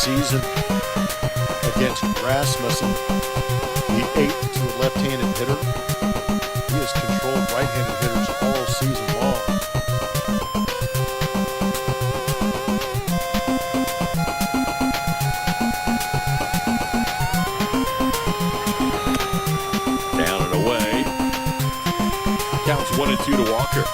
season against Rasmussen. The 8th to a left-handed hitter. He has controlled right-handed hitters all season long. Down and away. Counts 1-2 to Walker.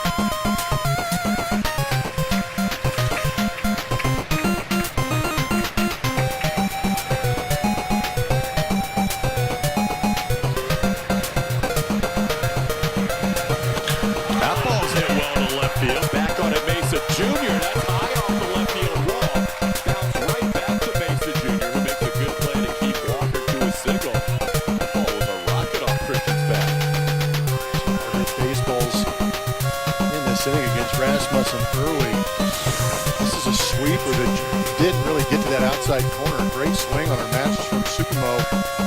Junior, that's high off the left field wall. Bounce right back to Mesa Junior, who makes a good play to keep Walker to his single. That ball was a rocket off Christian's bat. Baseballs in this inning against Rasmussen early. This is a sweeper that didn't really get to that outside corner. Great swing on her matches from Sukumo.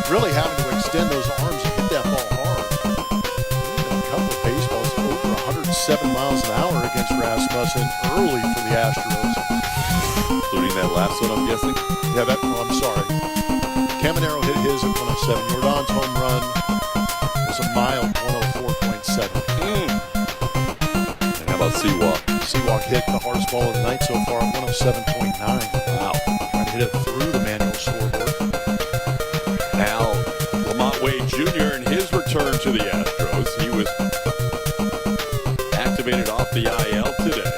Really having to extend those arms and hit that ball hard. A couple of baseballs over 107 miles an hour against Rasmussen early for the Astros. Including that last one, I'm guessing? Yeah, I'm sorry. Caminero hit his at 107. Jordan's home run was a mild 104.7. And how about Seawalk? Seawalk hit the hardest ball of the night so far at 107.9. Wow. Trying to hit it through the manual scoreboard. Now, Lamont Wade Jr. in his return to the Astros. He was activated off the IL today.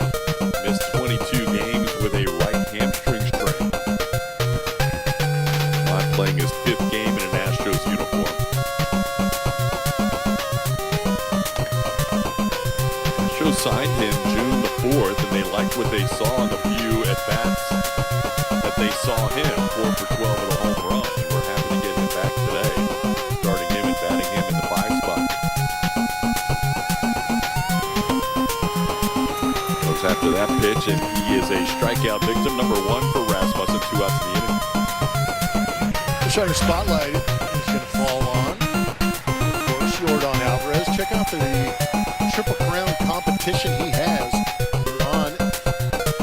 Missed 22 games with a right hamstring strain. Not playing his 5th game in an Astros uniform. Astros signed him June the 4th, and they liked what they saw in the few at-bats that they saw him. 4 for 12 with a home run, and we're happy to get him back today. Starting him and batting him in the 5 spot. After that pitch, and he is a strikeout victim. Number 1 for Rasmussen, 2 outs in the inning. The shutter spotlight is going to fall on. Of course, Jordan Alvarez. Check out the Triple Crown competition he has. On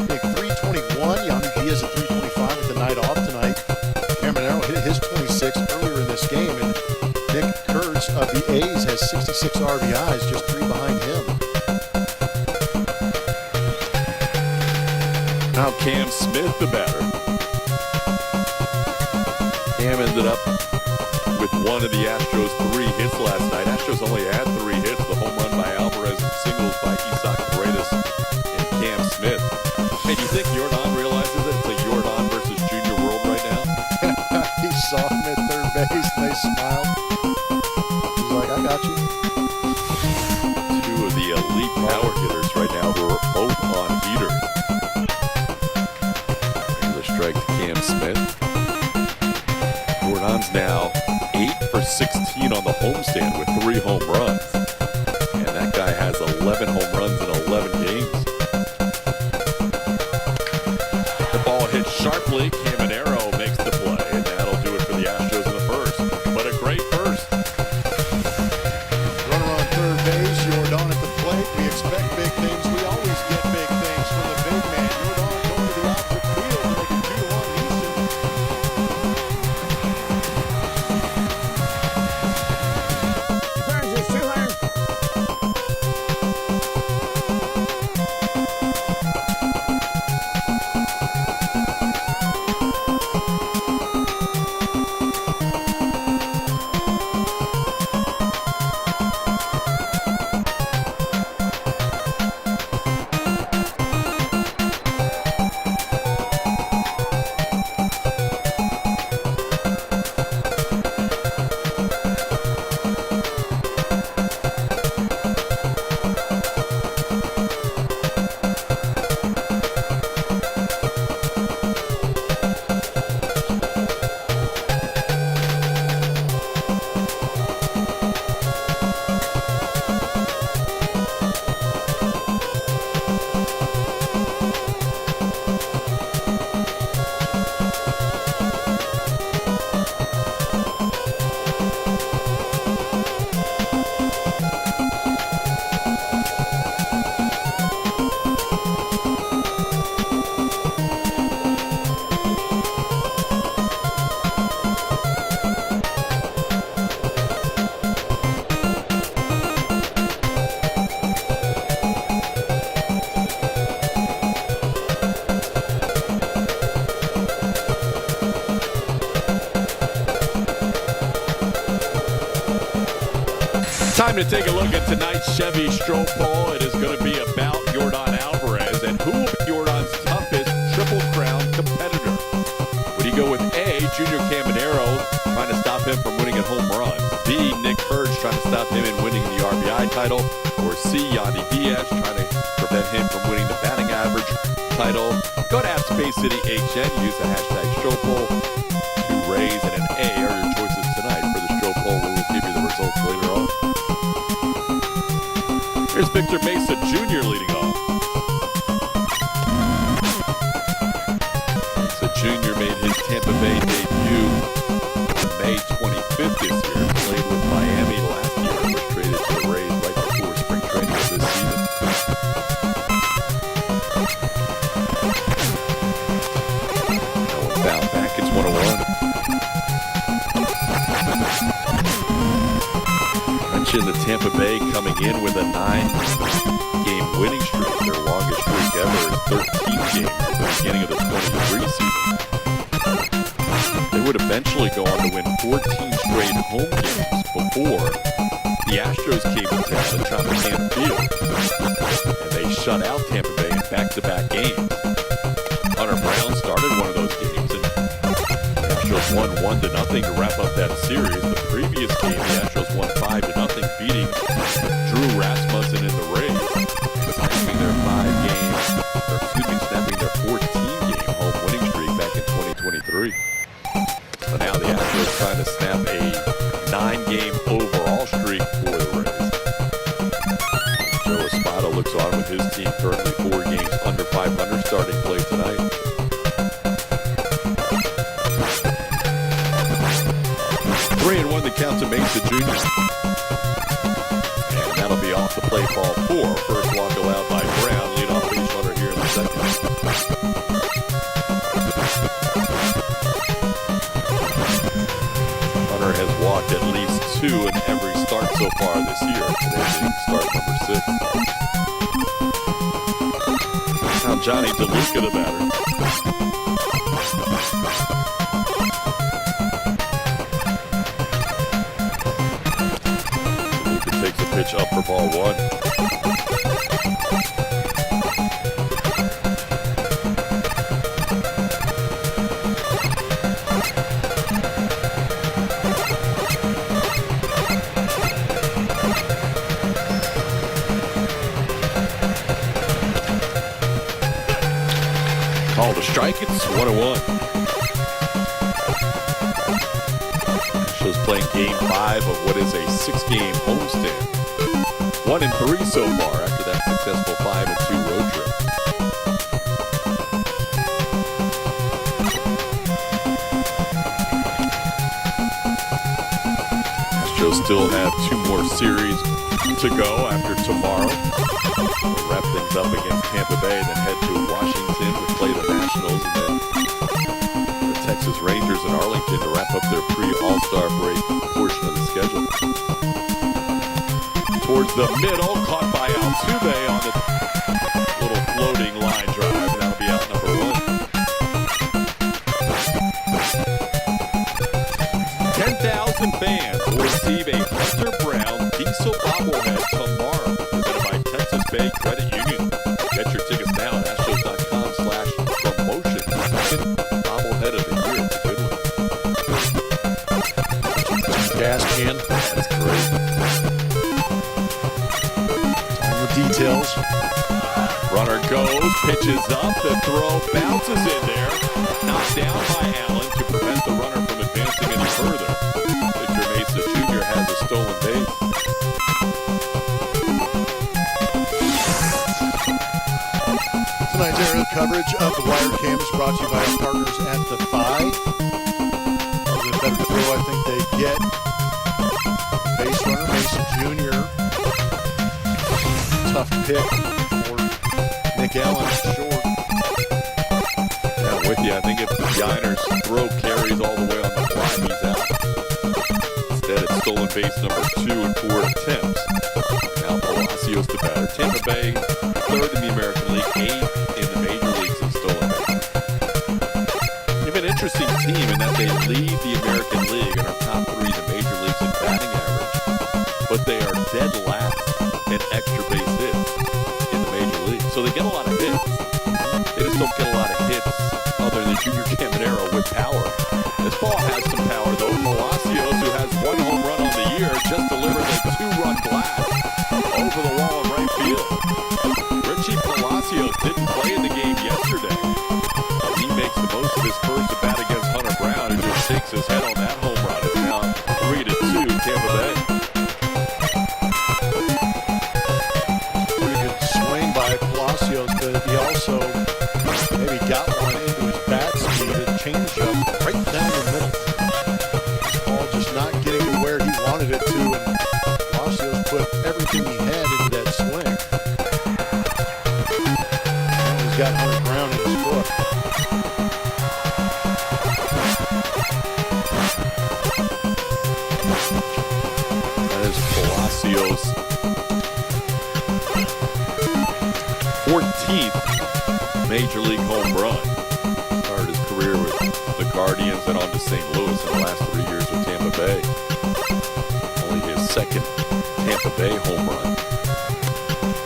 big 321. Yanni Diaz at 325 with the night off tonight. Caminero hit his 26 earlier in this game, and Nick Kurtz of the A's has 66 RBIs, just 3 behind him. Now Cam Smith, the batter. Cam ended up with one of the Astros' 3 hits last night. Astros only had 3 hits. The home run by Alvarez and singles by Isaac Paredes and Cam Smith. Hey, do you think Jordan realizes that it's a Jordan versus Junior world right now? He saw him at third base and they smiled. He's like, I got you. 2 of the elite power hitters right now who are both on heaters. Strike to Cam Smith. Jordan's now 8 for 16 on the homestand with 3 home runs. And that guy has 11 home runs in 11 games. The ball hits sharply. Caminero makes the play, and that'll do it for the Astros in the 1st. But a great 1st. Runner on third base, Jordan at the plate. We expect big things. We always get big things from the big man. Jordan going to the opposite field to make it 2-1 Houston. Time to take a look at tonight's Chevy Stroh poll. It is going to be about Yordan Alvarez and who will be Yordan's toughest Triple Crown competitor. Would you go with A, Junior Caminero, trying to stop him from winning at home runs? B, Nick Hurts, trying to stop him in winning the RBI title? Or C, Yandy Diaz, trying to prevent him from winning the batting average title? Go to Space City HN, use the hashtag Stroh poll. 2 Rays and an A are your choices tonight for the Stroh poll. We will give you the results later on. Here's Victor Mesa Jr. leading off. Mesa Jr. made his Tampa Bay debut on May 25th this year. Played with Miami last year and was traded to the Rays right before spring training of this season. Now one foul back, it's 1-1. Mentioned the Tampa Bay coming in with a 9-game winning streak. Their longest streak ever is 13 games at the beginning of the 23 season. They would eventually go on to win 14 straight home games before the Astros came to town at Tropicana Field, and they shut out Tampa Bay in back-to-back games. Hunter Brown started one of those games, and the Astros won 1-0 to wrap up that series. The previous game, the Astros won 5-0, beating Drew Rasmussen and the Rays, snapping their 14-game home winning streak back in 2023. So now the Astros trying to snap a 9-game overall streak for the Rays. Joe Espada looks on with his team currently 4 games under 500 starting play tonight. 3-1 the count to Mesa Jr. And that'll be off the plate ball 4. First walk allowed by Brown. Leadoff base runner here in the second. Hunter has walked at least 2 in every start so far this year. Today being start number 6. Now Johnny DeLuca, the batter. Takes a pitch up for ball 1. Called a strike, it's 1-1. Astros playing game 5 of what is a 6-game homestand. 1-3 so far after that successful 5-2 road trip. Astros still have 2 more series to go after tomorrow. We'll wrap things up against Tampa Bay, then head to Washington to play the Nationals, and then the Texas Rangers in Arlington to wrap up their pre-All-Star break portion of the schedule. Towards the middle, caught by Altuve on the little floating line drive, and that'll be out number 1. 10,000 fans will receive a Hunter Brown Diesel bobblehead tomorrow, presented by Texas Bay Credit Union. Get your tickets now at astros.com/promotion. Second bobblehead of the year. It's a good one. Gas can. That's great. All the details. Runner goes, pitches up, the throw bounces in there. Knocked down by Allen to prevent the runner from advancing any further. Victor Mesa Jr. has a stolen base. Tonight's aerial coverage of the Wire Cam is brought to you by our partners at the Phi. The better throw I think they get. Base runner Mesa Jr. Tough pick for Nick Allen, short. Yeah, with you. I think if the Niners throw carries all the way on the line, he's out. Instead, it's stolen base number 2 and 4 attempts. Now Palacios the batter. Tampa Bay, 3rd in the American League, 8th in the major leagues in stolen base. You have an interesting team in that they lead the American League and are top 3 in the major leagues in batting average. But they are dead last in extra base hits in the major league. So they get a lot of hits. They just don't get a lot of hits other than Junior Caminero with power. This ball has some power though. Palacios, who has 1 home run on the year, just delivered a 2-run blast over the wall in right field. Richie Palacios didn't play in the game yesterday. But he makes the most of his first at bat against Hunter Brown, who just shakes his head on that home run. It's now 3-2 Tampa Bay. Pretty good swing by Palacios, but he also maybe got one into his bat speed and changed up right down the middle. Ball just not getting to where he wanted it to, and Palacios put everything he had into that swing. Now he's got Hunter Brown in his foot. That is Palacios' 14th Major League home run. Started his career with the Guardians and on to St. Louis in the last 3 years with Tampa Bay. Only his 2nd Tampa Bay home run.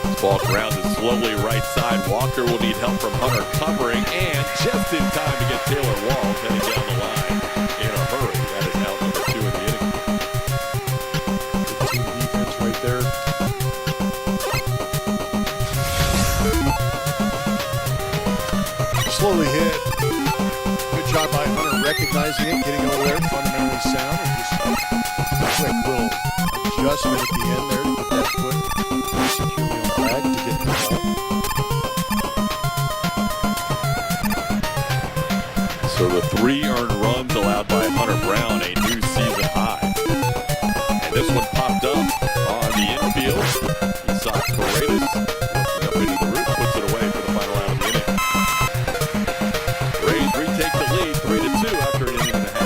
This ball grounded slowly right side. Walker will need help from Hunter covering, and just in time to get Taylor Walls heading down the line in a hurry. That is out number 2 in the inning. Good team defense right there. Slowly hit. Good job by Hunter recognizing it, getting over there, fundamentally sound, and just a quick little adjustment at the end there to get that foot securely on the bag to get the ball. So the 3 earned runs allowed by Hunter Brown, a new season high. And this one popped up on the infield. Isaac Paredes looking up into the roof, puts it away for the final out of the inning. Rays retake the lead 3-2 after an inning and a half.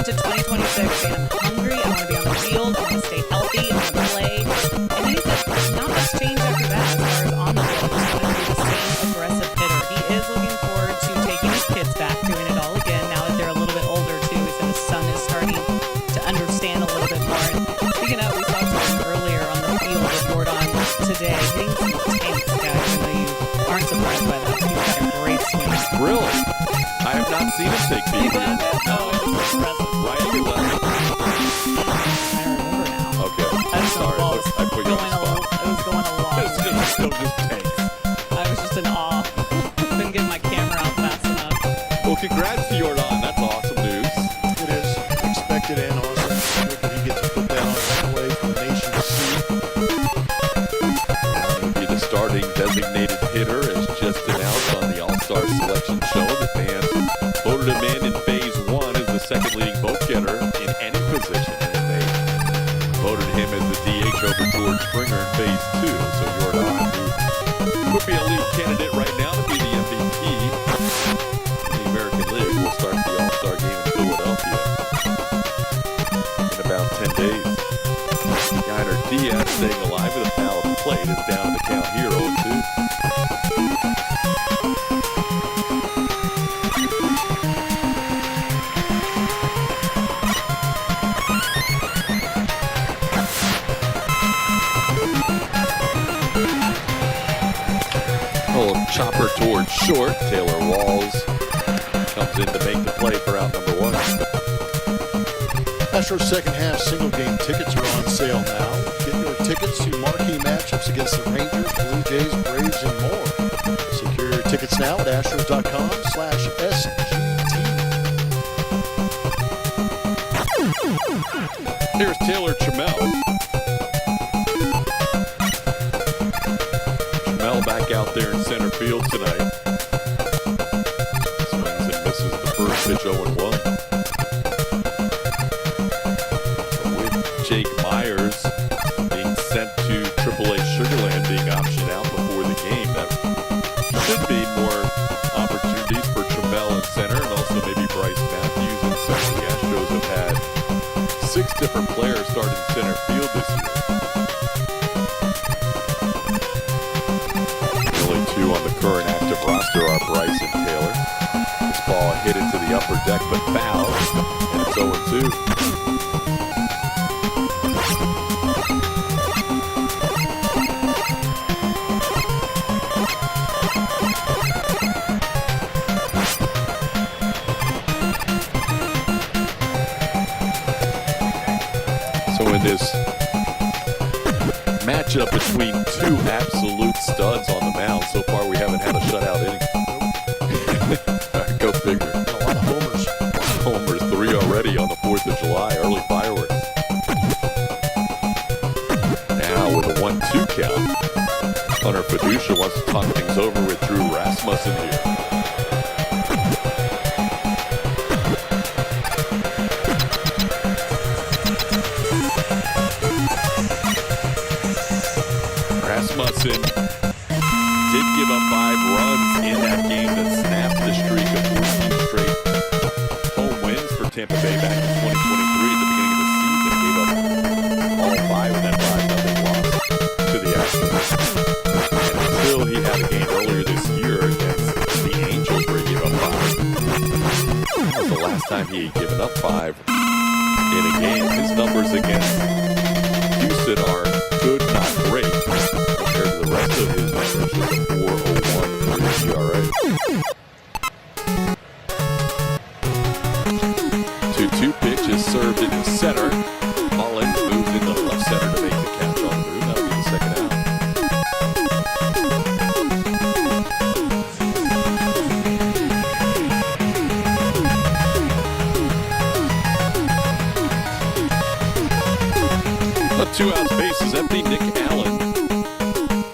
into 2026 saying, I'm hungry, I want to be on the field, I want to stay healthy, I want to play. And then he said, not much change after that as far as on the field. He's going to be the same aggressive hitter. He is looking forward to taking his kids back, doing it all again now that they're a little bit older too. He said his son is starting to understand a little bit more. And speaking of, we saw something earlier on the field with Jordan today, hitting some tanks, guys. I know you aren't surprised by that. He's got a great swing. Really? I have not seen him take You beat. have it? No, it was impressive. Right or left? I remember now. Okay. I I'm just know sorry. the ball was I put you on the spot. it was going a long It's way. still just tanks. I was congrats to Jordan. That's awesome news. It is expected and awesome. Good that he gets put down that way for the nation to see. He'll be the starting designated hitter, as just announced on the All-Star Selection Show. The fans voted him in Phase 1 as the second leading vote getter in any position. And they voted him as the DH over George Springer in Phase 2. So Jordan, who would be a lead candidate right now to be the MVP in the American League, will start the All-Star game in Philadelphia in about 10 days. Guiner Diaz staying alive with a foul at the plate is down to the count here, 0-2. Chopper towards short. Taylor Walls comes in to make the play for out number 1. Astros second half single game tickets are on sale now. Get your tickets to marquee matchups against the Rangers, Blue Jays, Braves, and more. Secure your tickets now at astros.com/SGT. Here's Taylor Chamel. Back out there in center field tonight. Swings and misses the first pitch, 0-1. With Jake Myers being sent to AAA Sugarland, being optioned out before the game, that should be more opportunities for Chamel in center, and also maybe Bryce Matthews in center. The Astros have had 6 different players starting center field this year. On the current active roster are Bryce and Taylor. This ball hit into the upper deck but fouled, and it's 0-2. So in this matchup between 2 absolute studs on the mound, so far we haven't had a shutout inning. Go figure. A lot of homers. Homers, 3 already on the 4th of July, early fireworks. Now with a 1-2 count, Hunter Fiducia wants to talk things over with Drew Rasmussen here. Rasmussen did give up 5 runs in that game that snapped the streak of 14 straight home wins for Tampa Bay back in 2023 at the beginning of the season. Gave up all 5 in that 5-0 loss to the Astros. And until he had a game earlier this year against the Angels where he gave up 5. That was the last time he had given up 5 in a game. His numbers against Houston are good, not great. Compared to the rest of his numbers with a 4.01 ERA. 2-2 pitch is served in the center. Mullins moves into left center to make the catch on the move. That'll be the second out. A 2-out base is empty. Nick Allen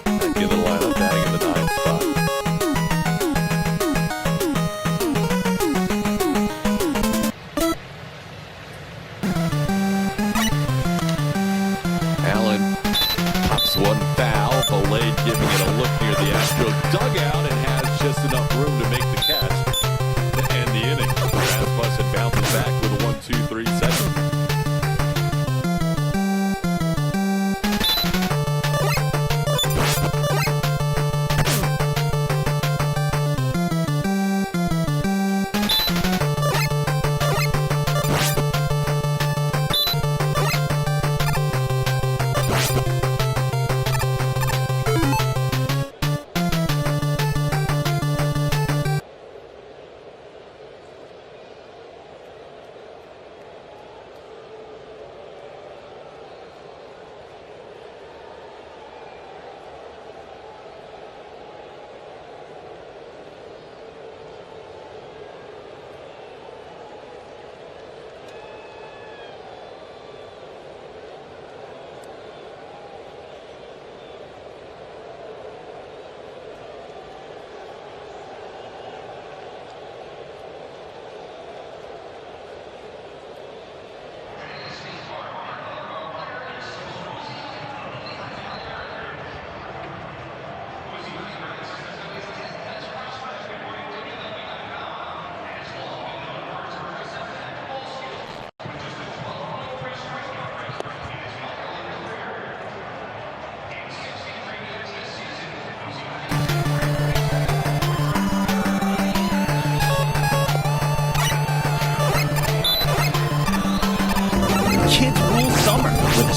back in the lineup, batting in the 9th spot. Allen pops one foul. Belay giving it a look near the Astros dugout and has just enough room to make the catch to end the inning. Rasmussen bounces back with a 1-2-3 second.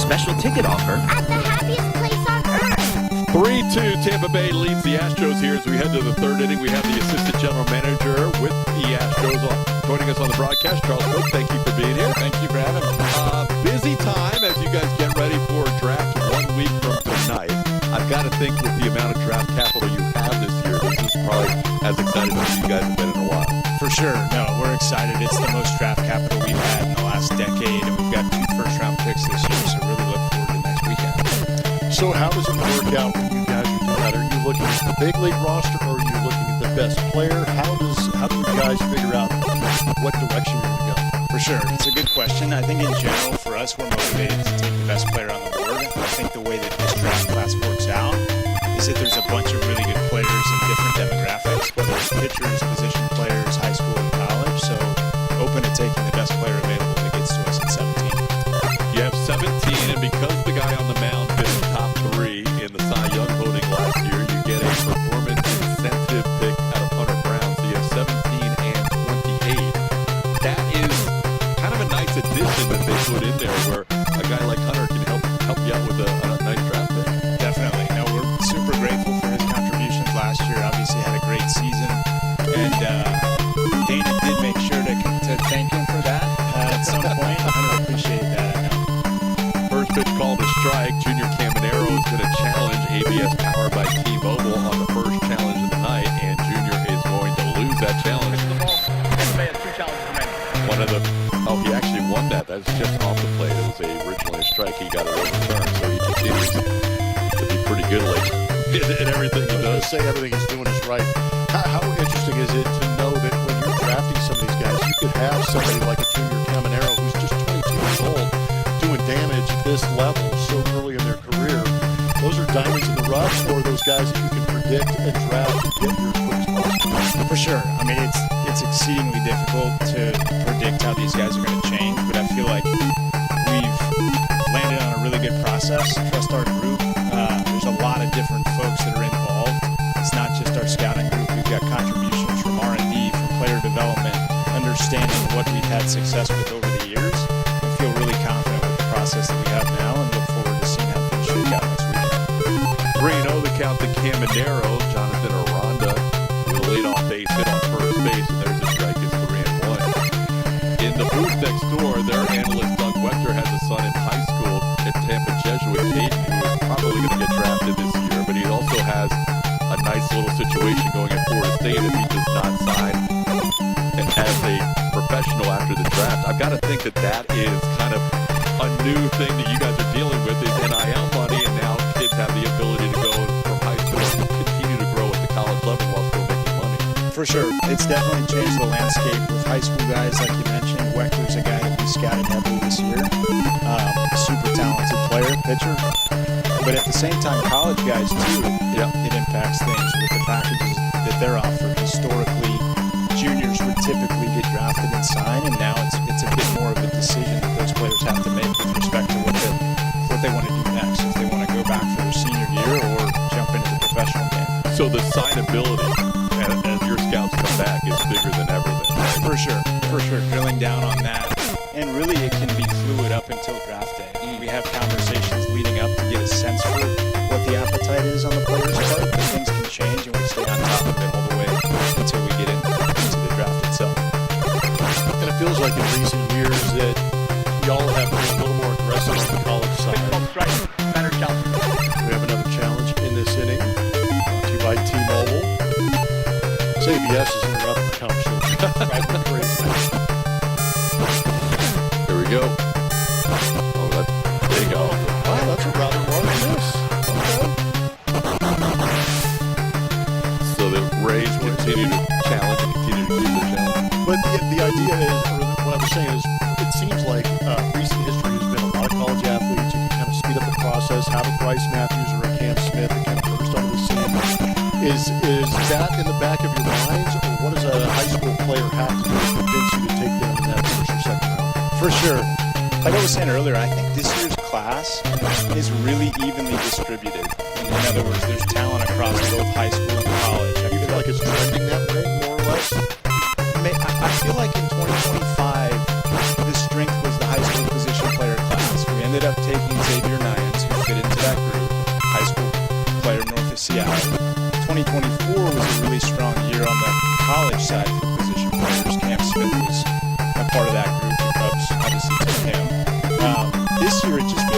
special ticket offer at the happiest place on earth. 3-2, Tampa Bay leads the Astros here as we head to the third inning. We have the assistant general manager with the Astros joining us on the broadcast. Charles Cook, thank you for being here. Thank you for having me. Busy time as you guys get ready for draft 1 week from tonight. I've got to think with the amount of draft capital you have this year, this is probably as exciting as you guys have been in a while. For sure. No, we're excited. It's the most draft capital we've had in the last decade, and we've got 2 first-round picks this year, so really look forward to next weekend. So how does it work out when you guys are doing that? Are you looking at the big league roster, or are you looking at the best player? How do you guys figure out what direction you're going to go? For sure. It's a good question. I think in general, for us, we're motivated to take the best player on the board. I think the way that this draft class works out is that there's a bunch of really good players in different demographics, whether it's pitchers, position players, high school and college. So open to taking the best player available that gets to us at 17. You have 17, and because the guy on the mound finished top 3 in the Cy Young voting last year, you get a performance incentive pick out of Hunter Brown. So you have 17 and 28. That is kind of a nice addition that they put in there, where a guy like Hunter can help you out with a nice draft pick. Definitely. No, we're super grateful for his contributions last year. Obviously had a great season, and Dana did make sure to thank him for that at some point. I appreciate that. I know. First pitch called a strike. Junior Caminero is going to challenge ABS powered by T-Mobile on the first challenge of the night, and Junior is going to lose that challenge. One of the he actually won that. That's just off the plate. It was originally a strike. He got it overturned, so he continues to be pretty good in everything he does. Say everything he's doing is right. How interesting is it to know that when you're drafting some of these guys, you could have somebody like a Junior Caminero who's just 22 years old doing damage at this level so early in their career. Those are diamonds in the rough, or those guys that you can predict and draft and get here as quick as possible. For sure. I mean, it's exceedingly difficult to predict how these guys are going to change, but I feel like we've landed on a really good process. Trust our group. There's a lot of different folks that are involved. It's not just our scouting group. We've got contributions from R&D, from player development, understanding what we've had success with over the years. I feel really confident with the process that we have now, and look forward to seeing how things shake out next weekend. 3-0 the count to Caminero. Jonathan Aranda with a leadoff base hit on first base, and there's a strike. It's 3-1. In the booth next door, their analyst Doug Wechter has a son in high school at Tampa Jesuit, Caden, who is probably going to get drafted this year, but he also has a nice little situation going at Florida State if he does not sign and as a professional after the draft. I've got to think that is kind of a new thing that you guys are dealing with is NIL money, and now kids have the ability to go from high school and continue to grow at the college level while still making money. For sure. It's definitely changed the landscape with high school guys, like you mentioned. Wechter's a guy that we scouted heavily this year. Super talented player, pitcher. But at the same time, college guys, too, it impacts things with the packages that they're offered. Historically, juniors would typically get drafted and sign, and now it's a bit more of a decision that those players have to make with respect to what they want to do next, if they want to go back for their senior year or jump into the professional game. So the signability as your scouts come back is bigger than ever then. For sure, drilling down on that. And really it can be fluid up until draft day. We have conversations leading up to get a sense for what the appetite is on the player's part, but things can change and we stay on top of it all the way until we get into the draft itself. And it feels like in recent years that y'all have been a little more aggressive on the college side. We have another challenge in this inning, brought to you by T-Mobile. ABS is interrupting the conversation. Here we go. Oh, there you go. Wow, that's a rather large miss. Okay. So the Rays continue to challenge and continue to keep their challenge. But the idea is, or what I was saying is, it seems like recent history has been a lot of college athletes. You can kind of speed up the process, have a Bryce Matthews or a Cam Smith that kind of burst onto the scene. Is that in the back of your minds, or what does a high school player have to do to convince you to take them in that first or second round? For sure. Like I was saying earlier, I think this year's class is really evenly distributed. In other words, there's talent across both high school and college. Do you feel like it's trending that way, more or less? I feel like in 2025, the strength was the high school position player class. We ended up taking Xavier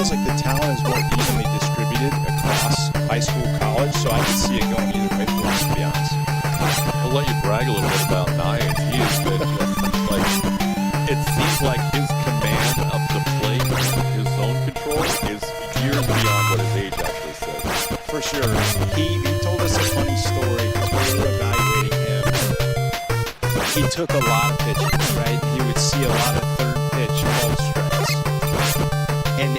feels like the talent is more evenly distributed across high school, college, so I can see it going either way for us, to be honest. I'll let you brag a little bit about Nyans. He has been like, it seems like his command of the plate, his zone control, is years beyond what his age actually says. For sure. He told us a funny story because when we were evaluating him. He took a lot of pitches, right? He would see a lot of third pitch ball strikes. And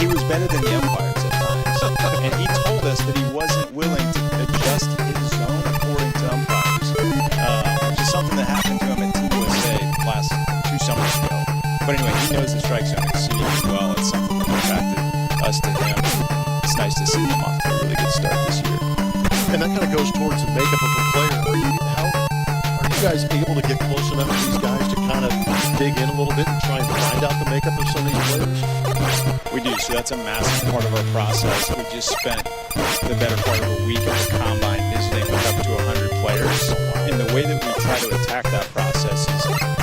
he was better than the umpires at times. And he told us that he wasn't willing to adjust his zone according to umpires, which is something that happened to him at Team USA last 2 summers ago. But anyway, he knows the strike zone exceedingly well. It's something that attracted us to him. It's nice to see him off to a really good start this year. And that kind of goes towards the makeup of a player. Are you guys able to get close enough to these guys to kind of dig in a little bit and try and find out the makeup of some of these players? We do, so that's a massive part of our process. We just spent the better part of a week at the Combine visiting with up to 100 players. And the way that we try to attack that process is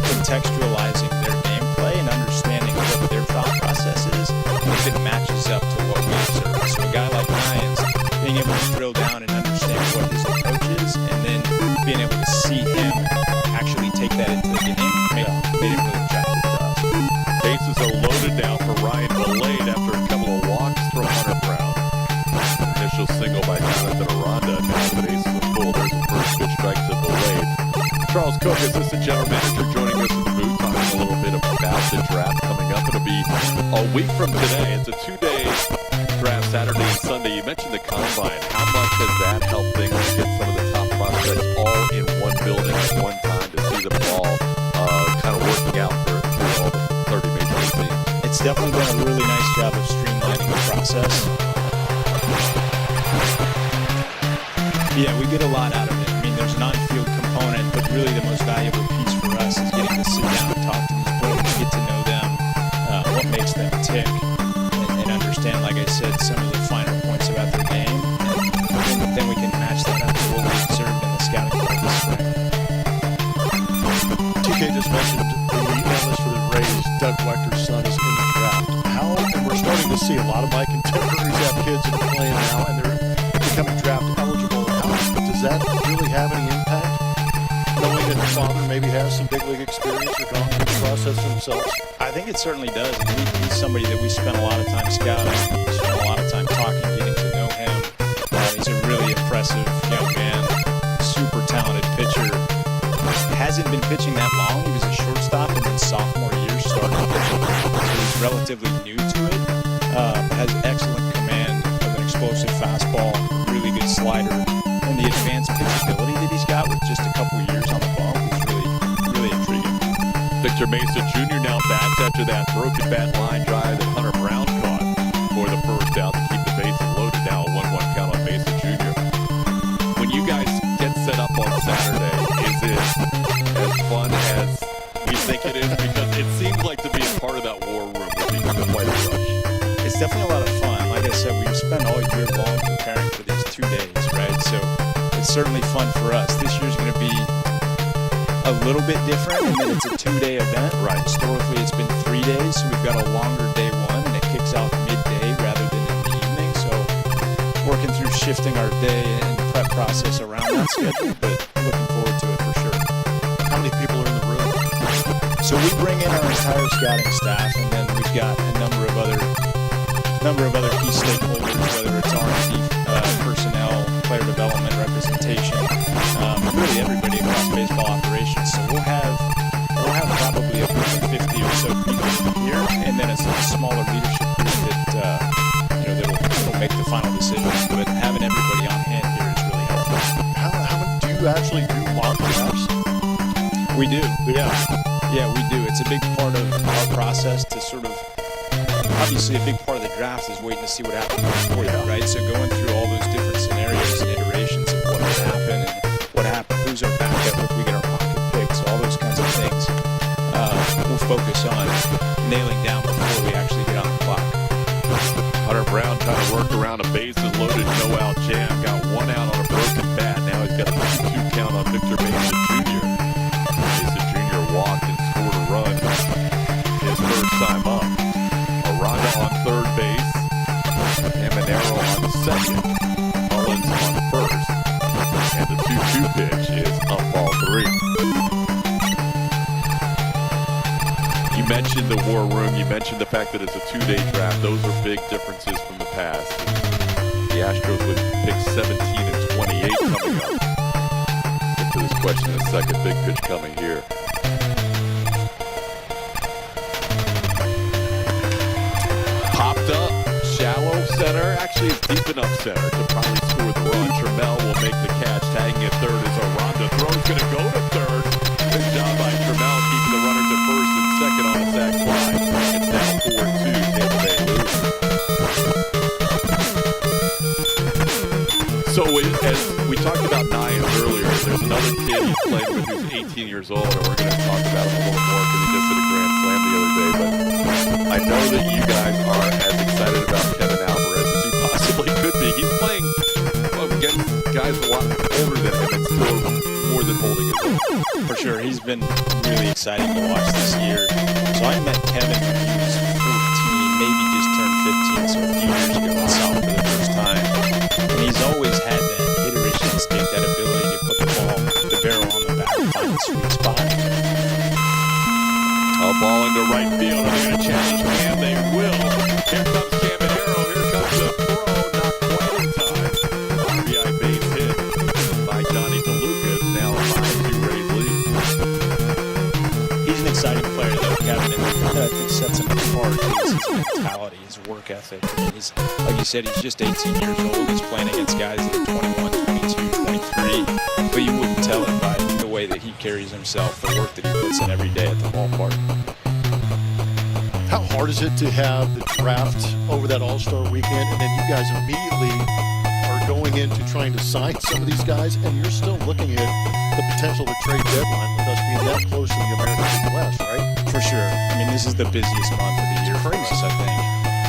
contextualizing their gameplay and understanding what their thought process is and if it matches up to what we observe. So a guy like Ryan's being able to drill down and understand what his approach is and then being able to see him actually take that into the game made it really attractive to us. Bases are loaded now for Ryan Valade after a couple of walks from Hunter Brown. Initial single by Jonathan Aranda. Now the bases are full. There's a first pitch strike to Valade. Charles Cook, assistant general manager, joining us in the booth, talking a little bit about the draft coming up. It'll be a week from today. It's a 2-day draft, Saturday and Sunday. You mentioned the Combine. How much has that helped things to get some of the top prospects all in one building at one time to see them all kind of working out for all the 30 major league teams? It's definitely done a really nice job of streamlining the process. Yeah, we get a lot out of it. I mean, there's an on-field component, but really the most valuable piece for us is getting to sit down and talk to these players, get to know them, what makes them tick, and understand, like I said, some of the finer points about their game. And then we can match that up to what we observed in the scouting report this spring. TK just mentioned the analyst for the Rays, Doug Wechter's son, is in the draft. And we're starting to see a lot of my contemporaries have kids that are playing now, and they're becoming draft eligible. Does that really have any impact? Knowing that the father maybe has some big league experience or gone through the process themselves? I think it certainly does. I mean, he's somebody that we spent a lot of time scouting. We spent a lot of time talking, getting to know him. He's a really impressive young man, super talented pitcher. Hasn't been pitching that long. He was a shortstop and then sophomore year started pitching. So he's relatively new to it. Has excellent command of an explosive fastball, really good slider, and the advanced pitchability that he's got with just a couple years on the bump is really intriguing. Victor Mesa Jr. now bats after that broken bat line drive that Hunter Brown caught for the first out to keep the bases loaded. Now a 1-1 count on Mesa Jr. When you guys get set up on Saturday, is it as fun as you think it is? Because it seems like to be a part of that war room would be quite a rush. It's definitely a lot of fun. Like I said, we spent all year long preparing for these 2 days, right? So it's certainly fun for us. This year's going to be a little bit different, and then it's a 2-day event. Right. Historically, it's been 3 days, so we've got a longer day one, and it kicks off midday rather than in the evening. So working through shifting our day and the prep process around that schedule, but looking forward to it for sure. How many people are in the room? So we bring in our entire scouting staff, and then we've got a number of other key stakeholders, whether it's R&D personnel, player development, representation, really everybody across baseball operations. So we'll have probably a group of 50 or so people here, and then it's a smaller leadership group that that'll make the final decisions. But having everybody on hand here is really helpful. How do you actually do mock drafts? We do, yeah, we do. It's a big part of our process to sort of. Obviously, a big part of the draft is waiting to see what happens before you, right? So going through all those different scenarios and iterations of what would happen and what happened, who's our backup if we get our pocket picks, all those kinds of things. We'll focus on nailing down before we actually get on the clock. Hunter Brown trying to work around a bases loaded, no-out jam. Got 1 out on a broken bat. Now he's got a 2-2 count on Victor Mesa Jr. Mesa Jr. walked and scored a run his first time up. Aranda on third. the war room. You mentioned the fact that it's a 2-day draft. Those are big differences from the past. The Astros with picks 17 and 28 coming up. Get to this question in a second. Big pitch coming here. Popped up, shallow center. Actually, it's deep enough center to probably score the run. Trammell will make the catch. Tagging at third is Aranda. Throw's going to go to third. Good job by Trammell keeping the runners at first and second on a sac fly. It's now 4-2. Tampa Bay lose. So as we talked about Nyans earlier, there's another kid he's playing with who's 18 years old, and we're going to talk about him a little more because he just hit a grand slam the other day. But I know that you guys are as excited about Kevin Alvarez as he possibly could be. He's playing against guys a lot older than him and still more than holding his own. For sure, he's been really exciting to watch this year. So I met Kevin when he was 14, maybe just turned 15, so a few years ago in South for the first time. And he's always had that hitterish instinct, that ability to put the ball, the barrel on the bat, and find the sweet spot. A ball into right field. Are they going to challenge Cam? They will. Here comes Caminero. Here comes the throw. Not quite in time. RBI base hit by Johnny DeLuca. It's now a 5-2 Rays lead. He's an exciting player, though, Kevin, and I think sets him apart is his mentality, his work ethic. I mean, he's, like you said, he's just 18 years old. He's playing against guys that are 21, 22, 23, but you wouldn't tell it by the way that he carries himself, the work that he puts in every day at the ballpark. How hard is it to have the draft over that All-Star weekend, and then you guys immediately are going into trying to sign some of these guys, and you're still looking at the potential of a trade deadline with us being that close to the American League West, right? For sure. I mean, this is the busiest month of the year for us, I think.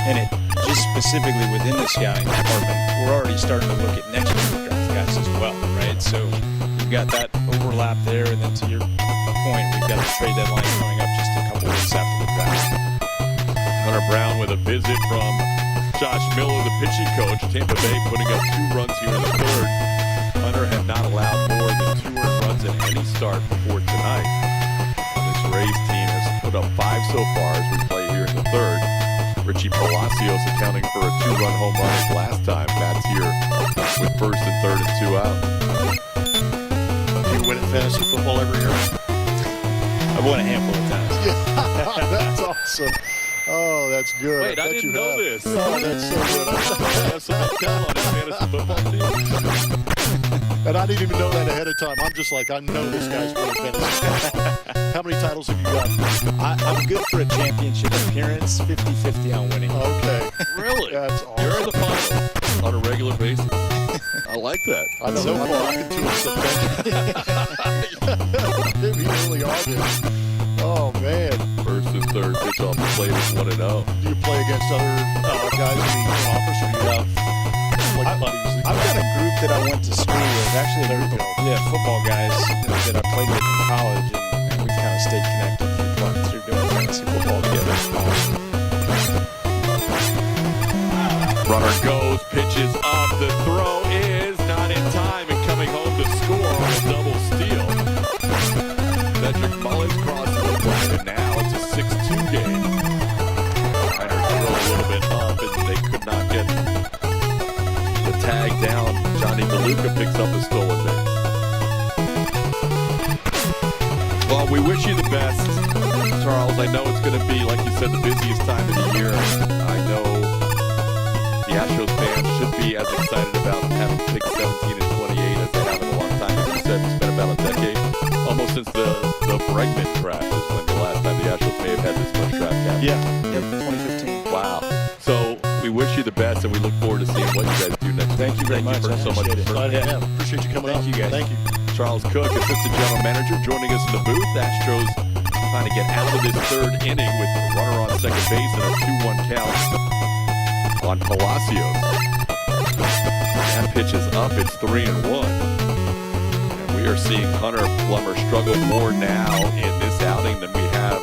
And it just specifically within the scouting department, we're already starting to look at next year's draft guys as well, right? So you've got that overlap there, and then to your point, we've got the trade deadline coming up just a couple weeks after the draft. Hunter Brown with a visit from Josh Miller, the pitching coach. Tampa Bay putting up 2 runs here in the third. Hunter had not allowed more than 2 earned runs in any start before tonight. This Rays team has put up 5 so far as we play here in the third. Richie Palacios accounting for a 2-run home run his last time. Matt's here with first and third and 2 out. Do you win at fantasy football every year? I've won a handful of times. Yeah, that's awesome. Oh, that's good. Wait, I didn't know this. Oh, that's so good. Have some tell on his fantasy football team. And I didn't even know that ahead of time. I'm just like, I know this guy's winning fantasy football. How many titles have you got? I'm good for a championship appearance, 50-50 on winning. Okay. Really? That's awesome. You're in the finals on a regular basis. I like that. I know. So far, I can do it. We really are there. Oh, man. First and third pitch off the plate is 1-0. Do you play against other guys in the office, or do you have like buddies? I've got a group that I went to school with. Actually, a group of football guys that I played with in college, and we've kind of stayed connected through doing fantasy football together. Runner goes, pitches up, the throw is not in time, and coming home to score on a double steal. Cedric Mullins crosses the plate, and now it's a 6-2 game. Niners throw a little bit up, and they could not get the tag down. Johnny DeLuca picks up the stolen base. Well, we wish you the best, Charles. I know it's going to be, like you said, the busiest time of the year. I know the Astros fans should be as excited about having picked 17 and 28 as they have in a long time. As you said, it's been about a decade, almost since the Bregman draft is when the last time the Astros may have had this much draft capital. Yeah, 2015. Wow. So we wish you the best, and we look forward to seeing what you guys do next. Thank you very much. Thank you so much. Appreciate you coming out. Thank you, guys. Thank you. Charles Cook, assistant general manager, joining us in the booth. Astros trying to get out of this third inning with a runner on second base and a 2-1 count on Palacios. That pitch is up. It's 3-1. And we are seeing Hunter Plummer struggle more now in this outing than we have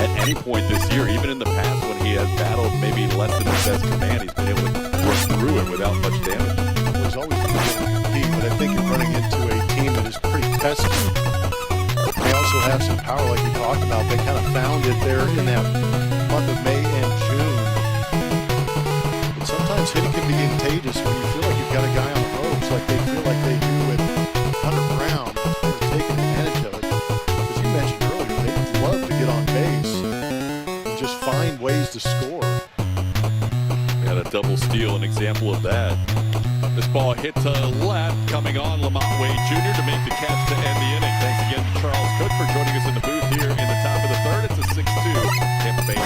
at any point this year. Even in the past when he has battled maybe less than his best command, he's been able to work through it without much damage. Well, he's always been able to compete, but I think you're running into a team that is pretty pesky. They also still have some power like we talked about. They kind of found it there in that month of May and June. But sometimes hitting can be contagious when you feel like you've got a guy on the ropes like they feel like they do with Hunter Brown. They're taking advantage of it. As you mentioned earlier, they love to get on base and just find ways to score. We had a double steal, an example of that. This ball hit to left, coming on Lamont Wade Jr. to make the catch to end the inning. Thanks again to Charles Cook for joining us in the booth here in the top of the third. It's a 6-2 Tampa Bay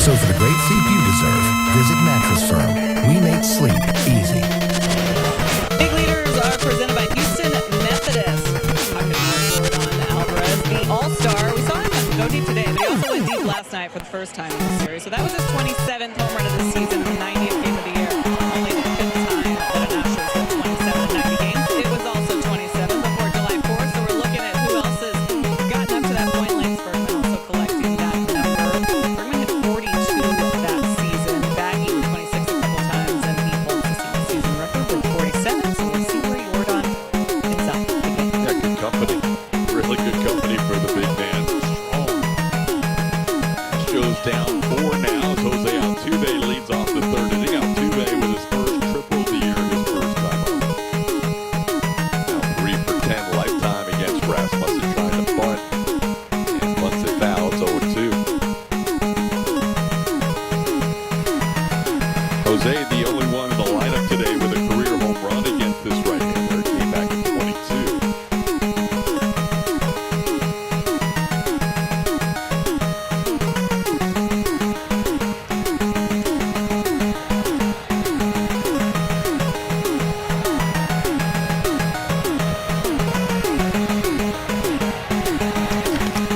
So for the great sleep you deserve, visit Mattress Firm. We make sleep easy. Big leaders are presented by Houston Methodist. Talking about Jordan Alvarez, the All-Star. We saw him go deep today, but he also went deep last night for the first time in the series. So that was his 27th home run of the season, the 90th game of the year. Only the 5th time that an Astros hit 27 in 90 games. It was also 27 before July 4th, so we're looking at who else has gotten up to that point. Lance Bergman also collecting that number. Bergman hit 42 that season. Baggy with 26 a couple times, and he holds the single season record with 47. So we'll see where Jordan ends up again. Yeah, good company. Really good company for the big man. Astros down 4 now as Jose Altuve leads off the third inning. Altuve with his first triple of the year, his first time up. Now 3 for 10 lifetime against Rasmussen, trying to bunt. And bunts it foul, it's 0-2. Jose, the only one in the lineup today with a career home run against this right-hander. Came back in 22.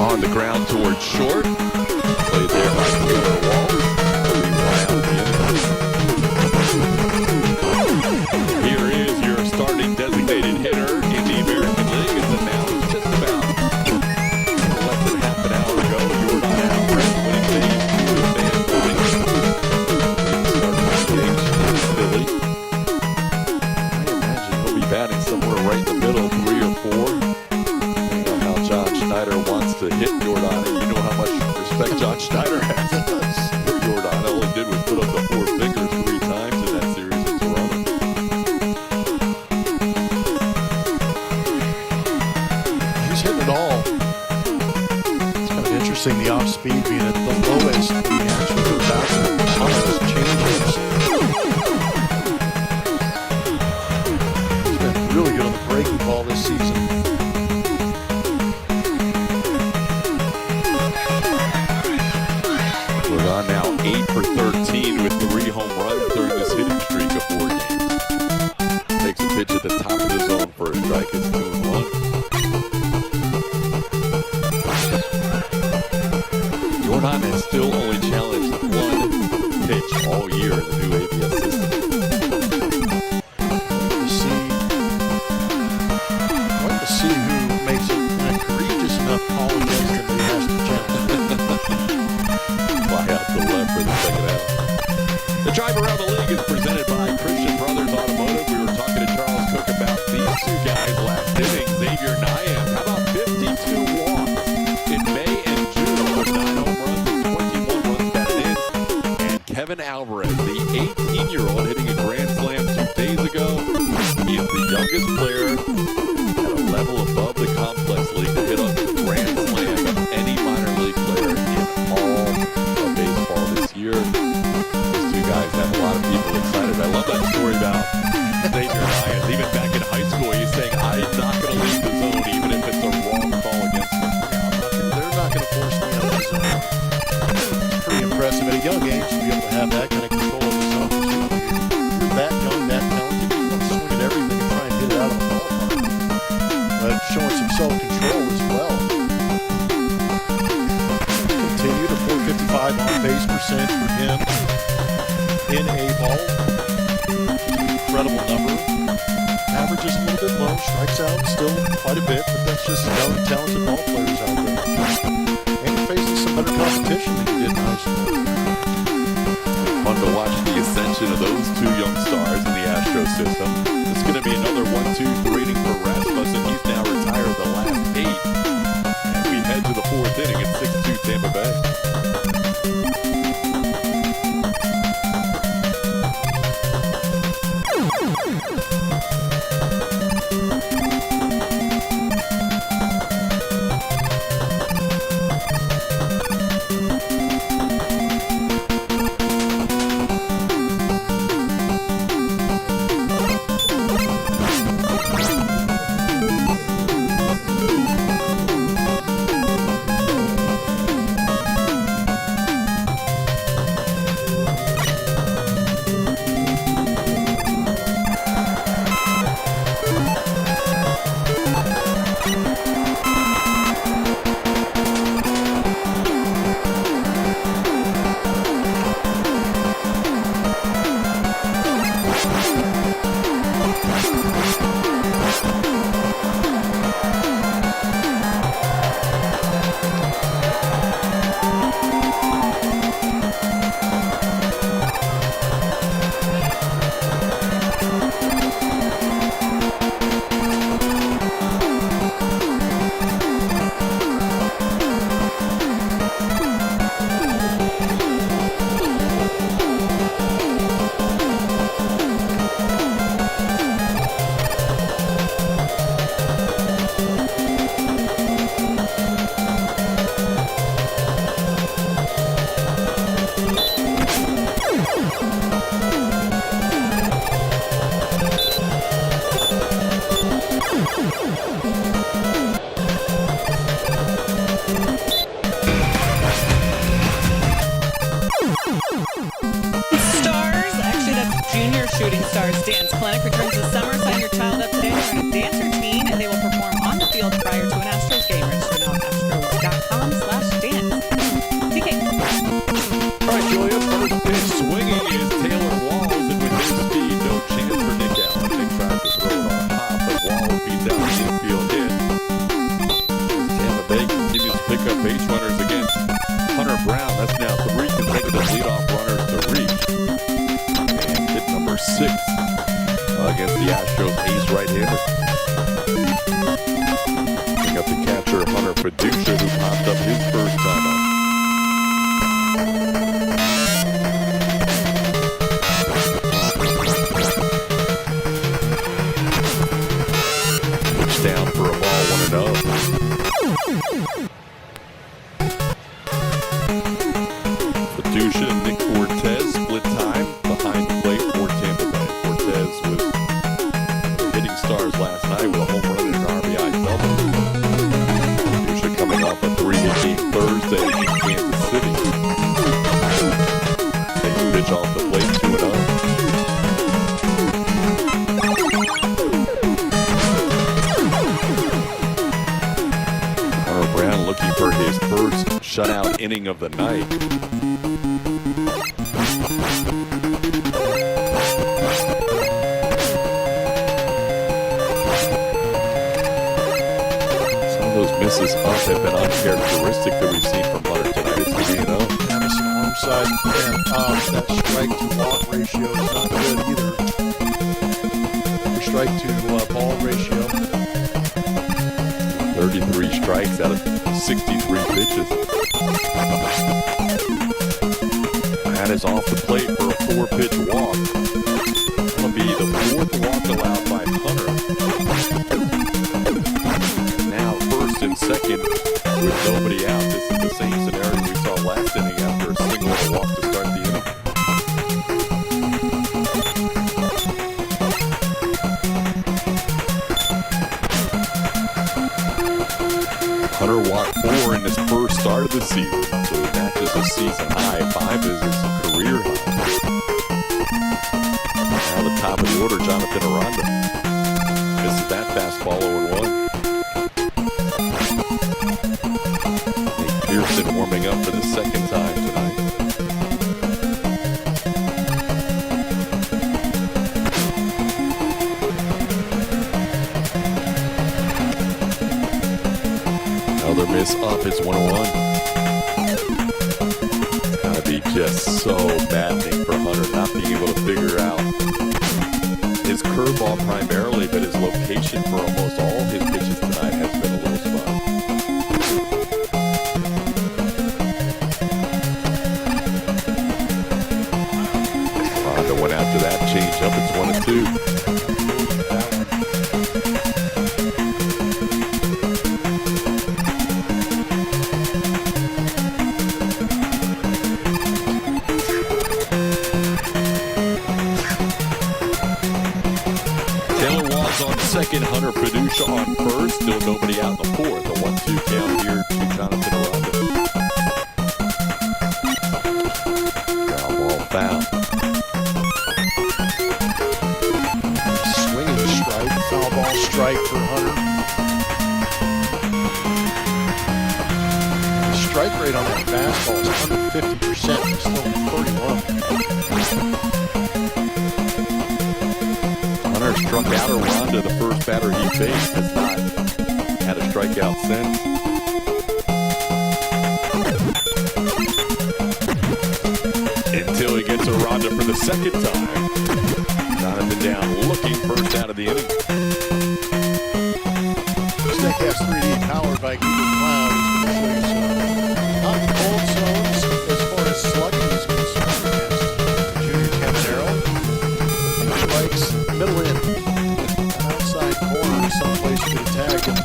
On the ground towards short. Play there by Taylor Wall. Here is your starting designated hitter in the American League. It's announced just about less than half an hour ago. Jordan Alvarez winning phase 2 of fan voting. Starting the games in Philly. I imagine he'll be batting somewhere right in the middle, 3 or 4. John Schneider wants to hit Jordan, and you know how much respect John Schneider has for Jordan. All he did was put up the 4 fingers 3 times in that series in Toronto. He's hitting it all. It's kind of interesting, the off-speed being at the lowest. He actually goes out to on those changes. He's been really good on the breaking ball this season. Jordan now 8 for 13 with 3 home runs during this hitting streak of 4 games. Takes a pitch at the top of the zone for a strike. It's 2-1. Jordan has still only challenged 1 pitch all year in the new ABS system. I'd like to see who makes an egregious enough call for the second half. The drive around the league is presented by Christian Brothers Automotive. We were talking to Charles Cook about these two guys last inning. Xavier Nyam, how about 52 walks in May and June with 9 home runs and 21 runs batted in. And Kevin Alvarez, the 18-year-old, hitting a grand slam 2 days ago. He is the youngest player at a level above the complex league to hit a grand slam of any minor league player in all of baseball this year. These two guys have a lot of people excited. I love that story about Xavier Lyons. Even back in high school, he's saying, I'm not going to leave the zone even if it's a wrong call against him. They're not going to force me out of the zone. It's pretty impressive at a young age to be able to have that kind of control of the zone. You're that young, that talented, you want to swing at everything and try and get it out of the ballpark. But showing some self-control as well. Continue to 455 on-base percent for him in a ball. Incredible number. Average is a little bit low, strikes out still quite a bit, but that's just young, talented ball players out there. And you're facing some better competition than you did in high school. Fun to watch the ascension of those two young stars in the Astro system. It's going to be another 1-2 inning for Rasmussen. He's now retired the last 8. And we head to the 4th inning at 6-2 Tampa Bay. Junior Shooting Stars Dance Clinic returns this summer. Sign your child up today to learn a dance routine, and they will perform on the field prior to an Astros game. Register now at astros.com/dance. DK. All right, Julia, first pitch swinging is Taylor Walls, and with his speed, no chance for Nick Allen. Nick tries to throw it on top, but Walls beats out the infield hit. Tampa Bay continues to pick up base runners against Hunter Brown. That's now 3 consecutive leadoff runners to reach. Number 6 against the Astros ace right-hander. Picking up the catcher Hunter Fiducia, who popped up his first time up. Pitch down for a ball, 1-0. Fiducia and Nick Cortez split time behind the plate for Tampa Bay. Cortez was hitting stars last night with a home run and an RBI double. Fiducia coming off a 3-hit game Thursday in Kansas City. Takes pitch off the plate, 2-0. Hunter Brown looking for his first shutout inning of the night. Some of those misses up have been uncharacteristic that we've seen from Hunter tonight. It's 3-0. Having some arm outside, and that strike to walk ratio is not good either. Your strike to ball ratio. 33 strikes out of 63 pitches. That is off the plate for a 4-pitch walk. That'll be the 4th walk allowed by Hunter. Now first and second with nobody out. This is the same scenario we saw last inning after a single and a walk to start the inning. Hunter walked 4 in his first start of the season, so he matches his season high. 5 is his career high. Now the top of the order, Jonathan Aranda. Misses that fastball 0-1. Nate Pearson warming up for the second time tonight. Another miss up, it's 1-1. It's gotta be just so maddening for Hunter not being able to figure out his curveball primarily, but his location for almost all his pitches tonight has been a little spot. Aranda went after that change up, it's 1-2. Second, Hunter Fiducia on first. Still nobody out in the 4th. A 1-2 count here to Jonathan Aranda. Ground ball foul. Swinging strike, foul ball strike for Hunter. The strike rate on that fastball is under 50%. It's still 31. Hunter struck out Aranda, the first batter he faced, has not had a strikeout since. Until he gets Aranda for the second time. Jonathan down, looking first out of the inning. Steakhouse 3D powered by Google Cloud. Hot and cold zones as far as slugging is concerned against Junior Caminero. Strikes, middle in, outside corner, someplace you can attack. And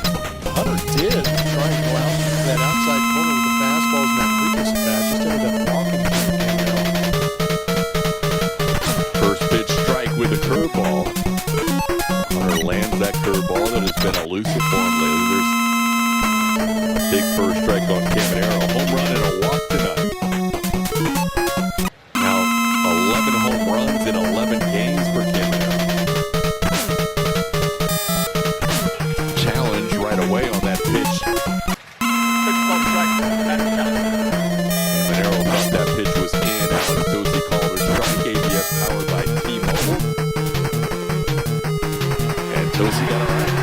Hunter did try and go out that outside corner with the fastballs in that previous at bat. Just ended up walking Caminero. First pitch strike with a curveball. Hunter lands that curveball that has been elusive for him lately. There's a big first strike on Caminero. Home run and a walk tonight. Now 11 home runs in 11 games for Caminero. Challenge right away on that pitch. Caminero thought that pitch was in. Alex Dozy called a strike. ABS powered by T-Mobile. And Dozy got it right.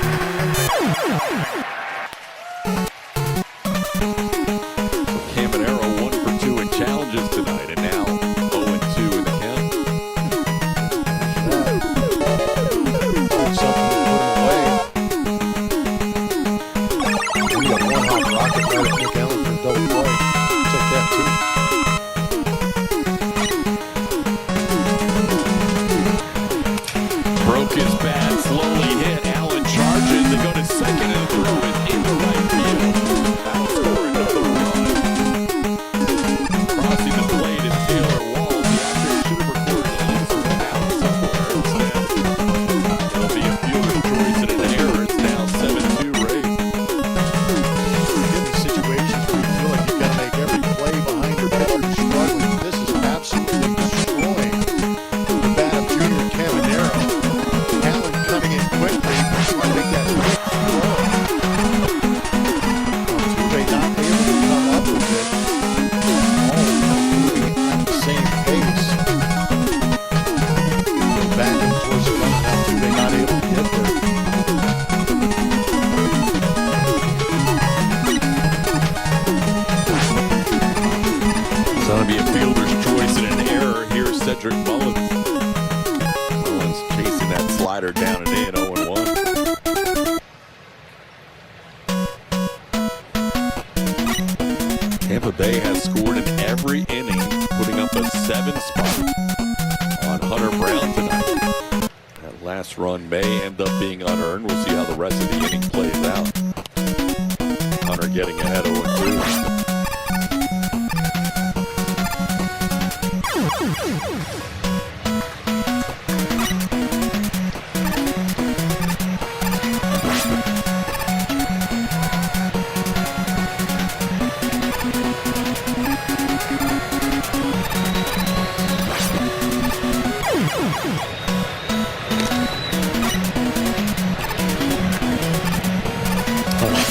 Fielder's choice and an error here, Cedric Mullins. Mullins chasing that slider down and in, 0-1. Tampa Bay has scored in every inning, putting up a 7 spot on Hunter Brown tonight. That last run may end up being unearned. We'll see how the rest of the inning plays out. Hunter getting ahead 0-2.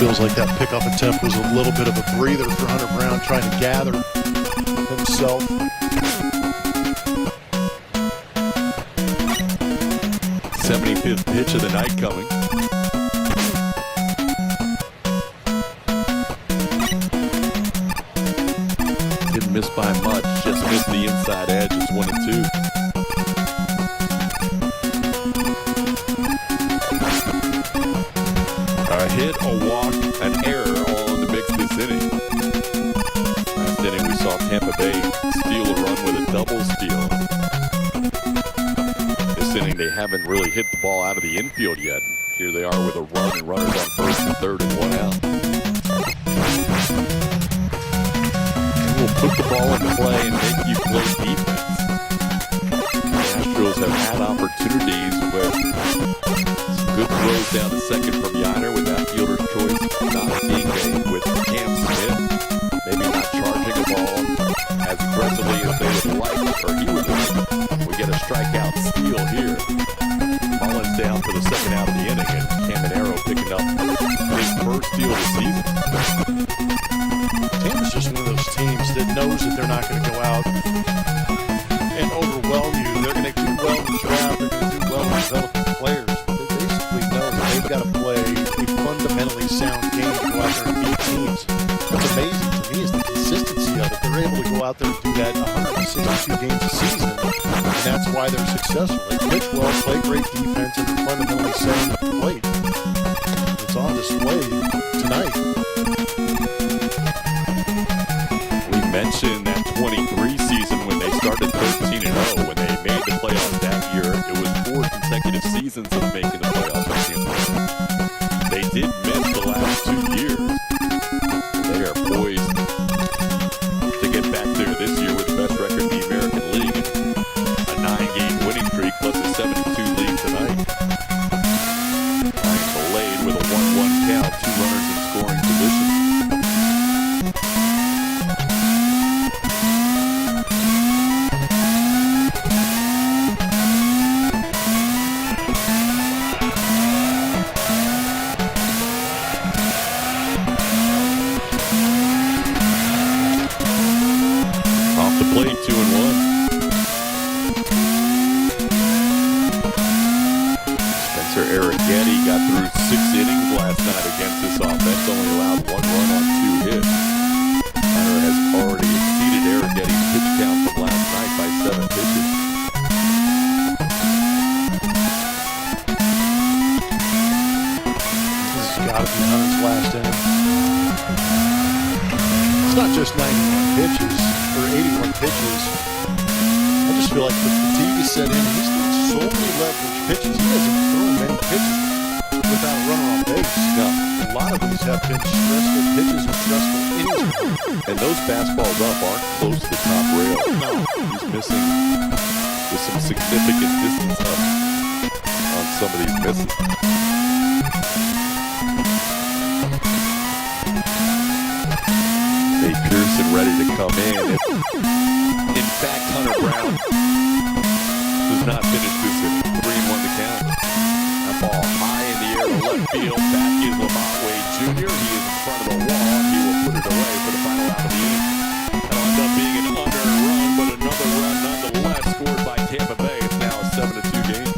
Feels like that pickoff attempt was a little bit of a breather for Hunter Brown, trying to gather himself. '75th pitch of the night coming. Didn't miss by much, just missed the inside edge. It's 1-2. A hit, a walk, an error, all in the mix this inning. Last inning we saw Tampa Bay steal a run with a double steal. This inning they haven't really hit the ball out of the infield yet. Here they are with a run and runners on first and third and 1 out. And we'll put the ball in play and make you play defense. The Astros have had opportunities with good throws down to second from Yiner with that fielder's choice not being made with Cam Smith. Maybe not charging the ball as aggressively as they would like, or he would like. We get a strikeout steal here. Mullins down for the second out of the inning, and Caminero picking up his first steal of the season. Tampa's just one of those teams that knows that they're not going to go out and overwhelm you. They're going to do well in the draft. They're going to do well in developing players. They've got to play a fundamentally sound game to go out there and beat teams. What's amazing to me is the consistency of it. They're able to go out there and do that 162 games a season, and that's why they're successful. They pitch well, play great defense, and they're fundamentally sound at the plate. It's on display tonight. We mentioned that 23 season when they started 13-0. When they made the playoffs that year, it was 4 consecutive seasons of making the playoffs. They did miss the last 2 years. They are poised to get back there this year with the best record in the American League. A 9-game winning streak plus a 7-2 lead tonight. Ryan delayed with a 1-1 count, 2 runners in scoring position. Play 2-1. Spencer Arrighetti got through 6 innings last night against this offense, only allowed 1 run on 2 hits. Hunter has already exceeded Arrighetti's pitch count from last night by 7 pitches. This has got to be Hunter's last inning. It's not just 91 pitches. For 81 pitches, I just feel like the fatigue is set in. He's throwing so many leverage pitches. He hasn't thrown many pitches without a runner on base. No. A lot of these have been stressful pitches and stressful innings. And those fastballs up aren't close to the top rail. No. He's missing with some significant distance up on some of these misses. Pearson ready to come in. In fact, Hunter Brown does not finish this inning. 3-1 to count. That ball high in the air to left field. Back is Lamont Wade Jr. He is in front of the wall. He will put it away for the final out of the inning. That'll end up being an unearned run, but another run nonetheless scored by Tampa Bay. It's now a 7-2 game.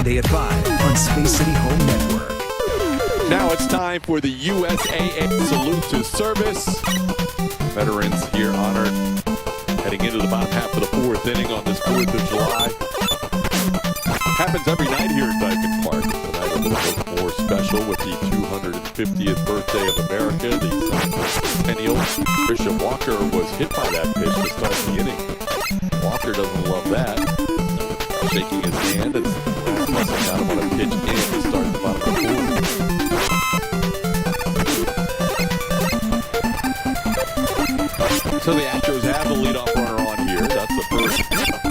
Sunday at 5 on Space City Home Network. Now it's time for the USAA Salute to Service. Veterans here honored heading into the bottom half of the fourth inning on this 4th of July. Happens every night here at Dyken Park. Tonight a little bit more special with the 250th birthday of America. The centennial Christian Walker was hit by that pitch to start the inning. Walker doesn't love that. Shaking his hand as Rasmussen got him on a pitch in to start the bottom of the fourth. So the Astros have the leadoff runner on here. That's the first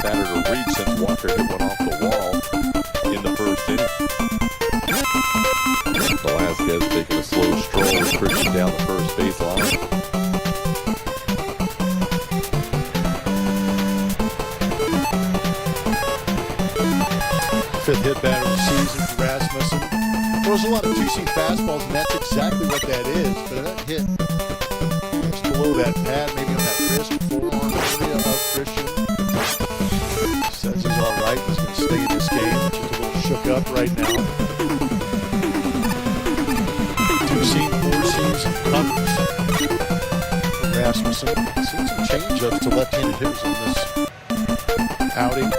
batter to reach since Walker hit one off the wall in the first inning. Velasquez taking a slow stroll with Christian down the first base line. Fifth hit batter of the season for Rasmussen. Throws a lot of two-seam fastballs, and that's exactly what that is. But that hit just below that pad, maybe on that wrist, forearm area of Christian. Says he's all right. He's going to stay in this game, which is a little shook up right now. Two-seam, four-seams, and covers for Rasmussen. Seen some change-ups to left-handed hitters on this outing.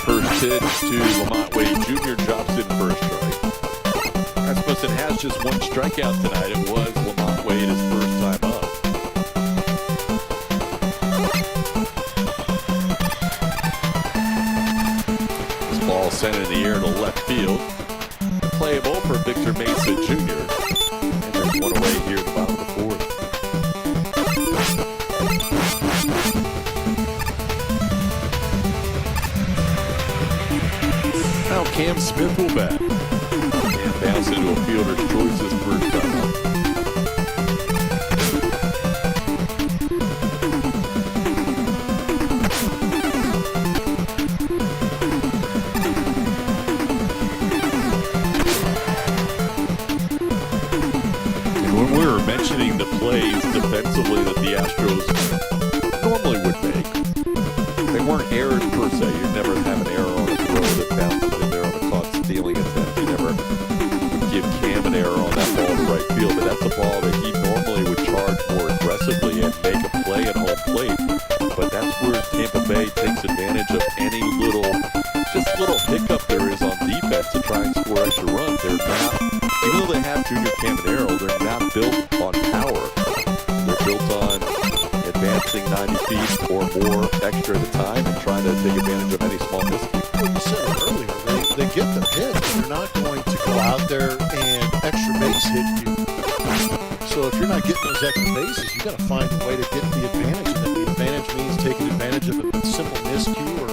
First pitch to Lamont Wade Jr. drops in first strike. Rasmussen has just one strikeout tonight. It was Lamont Wade his first time up. This ball sent in the air to left field. Playable for Victor Mesa Jr. And there's one away here at the bottom of the fourth. Now Cam Smith will bat. And bounce into a fielder's choice his first time up. And when we were mentioning the plays defensively that the Astros normally would make, they weren't errors per se. You'd never have an error on a throw that bounces in there on a caught stealing attempt. You never would give Cam an error on that ball to right field, but that's a ball that he normally would charge more aggressively and make a play at home plate. But that's where Tampa Bay takes advantage of any little hiccup there is on defense to try and score extra runs. They're not, even though they have Junior Caminero, they're not built on power. They're built on advancing 90 feet or more extra at a time and trying to take advantage of any small miscue. Well, you said it earlier, they get their hits. They're not going to go out there and extra base hit you. So if you're not getting those extra bases, you got to find a way to get the advantage. And if the advantage means taking advantage of a simple miscue or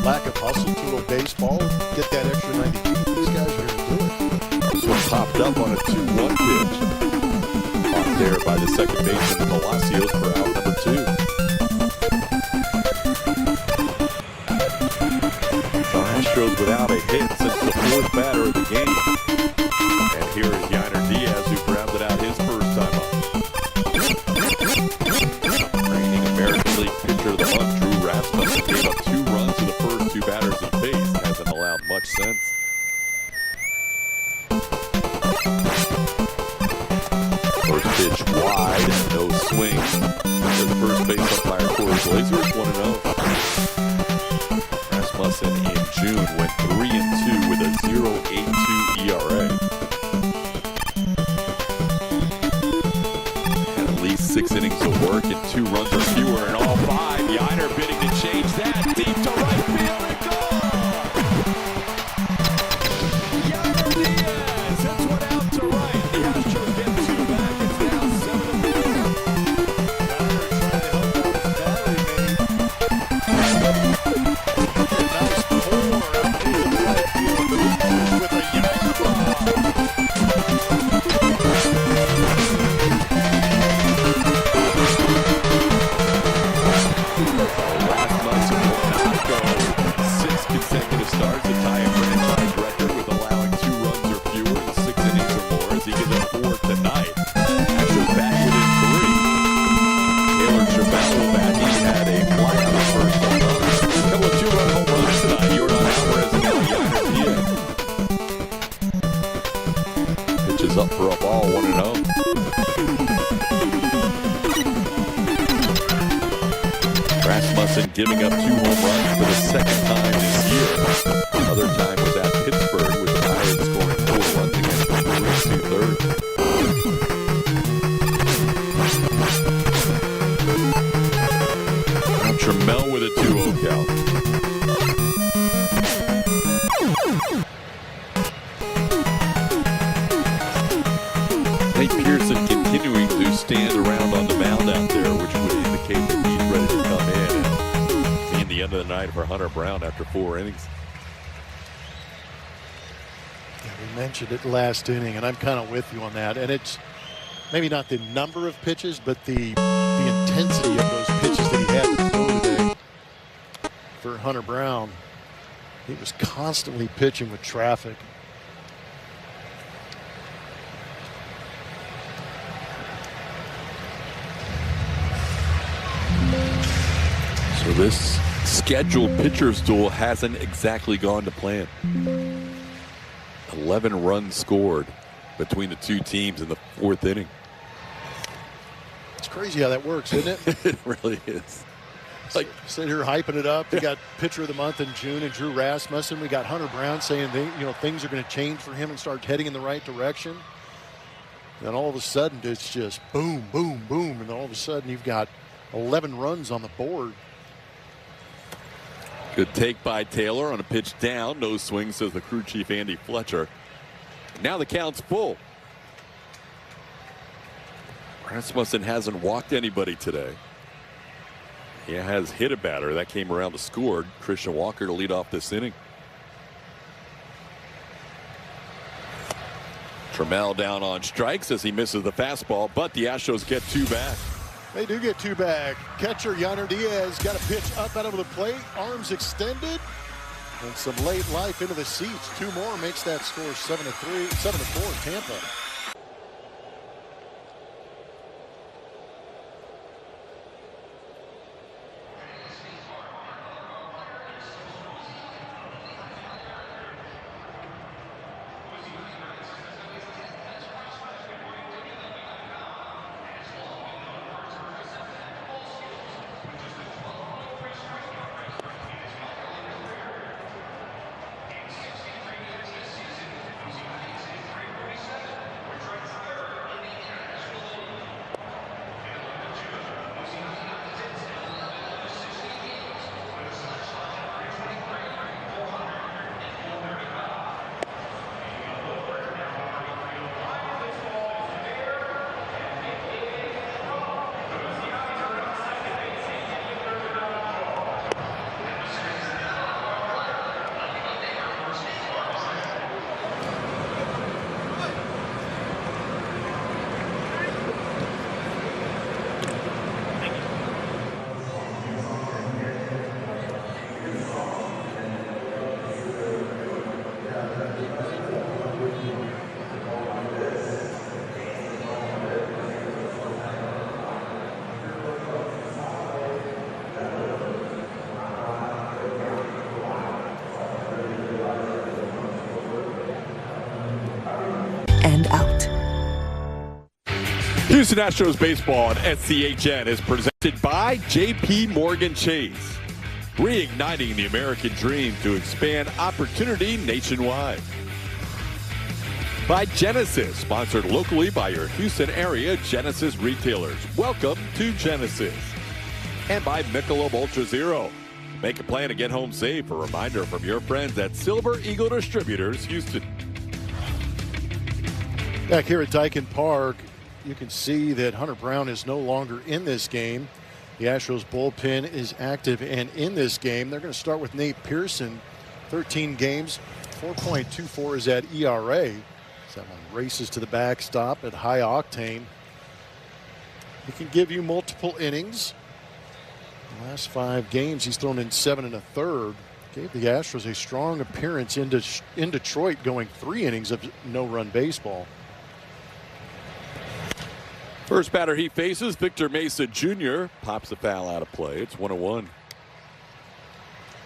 lack of hustle to a baseball, get that extra 90 feet. These guys are going to do it. This one popped up on a 2-1 pitch. Caught there by the second baseman Palacios for out number 2. The Astros without a hit since the fourth batter of the game. And here is Yainer Diaz, who grounded out his first time up. Reigning American League pitcher of the month, Drew Rasmussen, gave up 2 runs to the first 2 batters he faced. Hasn't allowed much since. First pitch wide, no swing. As the first base umpire Corey Blazers 1-0. Rasmussen in June went 3-2 with a 0.82 ERA. Had at least 6 innings of work and 2 runs or fewer in all 5. Yainer bidding to change that. Deep to right field and goal! Yainer Diaz hits one out to right. The Astros get 2 back. It's now 7-4. Nice pour out into the right field with a Yainer ball. Rasmussen will not go. Rasmussen giving up 2 home runs for the second time this year. Another time was at Pittsburgh with the Pirates scoring 4 runs against the 3 2/3. Now Trammell with a 2-0 count. Nate Pearson continuing to stand around on the mound out there, which would indicate that he's ready to come in and seeing the end of the night for Hunter Brown after 4 innings. Yeah, we mentioned it last inning, and I'm kind of with you on that. And it's maybe not the number of pitches, but the intensity of those pitches that he had to throw today for Hunter Brown. He was constantly pitching with traffic. So this scheduled pitcher's duel hasn't exactly gone to plan. 11 runs scored between the two teams in the 4th inning. It's crazy how that works, isn't it? It really is. Like, sitting here hyping it up. We got pitcher of the month in June and Drew Rasmussen. We got Hunter Brown saying things are going to change for him and start heading in the right direction. Then all of a sudden it's just boom, boom, boom, and all of a sudden you've got 11 runs on the board. Good take by Taylor on a pitch down. No swing, says the crew chief Andy Fletcher. Now the count's full. Rasmussen hasn't walked anybody today. He has hit a batter. That came around to score. Christian Walker to lead off this inning. Trammell down on strikes as he misses the fastball, but the Astros get 2 back. They do get 2 back. Catcher Yonder Diaz got a pitch up out of the plate, arms extended, and some late life into the seats. 2 more makes that score 7-4 Tampa. And out. Houston Astros baseball on SCHN is presented by JP Morgan Chase, reigniting the American dream to expand opportunity nationwide. By Genesis, sponsored locally by your Houston area Genesis retailers. Welcome to Genesis. And by Michelob Ultra Zero. Make a plan to get home safe. A reminder from your friends at Silver Eagle Distributors, Houston. Back here at Daikin Park, you can see that Hunter Brown is no longer in this game. The Astros bullpen is active and in this game. They're going to start with Nate Pearson. 13 games, 4.24 is that ERA. That one races to the backstop at high octane. He can give you multiple innings. The last 5 games, he's thrown in 7 1/3. Gave the Astros a strong appearance in Detroit, going 3 innings of no-run baseball. First batter he faces, Victor Mesa Jr. pops the foul out of play. It's 1-1.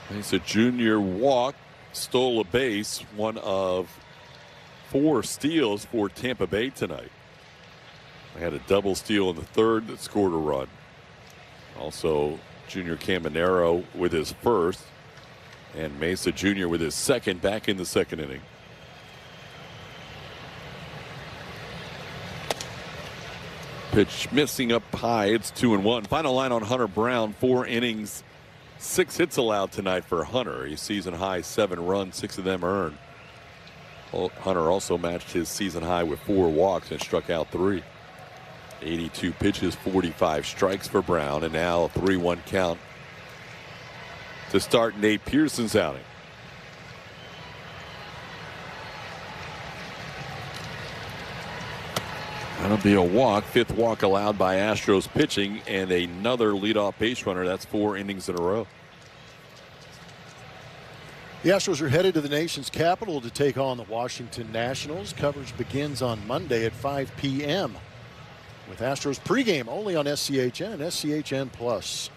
Mesa Jr. walked, stole a base, one of 4 steals for Tampa Bay tonight. They had a double steal in the 3rd that scored a run. Also Junior Caminero with his first, and Mesa Jr. with his second back in the second inning. Pitch missing up high. It's 2-1. Final line on Hunter Brown. 4 innings, 6 hits allowed tonight for Hunter. He season high 7 runs, 6 of them earned. Hunter also matched his season high with 4 walks and struck out 3. 82 pitches, 45 strikes for Brown, and now a 3-1 count to start Nate Pearson's outing. That'll be a walk, 5th walk allowed by Astros pitching, and another leadoff base runner. That's 4 innings in a row. The Astros are headed to the nation's capital to take on the Washington Nationals. Coverage begins on Monday at 5 p.m. with Astros pregame only on SCHN and SCHN Plus.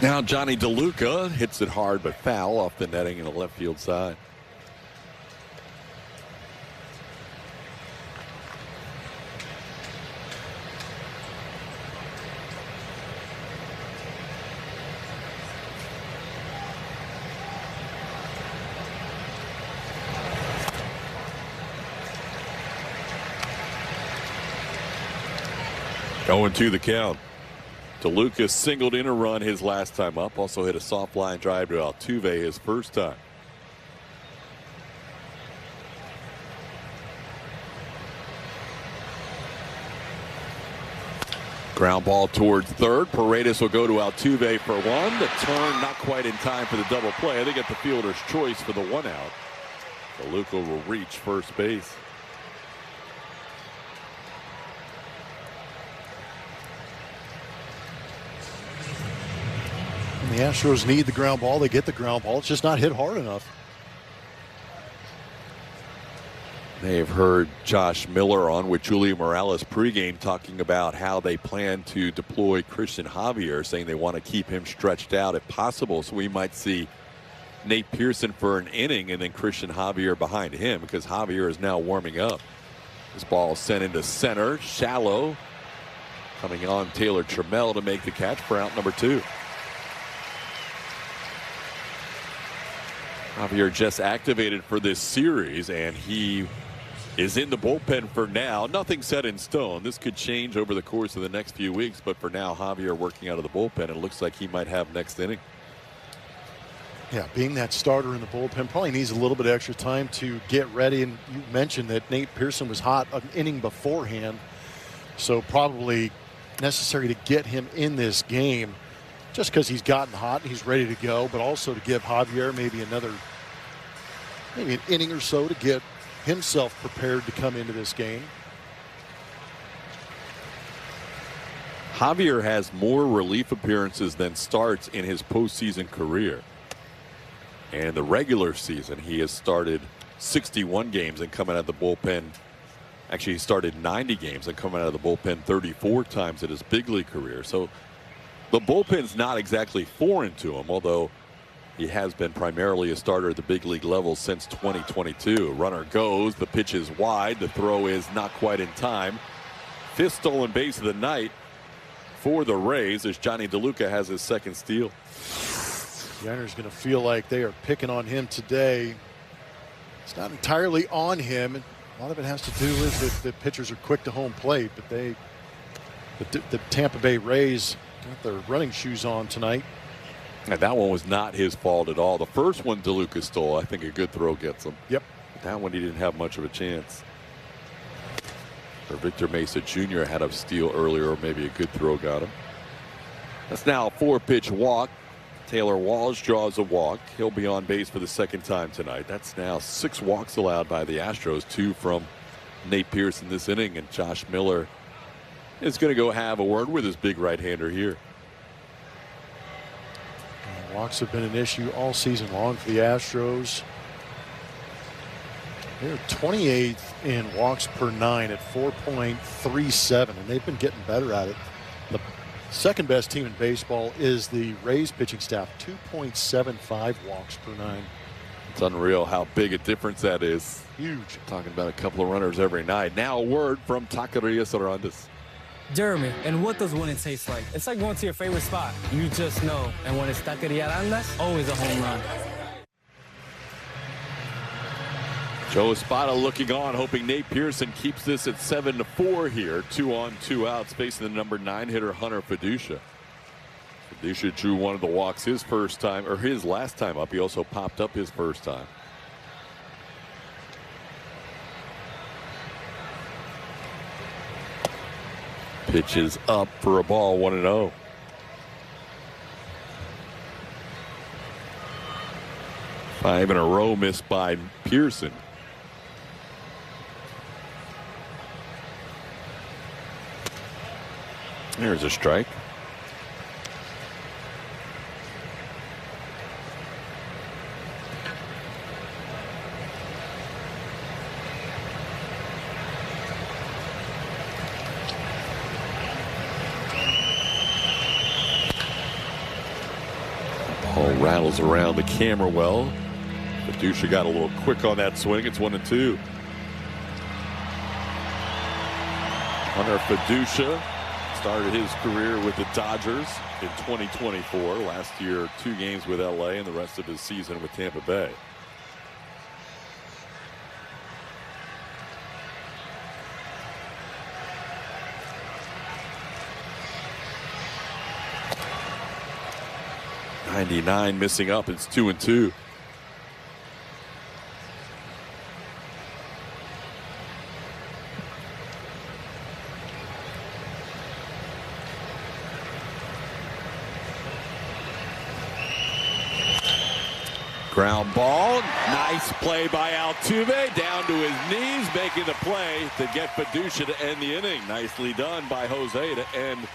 Now Johnny DeLuca hits it hard but foul off the netting in the left field side. Going to the count. DeLuca singled in a run his last time up. Also hit a soft line drive to Altuve his first time. Ground ball towards third. Paredes will go to Altuve for 1. The turn not quite in time for the double play. They get the fielder's choice for the 1 out. DeLuca will reach first base. The Astros need the ground ball. They get the ground ball. It's just not hit hard enough. They've heard Josh Miller on with Julio Morales pregame talking about how they plan to deploy Christian Javier, saying they want to keep him stretched out if possible. So we might see Nate Pearson for an inning and then Christian Javier behind him, because Javier is now warming up. This ball is sent into center, shallow. Coming on Taylor Trammell to make the catch for out number 2. Javier just activated for this series, and he is in the bullpen for now. Nothing set in stone. This could change over the course of the next few weeks, but for now, Javier working out of the bullpen. It looks like he might have next inning. Yeah, being that starter in the bullpen probably needs a little bit of extra time to get ready. And you mentioned that Nate Pearson was hot an inning beforehand, so probably necessary to get him in this game just because he's gotten hot and he's ready to go, but also to give Javier maybe an inning or so to get himself prepared to come into this game. Javier has more relief appearances than starts in his postseason career. And in the regular season, he has started 61 games and coming out of the bullpen. Actually, he started 90 games and coming out of the bullpen 34 times in his big league career. So the bullpen's not exactly foreign to him, although he has been primarily a starter at the big league level since 2022. Runner goes, the pitch is wide, the throw is not quite in time. 5th stolen base of the night for the Rays as Johnny DeLuca has his 2nd steal. Jenner's going to feel like they are picking on him today. It's not entirely on him. A lot of it has to do with that the pitchers are quick to home plate, but the Tampa Bay Rays got their running shoes on tonight. And that one was not his fault at all. The first one DeLuca stole. I think a good throw gets him. Yep. That one he didn't have much of a chance. Or Victor Mesa Jr. had a steal earlier, or maybe a good throw got him. That's now a 4-pitch walk. Taylor Walsh draws a walk. He'll be on base for the 2nd time tonight. That's now 6 walks allowed by the Astros, 2 from Nate Pearson this inning, and Josh Miller is going to go have a word with his big right-hander here. Walks have been an issue all season long for the Astros. They're 28th in walks per 9 at 4.37, and they've been getting better at it. The second best team in baseball is the Rays pitching staff, 2.75 walks per 9. It's unreal how big a difference that is. Huge. Talking about a couple of runners every night. Now a word from Taqueria Cervantes. Jeremy, and what does winning taste like? It's like going to your favorite spot. You just know. And when it's Taqueria Arandas, always a home run. Joe Espada looking on, hoping Nate Pearson keeps this at 7-4 here. 2 on, 2 outs, facing the number 9 hitter Hunter Fiducia. Fiducia drew one of the walks his first time, or his last time up. He also popped up his first time. Pitches up for a ball, 1-0. Five in a row missed by Pearson. There's a strike. Ball rattles around the camera well. Fiducia got a little quick on that swing. It's 1-2. Hunter Fiducia started his career with the Dodgers in 2024. Last year, 2 games with LA and the rest of his season with Tampa Bay. '99 missing up. It's 2-2. Ground ball. Nice play by Altuve. Down to his knees, making the play to get Fiducia to end the inning. Nicely done by Jose to end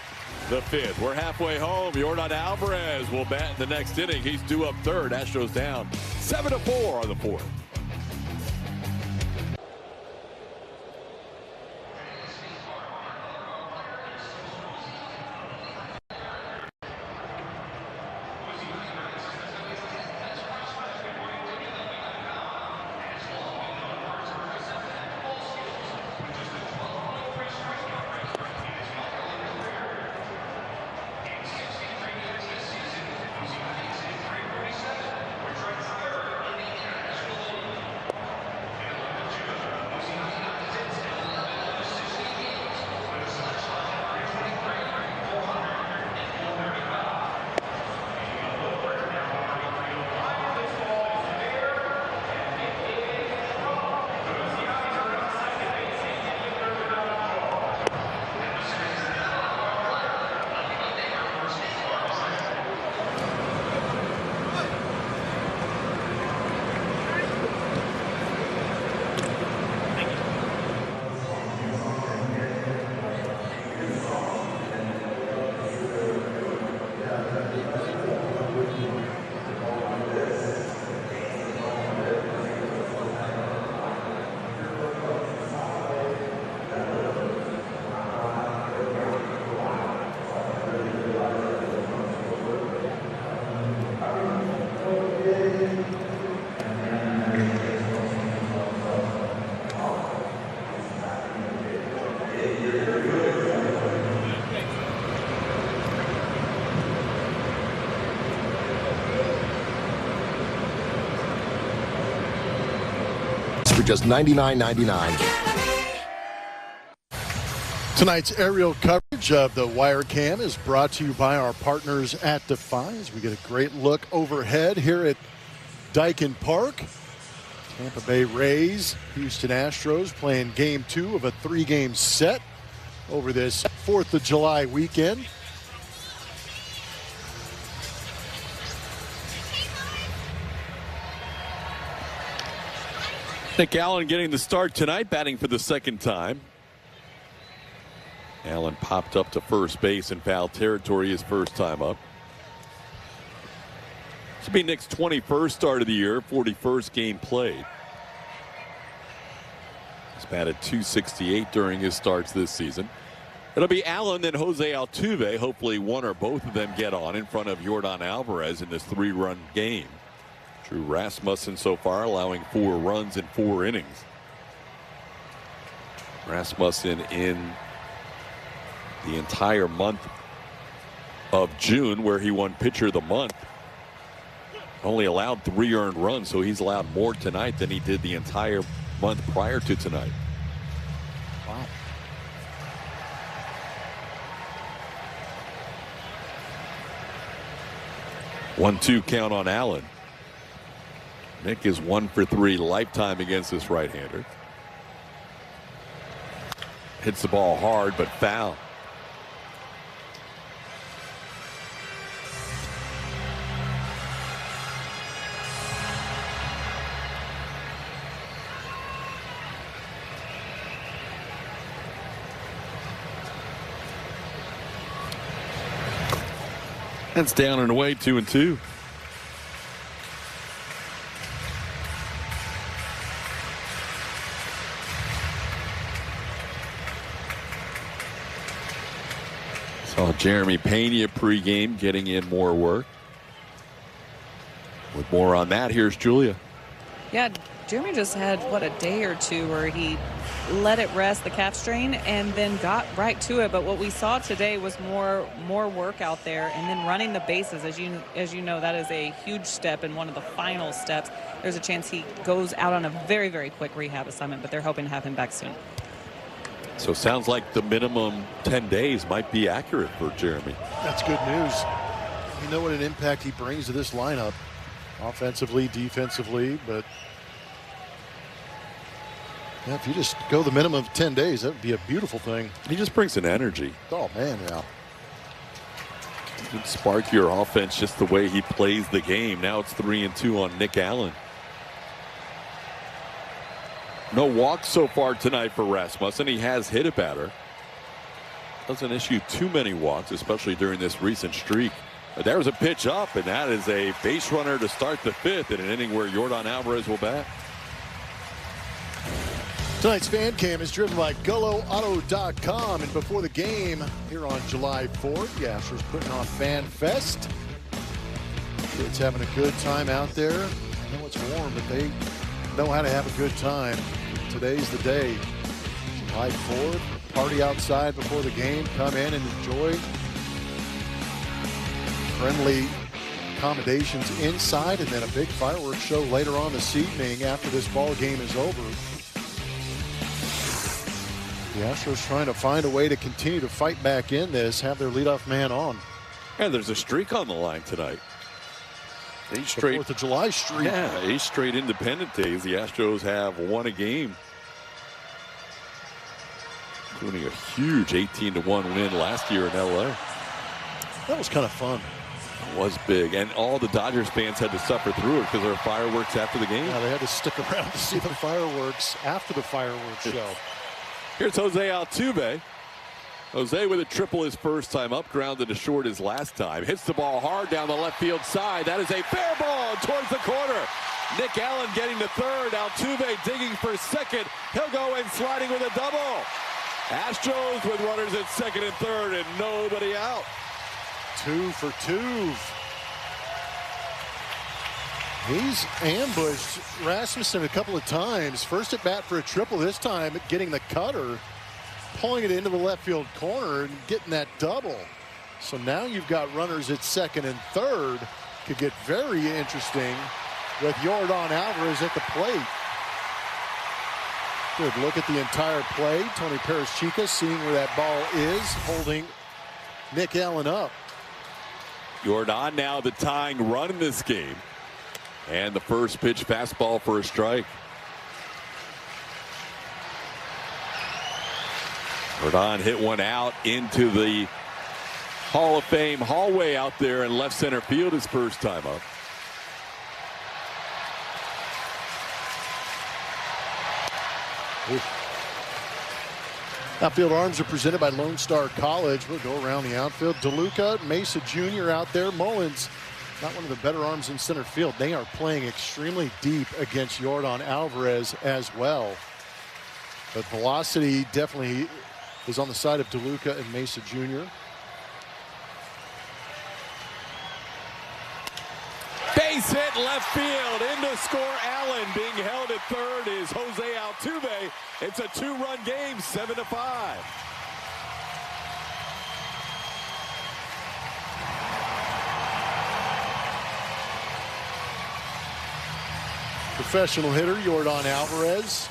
the 5th. We're halfway home. Yordan Alvarez will bat in the next inning. He's due up 3rd. Astros down 7-4 on the 4th. For just $99.99. Tonight's aerial coverage of the Wire Cam is brought to you by our partners at Defiance. We get a great look overhead here at Daikin Park. Tampa Bay Rays, Houston Astros playing game 2 of a 3-game set over this 4th of July weekend. Nick Allen getting the start tonight, batting for the 2nd time. Allen popped up to first base in foul territory his first time up. This will be Nick's 21st start of the year, 41st game played. He's batted .268 during his starts this season. It'll be Allen and Jose Altuve. Hopefully one or both of them get on in front of Yordan Alvarez in this 3-run game. Drew Rasmussen so far allowing 4 runs in 4 innings. Rasmussen in the entire month of June, where he won pitcher of the month, only allowed 3 earned runs, so he's allowed more tonight than he did the entire month prior to tonight. Wow. One-two count on Allen. Nick is 1 for 3 lifetime against this right-hander. Hits the ball hard, but foul. That's down and away, 2-2. Saw Jeremy Pena pregame getting in more work. With more on that, here's Julia. Yeah, Jeremy just had, what, a day or two where he let it rest, the calf strain, and then got right to it. But what we saw today was more work out there, and then running the bases. As you know, that is a huge step and one of the final steps. There's a chance he goes out on a very, very quick rehab assignment, but they're hoping to have him back soon. So sounds like the minimum 10 days might be accurate for Jeremy. That's good news. You know what an impact he brings to this lineup, offensively, defensively, but yeah, if you just go the minimum of 10 days, that would be a beautiful thing. He just brings an energy. Oh, man, yeah. He can spark your offense just the way he plays the game. Now it's 3-2 on Nick Allen. No walks so far tonight for Rasmussen. He has hit a batter. Doesn't issue too many walks, especially during this recent streak. But there was a pitch up, and that is a base runner to start the 5th in an inning where Yordan Alvarez will bat. Tonight's fan cam is driven by GulloAuto.com, and before the game here on July 4th, the Astros putting on Fan Fest. Kids having a good time out there. I know it's warm, but they know how to have a good time. Today's the day. July 4th, party outside before the game. Come in and enjoy. Friendly accommodations inside, and then a big fireworks show later on this evening after this ball game is over. The Astros trying to find a way to continue to fight back in this, have their leadoff man on. And there's a streak on the line tonight. 8 straight 4th of July streak. Yeah, 8 straight independent days. The Astros have won a game, including a huge 18-1 win last year in LA. That was kind of fun. It was big, and all the Dodgers fans had to suffer through it because there were fireworks after the game. Yeah, they had to stick around to see the fireworks after the fireworks show. Here's Jose Altuve. Jose with a triple his first time up, grounded to short his last time. Hits the ball hard down the left field side. That is a fair ball towards the corner. Nick Allen getting to third. Altuve digging for second. He'll go in sliding with a double. Astros with runners at second and third and nobody out. 2 for 2. He's ambushed Rasmussen a couple of times. First at bat for a triple, this time getting the cutter, pulling it into the left field corner and getting that double. So now you've got runners at second and third. Could get very interesting with Yordan Alvarez at the plate. Good look at the entire play. Tony Perez-Chica seeing where that ball is, holding Nick Allen up. Yordan now the tying run in this game. And the first pitch fastball for a strike. Yordan hit one out into the Hall of Fame hallway out there in left center field his first time up. Outfield arms are presented by Lone Star College. We'll go around the outfield. DeLuca, Mesa Jr. out there. Mullins, not one of the better arms in center field. They are playing extremely deep against Yordan Alvarez as well. But velocity definitely is on the side of DeLuca and Mesa Jr. Base hit left field. Into score Allen. Being held at third is Jose Altuve. It's a two-run game, 7-5. Professional hitter Yordan Alvarez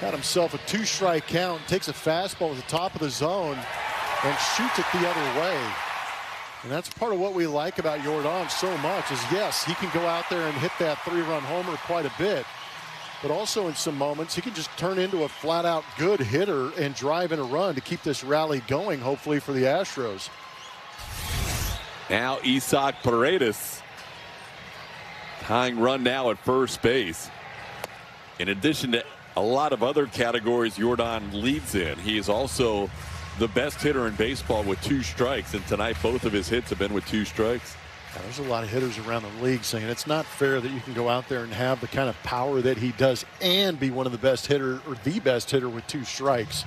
got himself a 2-strike count, takes a fastball at the top of the zone and shoots it the other way. And that's part of what we like about Yordan so much is, yes, he can go out there and hit that 3-run homer quite a bit, but also in some moments he can just turn into a flat-out good hitter and drive in a run to keep this rally going, hopefully, for the Astros. Now Isaac Paredes tying run now at first base. In addition to a lot of other categories Yordan leads in, he is also the best hitter in baseball with 2 strikes, and tonight both of his hits have been with 2 strikes. Now, there's a lot of hitters around the league saying it's not fair that you can go out there and have the kind of power that he does and be one of the best hitter or the best hitter with 2 strikes.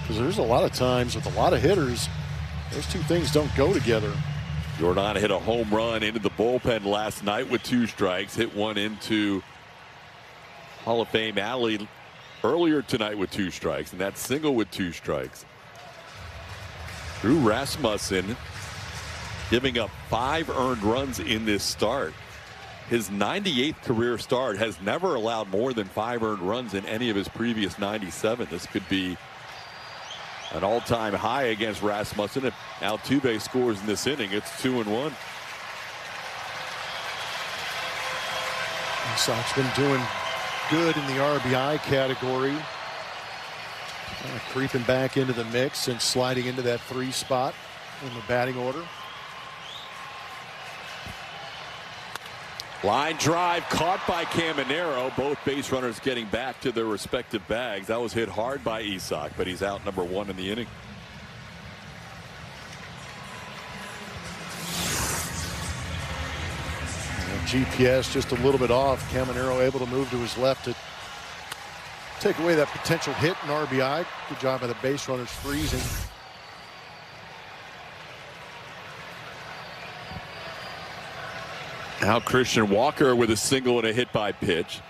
Because there's a lot of times with a lot of hitters, those two things don't go together. Yordan hit a home run into the bullpen last night with 2 strikes, hit one into Hall of Fame alley earlier tonight with 2 strikes, and that single with 2 strikes. Drew Rasmussen giving up 5 earned runs in this start. His 98th career start has never allowed more than 5 earned runs in any of his previous 97. This could be an all-time high against Rasmussen. If Altuve scores in this inning, it's 2-1. Sox been doing good in the RBI category. Kind of creeping back into the mix and sliding into that 3 spot in the batting order. Line drive caught by Caminero. Both base runners getting back to their respective bags. That was hit hard by Isaac, but he's out number 1 in the inning. And GPS just a little bit off. Caminero able to move to his left to take away that potential hit in RBI. Good job by the base runners freezing. Now Christian Walker with a single and a hit by pitch.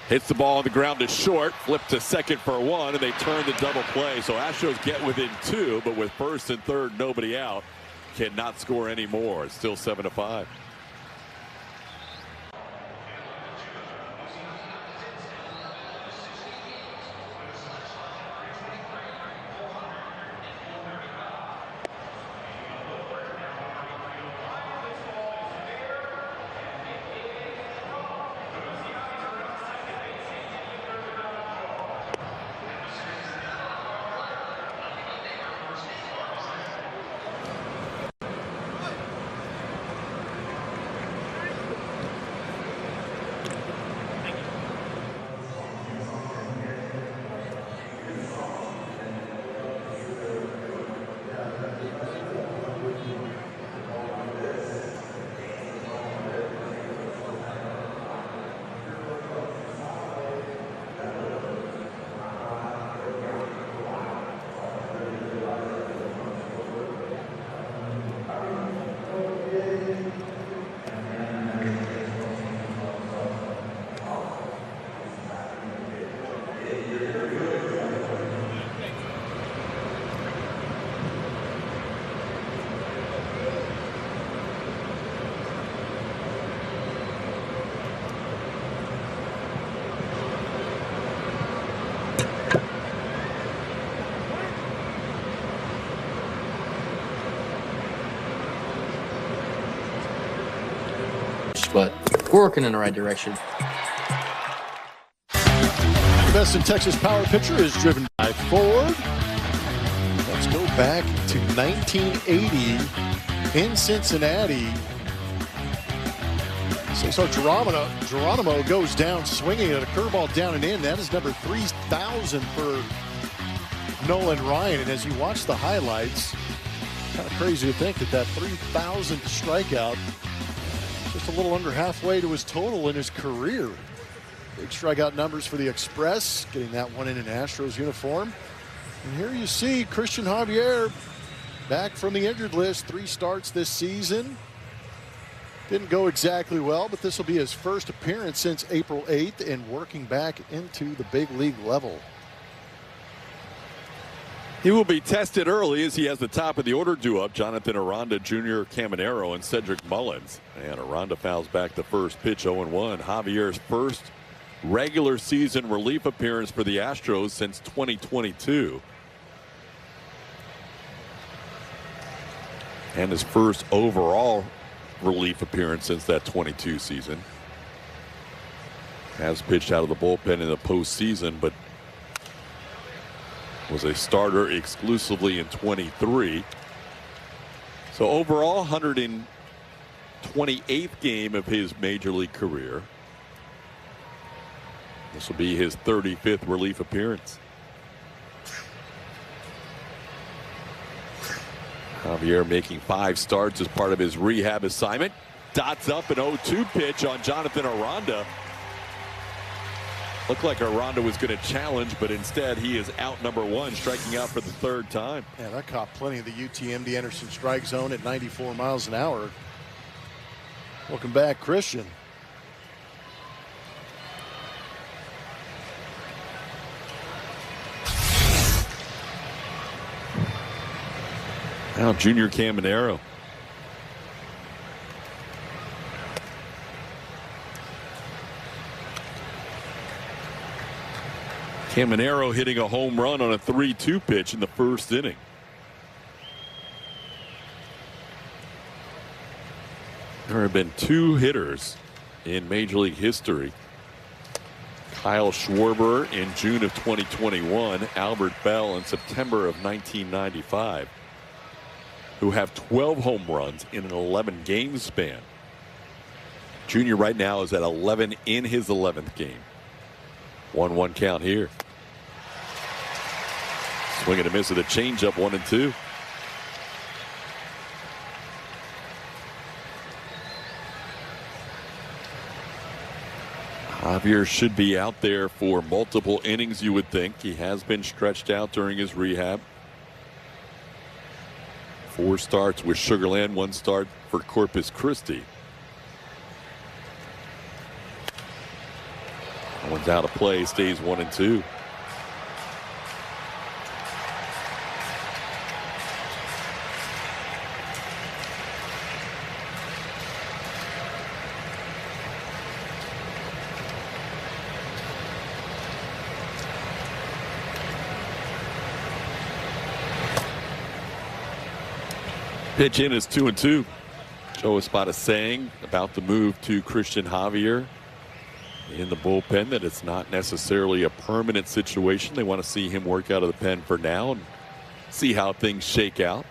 Hits the ball on the ground to short, flip to second for 1, and they turn the double play. So Astros get within 2, but with first and third nobody out, cannot score anymore. It's still 7-5. But we're working in the right direction. The best in Texas power pitcher is driven by Ford. Let's go back to 1980 in Cincinnati. So Geronimo goes down swinging at a curveball down and in. That is number 3,000 for Nolan Ryan. And as you watch the highlights, kind of crazy to think that 3,000th strikeout, just a little under halfway to his total in his career. Big strikeout numbers for the Express, getting that one in an Astros uniform. And here you see Christian Javier back from the injured list, 3 starts this season. Didn't go exactly well, but this will be his first appearance since April 8th and working back into the big league level. He will be tested early as he has the top of the order due up. Jonathan Aranda Jr., Caminero, and Cedric Mullins. And Aranda fouls back the first pitch, 0-1. Javier's first regular season relief appearance for the Astros since 2022. And his first overall relief appearance since that 22 season. Has pitched out of the bullpen in the postseason, but was a starter exclusively in 23. So overall, 128th game of his major league career. This will be his 35th relief appearance. Javier making 5 starts as part of his rehab assignment. Dots up an 0-2 pitch on Jonathan Aranda. Looked like Aranda was going to challenge, but instead he is out number 1, striking out for the 3rd time. Yeah, that caught plenty of the UTMD Anderson strike zone at 94 miles an hour. Welcome back, Christian. Now Junior Caminero. Caminero hitting a home run on a 3-2 pitch in the first inning. There have been 2 hitters in Major League history. Kyle Schwarber in June of 2021, Albert Bell in September of 1995, who have 12 home runs in an 11-game span. Junior right now is at 11 in his 11th game. 1-1 count here. Swing and a miss with a changeup, 1-2. Javier should be out there for multiple innings, you would think. He has been stretched out during his rehab. 4 starts with Sugar Land, 1 start for Corpus Christi. That one's out of play, stays 1-2. Pitch in is 2-2. Joe Espada saying about the move to Christian Javier in the bullpen that it's not necessarily a permanent situation. They want to see him work out of the pen for now and see how things shake out.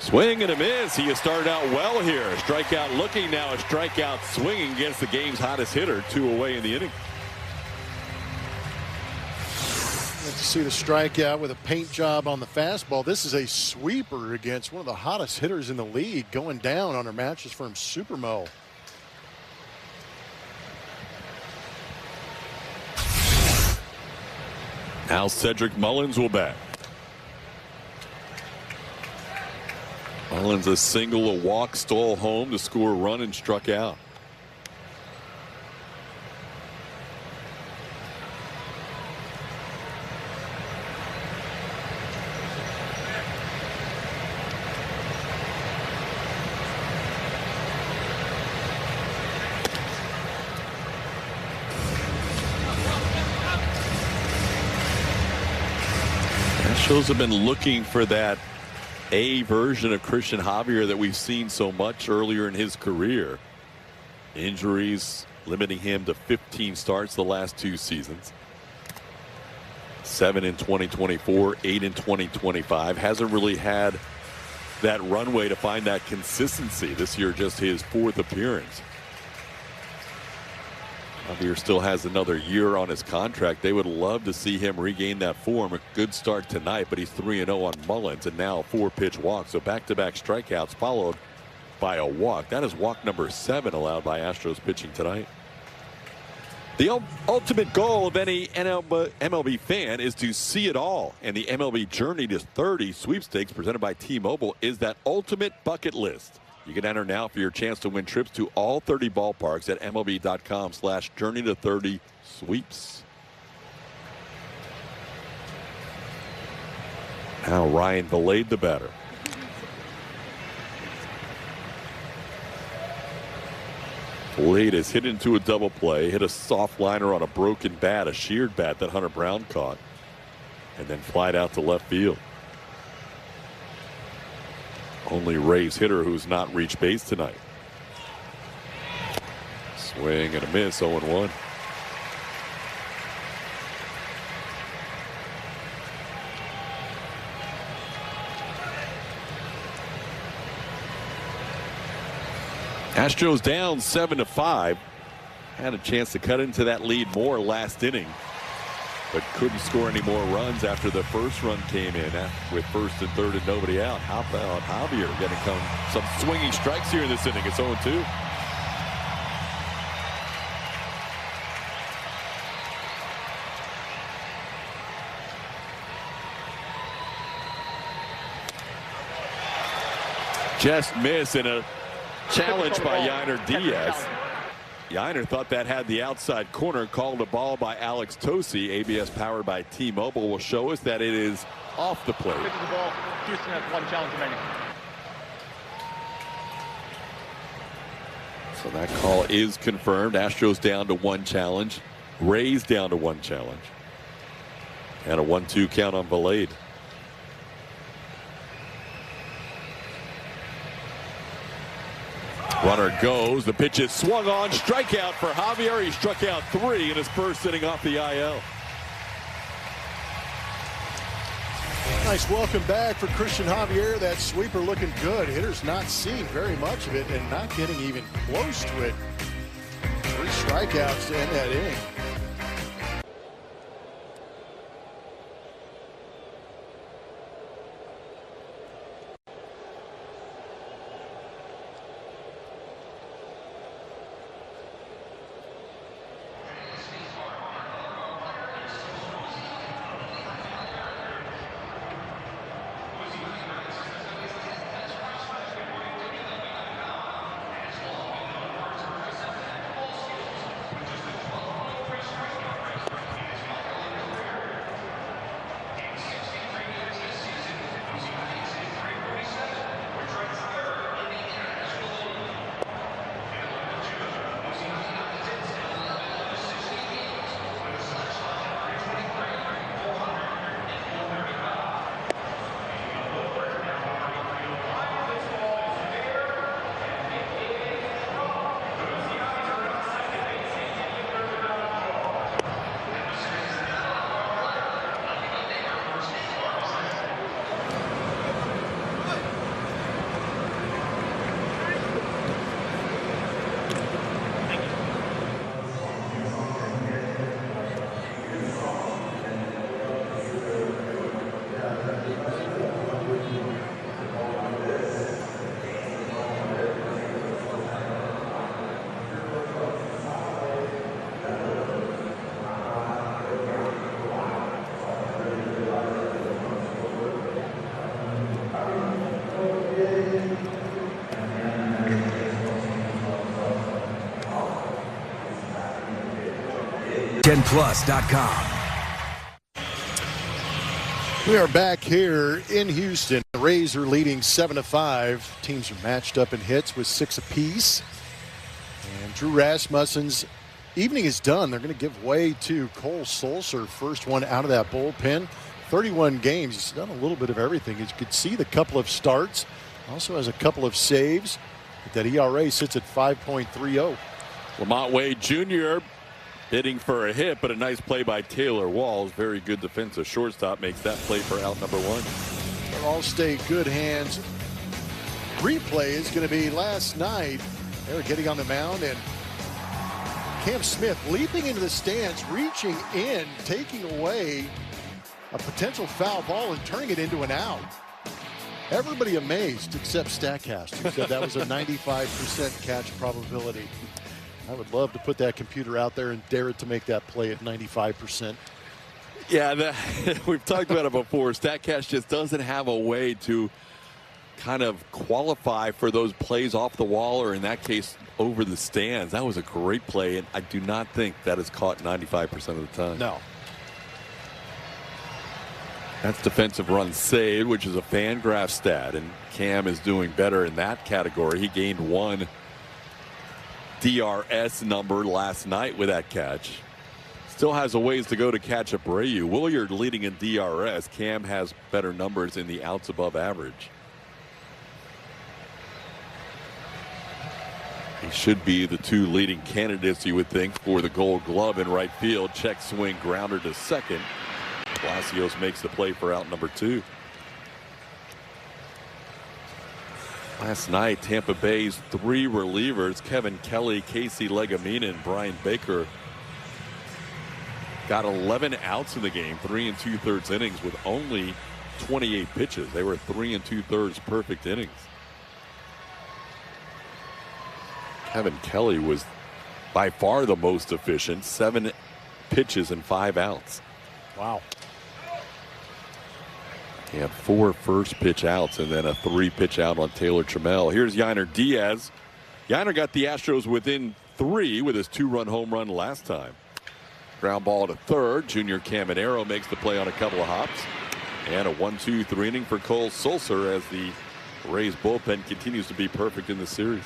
Swing and a miss. He has started out well here. A strikeout looking, now a strikeout swinging against the game's hottest hitter. 2 away in the inning. Let's see the strikeout with a paint job on the fastball. This is a sweeper against one of the hottest hitters in the league, going down on our Mattress Firm Supermo. Now Cedric Mullins will bat. Mullins a single, a walk, stole home to score a run and struck out. Astros have been looking for that A version of Christian Javier that we've seen so much earlier in his career. Injuries limiting him to 15 starts the last 2 seasons. 7 in 2024, 8 in 2025. Hasn't really had that runway to find that consistency. This year just his 4th appearance. Javier still has another year on his contract. They would love to see him regain that form. A good start tonight, but he's 3-0 on Mullins and now a 4-pitch walk. So back-to-back strikeouts followed by a walk. That is walk number 7 allowed by Astros pitching tonight. The ultimate goal of any MLB fan is to see it all. And the MLB Journey to 30 sweepstakes presented by T-Mobile is that ultimate bucket list. You can enter now for your chance to win trips to all 30 ballparks at MLB.com/Journey-to-30 sweeps. Now Ryan Valade, the batter. Valade is hit into a double play, hit a soft liner on a broken bat, a sheared bat that Hunter Brown caught, and then flied out to left field. Only Rays hitter who's not reached base tonight. Swing and a miss, 0-1. Astros down 7-5. Had a chance to cut into that lead more last inning, but couldn't score any more runs after the first run came in with first and third and nobody out. How about Javier getting some swinging strikes here in this inning? It's 0-2. Just miss in a challenge by Yainer Diaz. Yainer thought that had the outside corner, called a ball by Alex Tosi. ABS powered by T-Mobile will show us that it is off the plate. Houston has 1 challenge remaining. So that call is confirmed. Astros down to 1 challenge. Rays down to 1 challenge. And a 1-2 count on Valade. Runner goes. The pitch is swung on. Strikeout for Javier. He struck out 3 in his first inning off the IL. Nice welcome back for Christian Javier. That sweeper looking good. Hitter's not seeing very much of it and not getting even close to it. 3 strikeouts to end that inning. GenPlus.com. We are back here in Houston. The Rays are leading 7-5. Teams are matched up in hits with 6 apiece. And Drew Rasmussen's evening is done. They're going to give way to Cole Sulser, first one out of that bullpen. 31 games. He's done a little bit of everything. As you could see, the couple of starts. Also has a couple of saves. But that ERA sits at 5.30. Lamont Wade Jr. hitting for a hit, but a nice play by Taylor Walls. Very good defensive shortstop makes that play for out number 1. They'll all stay good hands. Replay is going to be last night. They were getting on the mound, and Cam Smith leaping into the stands, reaching in, taking away a potential foul ball and turning it into an out. Everybody amazed except Statcast, who said that was a 95% catch probability. I would love to put that computer out there and dare it to make that play at 95%. Yeah, we've talked about it before. Statcast just doesn't have a way to kind of qualify for those plays off the wall, or in that case over the stands. That was a great play, and I do not think that is caught 95% of the time. No. That's defensive runs saved, which is a Fangraph stat, and Cam is doing better in that category. He gained 1 DRS number last night with that catch. Still has a ways to go to catch Abreu. Williard leading in DRS. Cam has better numbers in the outs above average. He should be the 2 leading candidates, you would think, for the Gold Glove in right field. Check swing, grounder to second. Palacios makes the play for out number 2. Last night, Tampa Bay's 3 relievers, Kevin Kelly, Casey Legamina, and Brian Baker, got 11 outs in the game, 3 2/3 innings with only 28 pitches. They were 3 2/3 perfect innings. Kevin Kelly was by far the most efficient, 7 pitches and 5 outs. Wow. He had 4 first pitch outs and then a 3 pitch out on Taylor Trammell. Here's Yainer Diaz. Yainer got the Astros within 3 with his 2-run home run last time. Ground ball to third. Junior Caminero makes the play on a couple of hops. And a 1-2-3 inning for Cole Sulser as the Rays bullpen continues to be perfect in the series.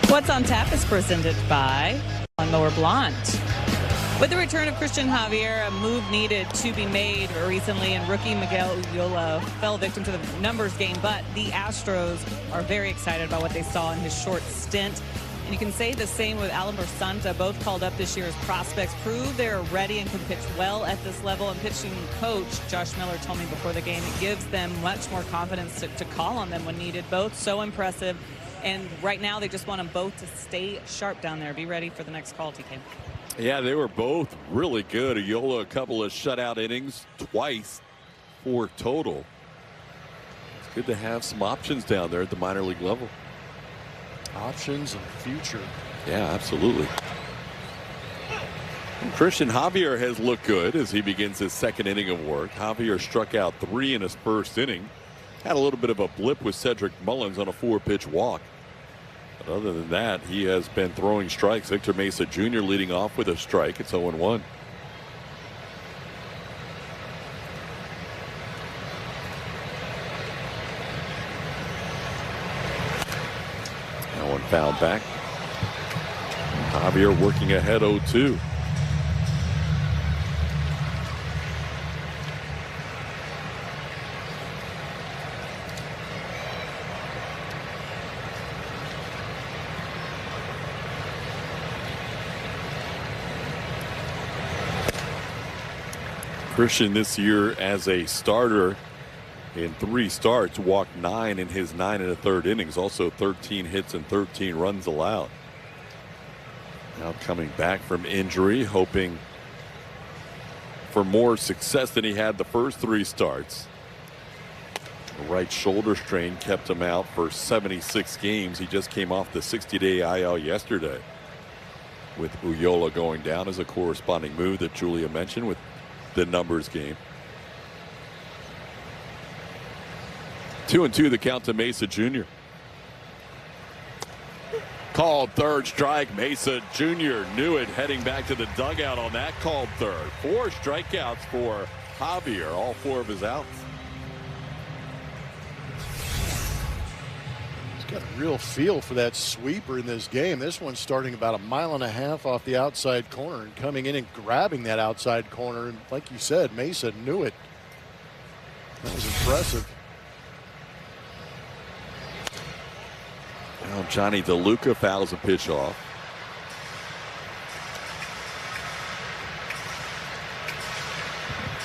What's on Tap is presented by Lawnmower Blonde. With the return of Christian Javier, a move needed to be made recently, and rookie Miguel Ulloa fell victim to the numbers game, but the Astros are very excited about what they saw in his short stint. And you can say the same with Alan Bersanta, both called up this year as prospects, prove they're ready and can pitch well at this level. And pitching coach Josh Miller told me before the game it gives them much more confidence to call on them when needed. Both so impressive. And right now they just want them both to stay sharp down there. Be ready for the next call, TK. Yeah, they were both really good. Ulloa, a couple of shutout innings, twice, 4 total. It's good to have some options down there at the minor league level. Options and future. Yeah, absolutely. And Christian Javier has looked good as he begins his 2nd inning of work. Javier struck out 3 in his 1st inning. Had a little bit of a blip with Cedric Mullins on a 4-pitch walk. But other than that, he has been throwing strikes. Victor Mesa Jr. leading off with a strike. It's 0-1. That one fouled back. Javier working ahead 0-2. Christian this year as a starter in 3 starts, walked 9 in his 9 1/3 innings, also 13 hits and 13 runs allowed. Now coming back from injury, hoping for more success than he had the first 3 starts. The right shoulder strain kept him out for 76 games. He just came off the 60-day IL yesterday, with Ulloa going down as a corresponding move that Julia mentioned with the numbers game. 2-2 the count to Mesa Jr. Called third strike. Mesa Jr. knew it, heading back to the dugout on that called third. 4 strikeouts for Javier, all 4 of his outs. He's got a real feel for that sweeper in this game. This one's starting about 1.5 miles off the outside corner and coming in and grabbing that outside corner. And like you said, Mesa knew it. That was impressive. Now Johnny DeLuca fouls a pitch off.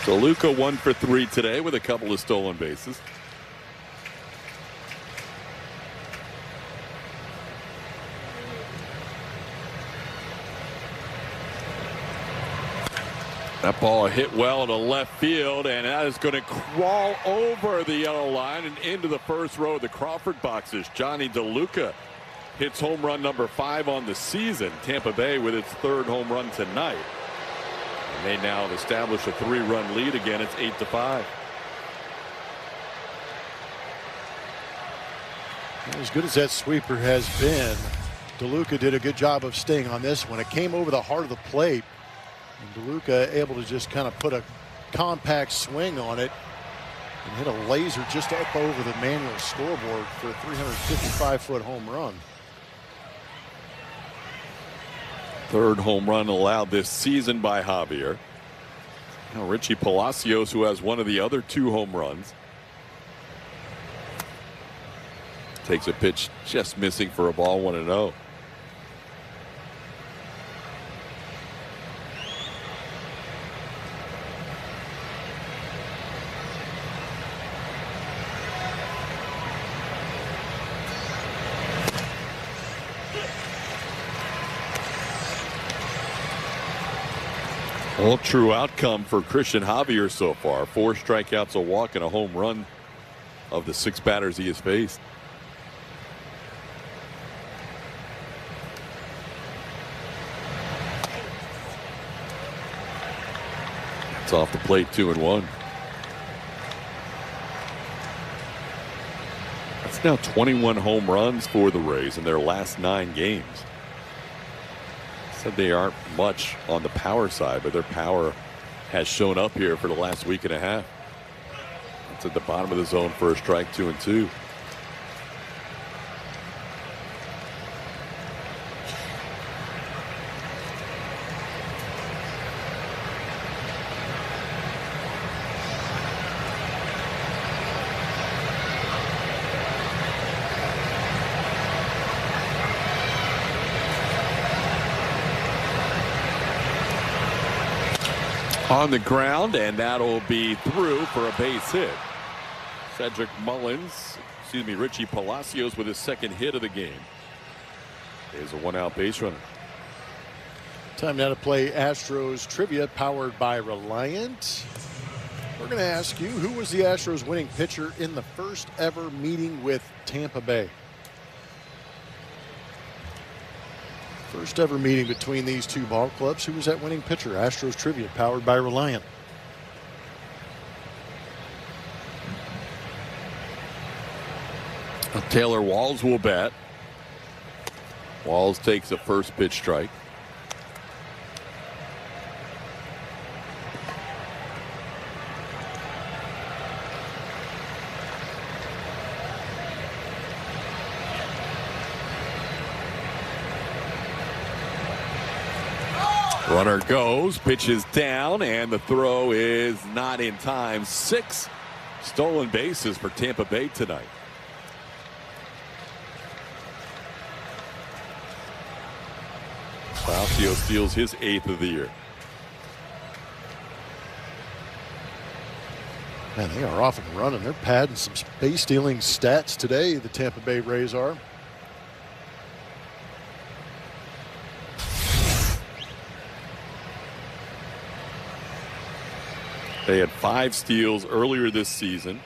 DeLuca 1 for 3 today with a couple of stolen bases. That ball hit well to left field, and that is going to crawl over the yellow line and into the first row of the Crawford boxes. Johnny DeLuca hits home run number 5 on the season. Tampa Bay with its 3rd home run tonight. And they now have established a 3-run lead again. It's 8-5. As good as that sweeper has been, DeLuca did a good job of staying on this one. It came over the heart of the plate. And DeLuca able to just kind of put a compact swing on it and hit a laser just up over the manual scoreboard for a 355-foot home run. 3rd home run allowed this season by Javier. Now Richie Palacios, who has one of the other 2 home runs, takes a pitch just missing for a ball, 1-0. All true outcome for Christian Javier so far. 4 strikeouts, a walk, and a home run of the 6 batters he has faced. It's off the plate, 2-1. That's now 21 home runs for the Rays in their last 9 games. Said they aren't much on the power side, but their power has shown up here for the last week and a half. It's at the bottom of the zone for a strike, 2-2. On the ground, and that'll be through for a base hit. Cedric Mullins, Richie Palacios with his 2nd hit of the game is a 1-out base runner. Time now to play Astros trivia powered by Reliant. We're going to ask you, who was the Astros winning pitcher in the first ever meeting with Tampa Bay? First ever meeting between these 2 ball clubs. Who was that winning pitcher? Astros trivia powered by Reliant. Taylor Walls will bat. Walls takes a first pitch strike. Runner goes, pitches down, and the throw is not in time. 6 stolen bases for Tampa Bay tonight. Palacio steals his 8th of the year. Man, they are off and running. They're padding some base stealing stats today, the Tampa Bay Rays are. They had 5 steals earlier this season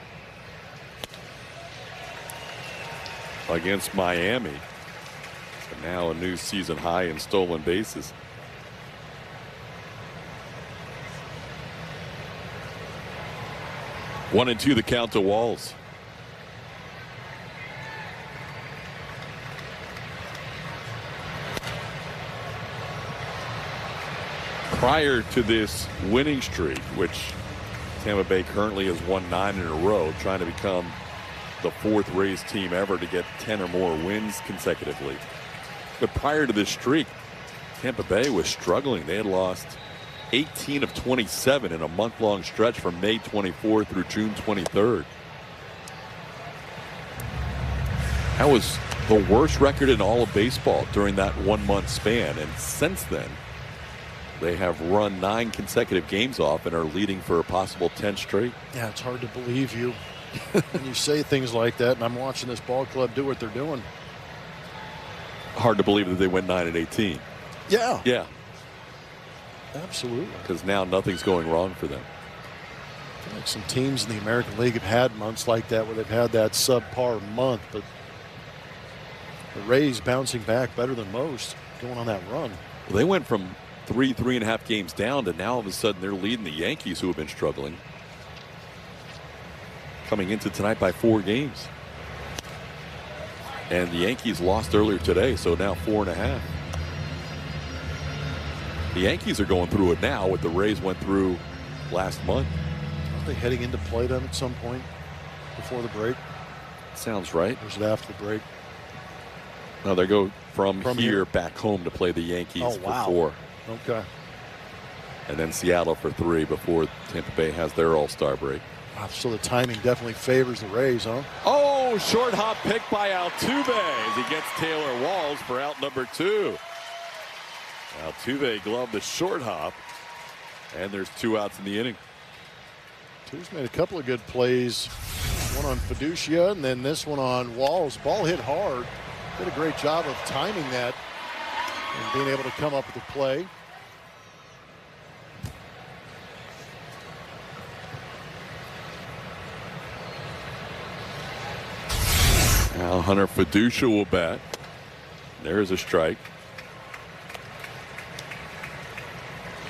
against Miami. And now a new season high in stolen bases. One and two the count to Walls. Prior to this winning streak, which Tampa Bay currently has won 9 in a row, trying to become the 4th Rays team ever to get 10 or more wins consecutively. But prior to this streak, Tampa Bay was struggling. They had lost 18 of 27 in a month-long stretch from May 24th through June 23rd. That was the worst record in all of baseball during that 1-month span. And since then, they have run 9 consecutive games off and are leading for a possible 10 straight. Yeah, it's hard to believe you when you say things like that, and I'm watching this ball club do what they're doing. Hard to believe that they went 9 and 18. Yeah. Yeah. Absolutely. Because now nothing's going wrong for them. I feel like some teams in the American League have had months like that where they've had that subpar month, but the Rays bouncing back better than most, going on that run. Well, they went from 3.5 games down to now all of a sudden they're leading the Yankees, who have been struggling, coming into tonight by 4 games. And the Yankees lost earlier today, so now 4.5. The Yankees are going through it now, what the Rays went through last month. Are they heading into play then at some point before the break? Sounds right. Or is it after the break? No, they go from here back home to play the Yankees for 4. Okay. And then Seattle for 3 before Tampa Bay has their all-star break. Wow, so the timing definitely favors the Rays, huh? Oh, short hop pick by Altuve as he gets Taylor Walls for out number 2. Altuve gloved the short hop, and there's 2 outs in the inning. Altuve's made a couple of good plays. One on Fiducia, and then this one on Walls. Ball hit hard. Did a great job of timing that and being able to come up with the play. Now Hunter Fiducia will bat. There's a strike.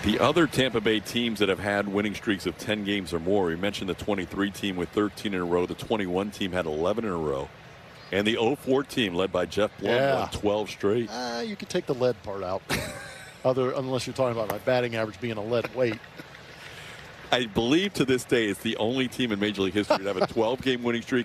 The other Tampa Bay teams that have had winning streaks of 10 games or more, we mentioned the 23 team with 13 in a row. The 21 team had 11 in a row. And the 04 team led by Jeff Blum won 12 straight. You could take the lead part out. Unless you're talking about my batting average being a lead weight. I believe to this day it's the only team in Major League history to have a 12-game winning streak.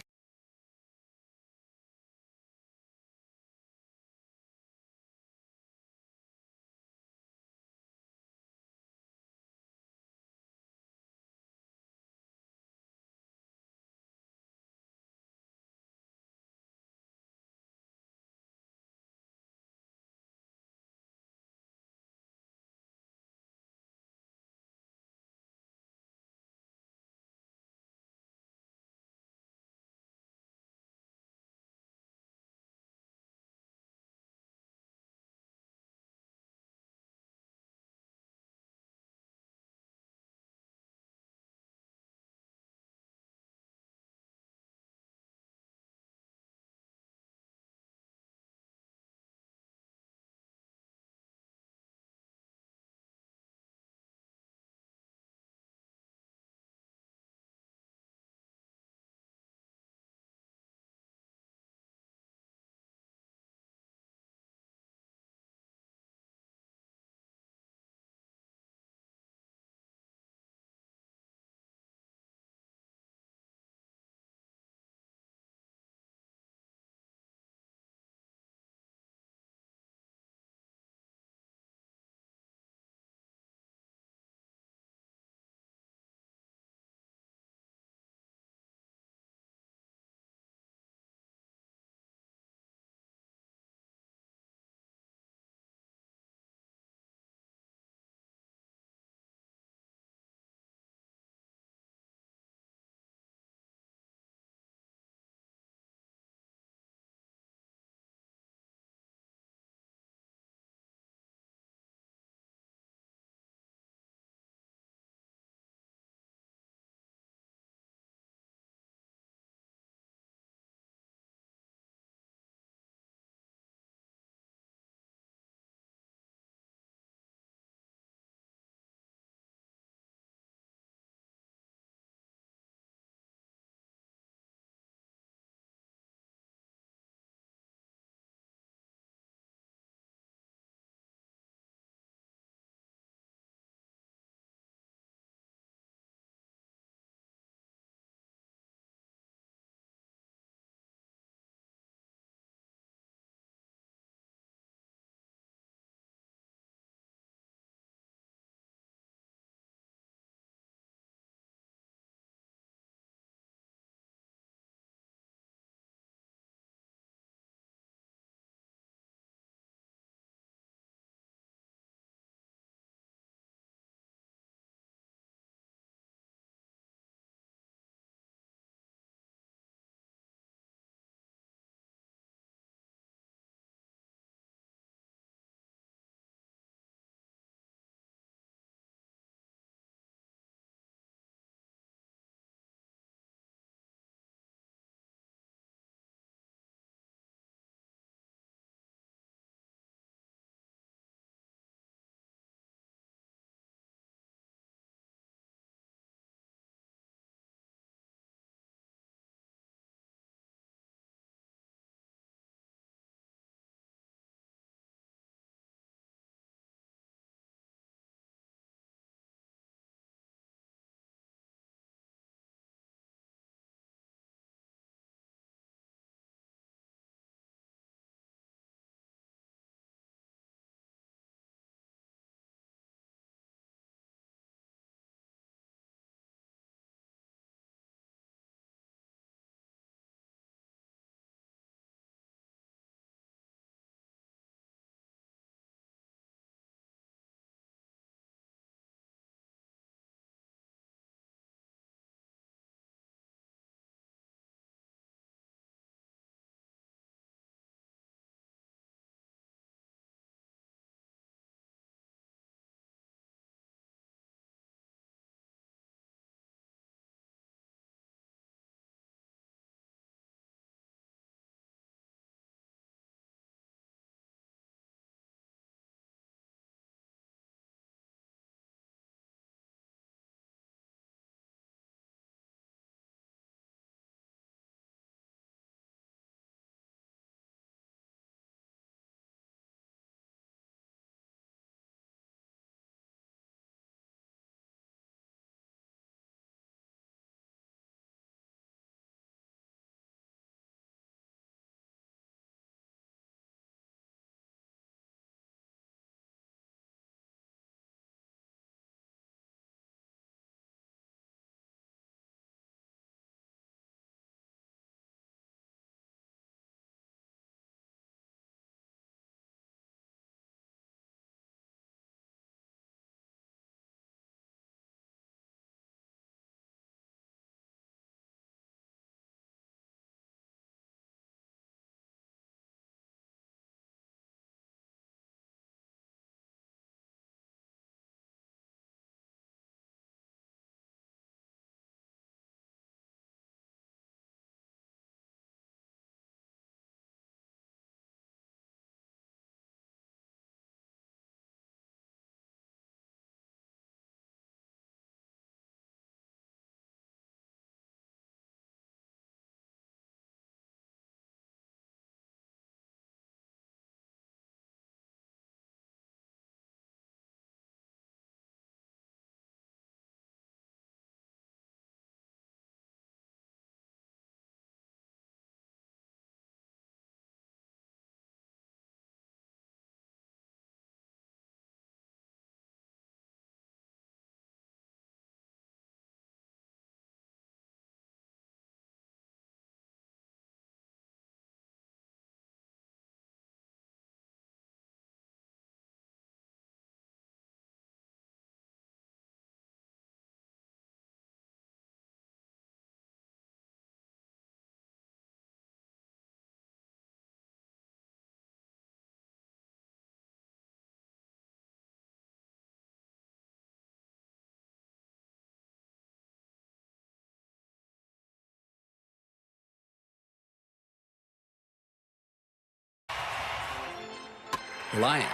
Reliant,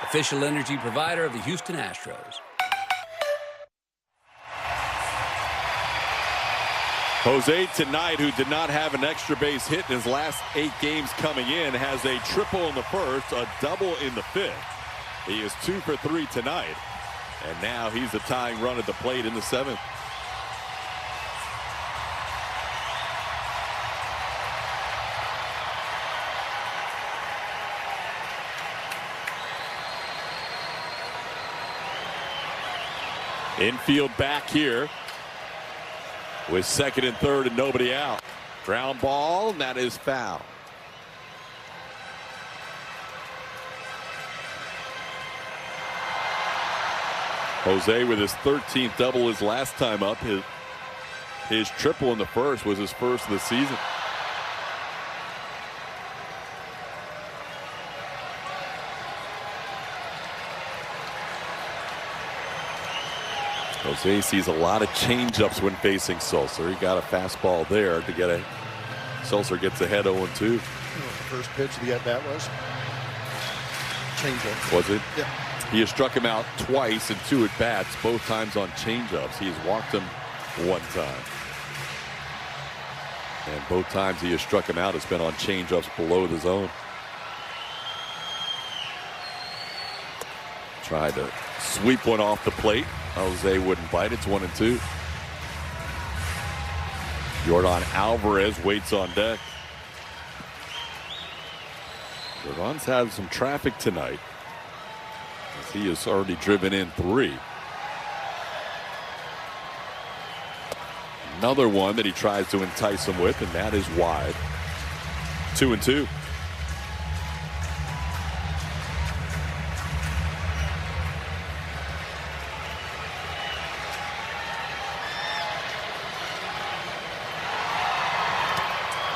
official energy provider of the Houston Astros. Jose tonight, who did not have an extra base hit in his last 8 games coming in, has a triple in the first, a double in the 5th. He is 2 for 3 tonight, and now he's a tying run at the plate in the 7th. Infield back here with second and third and nobody out. Ground ball, and that is foul. Jose with his 13th double his last time up. His triple in the first was his first of the season. Jose sees a lot of changeups when facing Sulser. He got a fastball there to get a. Sulser gets ahead 0-2. First pitch of the at-bat was changeup. Was it? Yeah. He has struck him out twice in 2 at-bats, both times on changeups. He has walked him 1 time. And both times he has struck him out, it's been on changeups below the zone. Tried to sweep one off the plate. Jose wouldn't bite. It's 1-2. Yordan Alvarez waits on deck. Yordan's had some traffic tonight, as he has already driven in 3. Another one that he tries to entice him with, and that is wide. 2-2.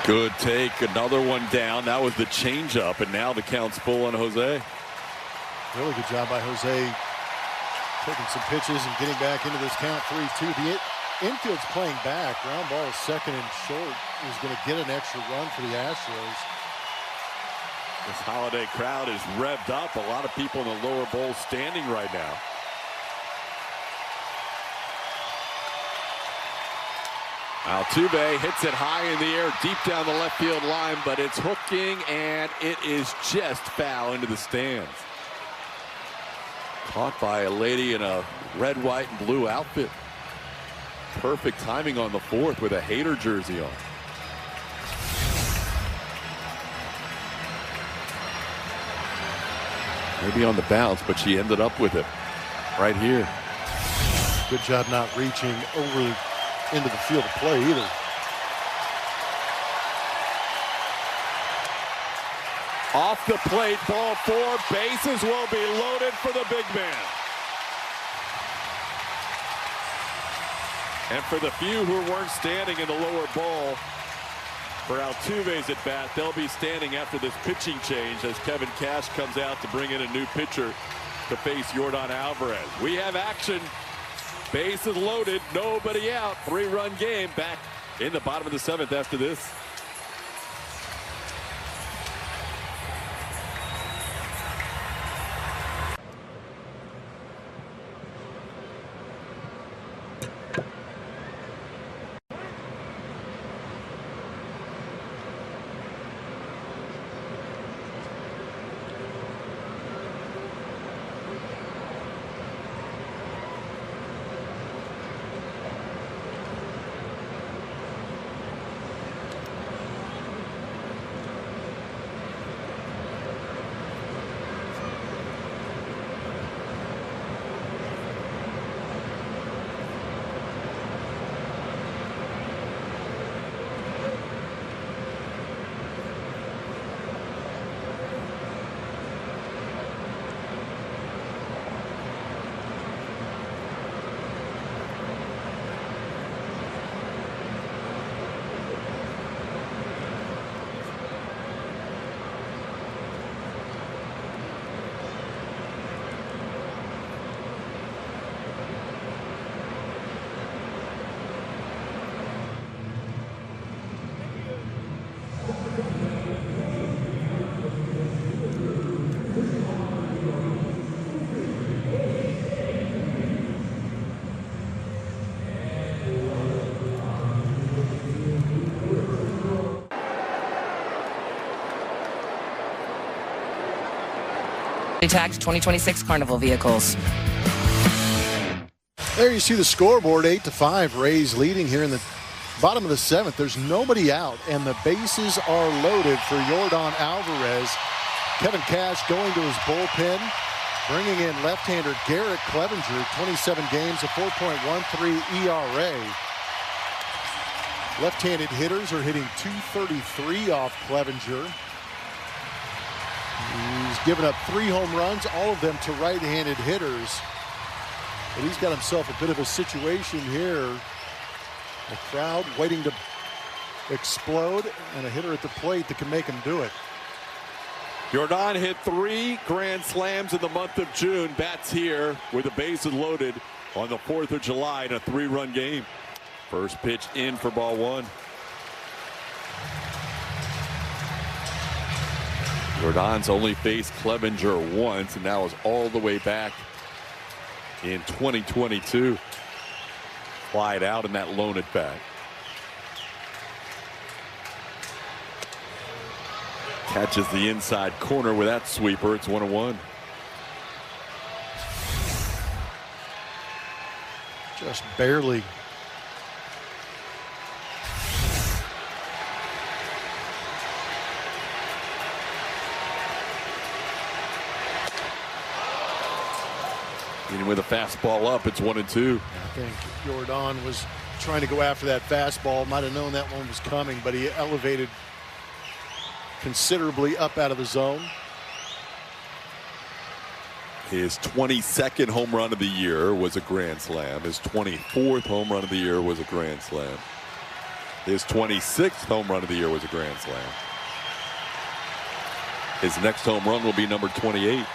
Good take, another one down. That was the changeup, and now the count's full on Jose. Really good job by Jose, taking some pitches and getting back into this count. 3-2. The infield's playing back. Ground ball is second and short. Is going to get an extra run for the Astros. This holiday crowd is revved up. A lot of people in the lower bowl standing right now. Altuve hits it high in the air, deep down the left field line, but it's hooking, and it is just foul into the stands. Caught by a lady in a red, white, and blue outfit. Perfect timing on the 4th with a Hater jersey on. Maybe on the bounce, but she ended up with it right here. Good job not reaching over into the field of play either. Off the plate, ball 4, bases will be loaded for the big man. And for the few who weren't standing in the lower bowl for Altuve's at bat, they'll be standing after this pitching change as Kevin Cash comes out to bring in a new pitcher to face Yordan Alvarez. We have action. Bases loaded, nobody out. 3-run game back in the bottom of the 7th after this. Tagged 2026 Carnival vehicles. There you see the scoreboard, 8-5. Rays leading here in the bottom of the 7th. There's nobody out, and the bases are loaded for Yordan Alvarez. Kevin Cash going to his bullpen, bringing in left-hander Garrett Clevenger, 27 games, a 4.13 ERA. Left-handed hitters are hitting .233 off Clevenger. He's given up 3 home runs, all of them to right-handed hitters. But he's got himself a bit of a situation here. A crowd waiting to explode, and a hitter at the plate that can make him do it. Yordan hit 3 grand slams in the month of June. Bats here with the bases loaded on the 4th of July in a 3-run game. First pitch in for ball 1. Yordan's only faced Clevenger once, and now is all the way back in 2022. Flied out in that lone at bat. Catches the inside corner with that sweeper. It's 1-1. Just barely. And with a fastball up, it's 1-2. I think Yordan was trying to go after that fastball. Might have known that one was coming, but he elevated considerably up out of the zone. His 22nd home run of the year was a grand slam. His 24th home run of the year was a grand slam. His 26th home run of the year was a grand slam. His next home run will be number 28.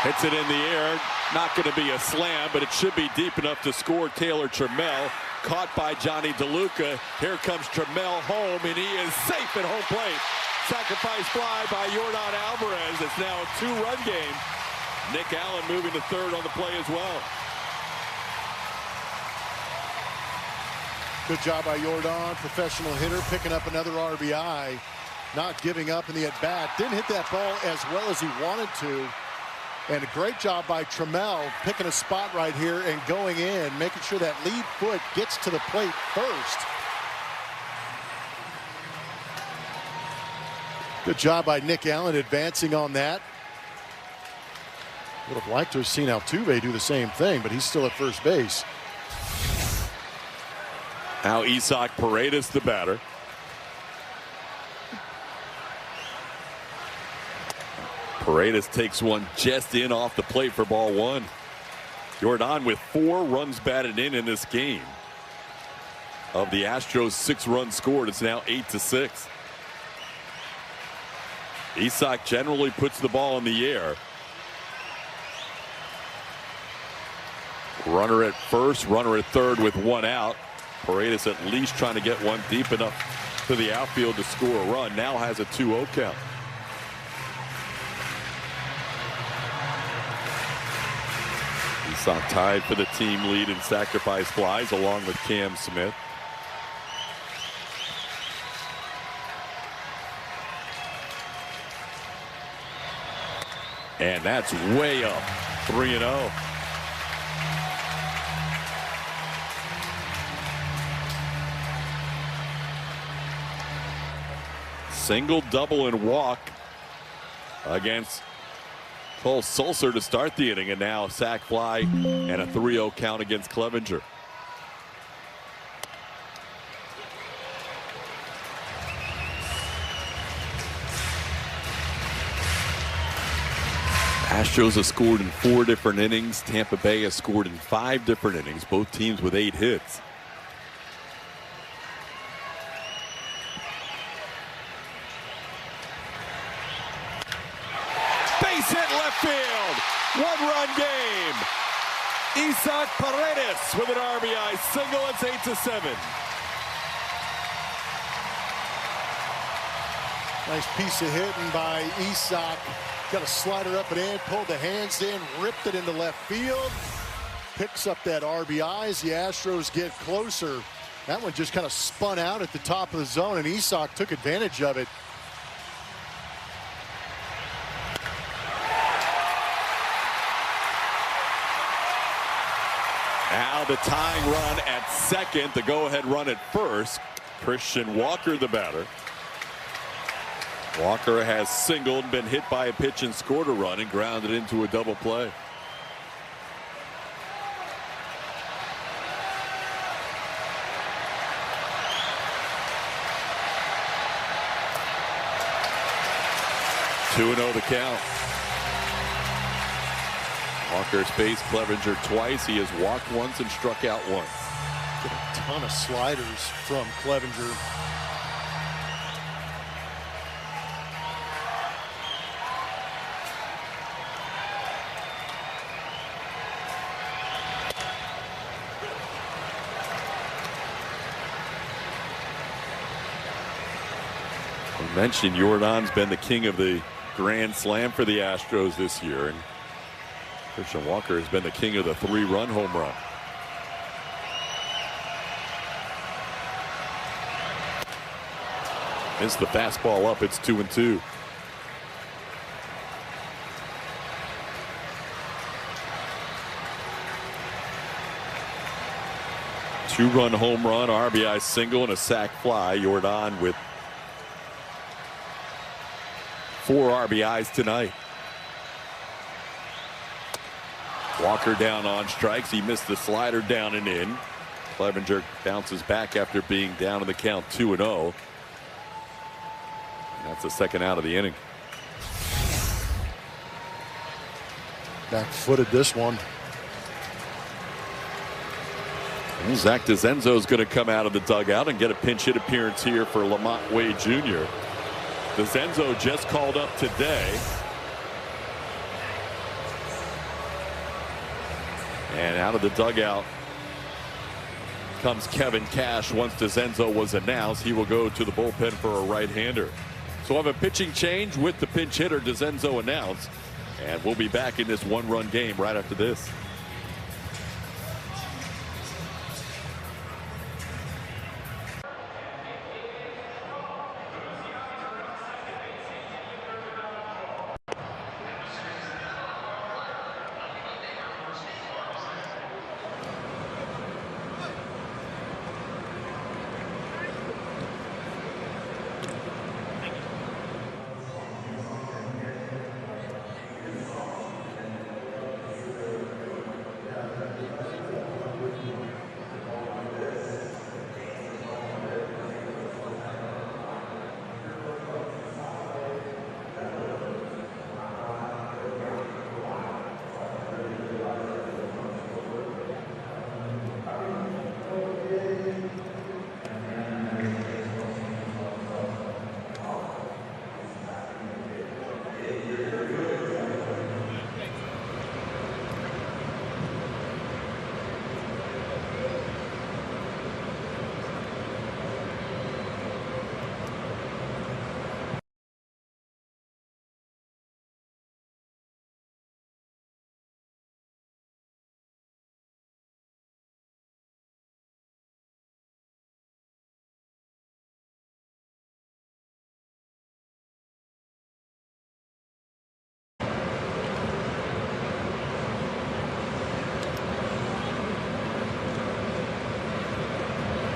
Hits it in the air. Not going to be a slam, but it should be deep enough to score. Taylor Trammell caught by Johnny DeLuca. Here comes Trammell home, and he is safe at home plate. Sacrifice fly by Yordan Alvarez. It's now a 2-run game. Nick Allen moving to third on the play as well. Good job by Yordan, professional hitter, picking up another RBI. Not giving up in the at-bat. Didn't hit that ball as well as he wanted to. And a great job by Trammell picking a spot right here and going in, making sure that lead foot gets to the plate first. Good job by Nick Allen advancing on that. Would have liked to have seen Altuve do the same thing, but he's still at first base. Now Isaac Paredes, the batter. Paredes takes one just in off the plate for ball 1. Yordan with 4 runs batted in this game. Of the Astros 6 runs scored, it's now 8-6. Isaac generally puts the ball in the air. Runner at first, runner at third with 1 out. Paredes at least trying to get one deep enough to the outfield to score a run. Now has a 2-0 count. Isaac tied for the team lead in sacrifice flies along with Cam Smith. And that's way up, 3-0. Single, double, and walk against Cole Sulcer to start the inning, and now sac fly and a 3-0 count against Clevenger. Astros have scored in 4 different innings. Tampa Bay has scored in 5 different innings, both teams with 8 hits. Base hit left field. 1-run game. Isaac Paredes with an RBI single. It's 8-7. Nice piece of hitting by Isaac. Got a slider up and in, pulled the hands in, ripped it into left field. Picks up that RBI as the Astros get closer. That one just kind of spun out at the top of the zone, and Isak took advantage of it. Now the tying run at second, the go-ahead run at first. Christian Walker, the batter. Walker has singled, been hit by a pitch and scored a run and grounded into a double play. Two 2-0 the count. Walker's faced Clevenger twice. He has walked once and struck out once. Get a ton of sliders from Clevenger. I mentioned Jordan's been the king of the Grand Slam for the Astros this year, and Christian Walker has been the king of the 3-run home run. Missed the fastball up. It's 2-2. Two-run home run, RBI single, and a sac fly. Jordan with 4 RBIs tonight. Walker down on strikes. He missed the slider down and in. Clevenger bounces back after being down in the count 2-0. That's the second out of the inning. Back-footed this one. And Zach DeZenzo is going to come out of the dugout and get a pinch hit appearance here for Lamont Wade Jr. DeZenzo just called up today. And out of the dugout comes Kevin Cash. Once DeZenzo was announced, he will go to the bullpen for a right-hander. So we'll have a pitching change with the pinch hitter DeZenzo announced. And we'll be back in this one-run game right after this.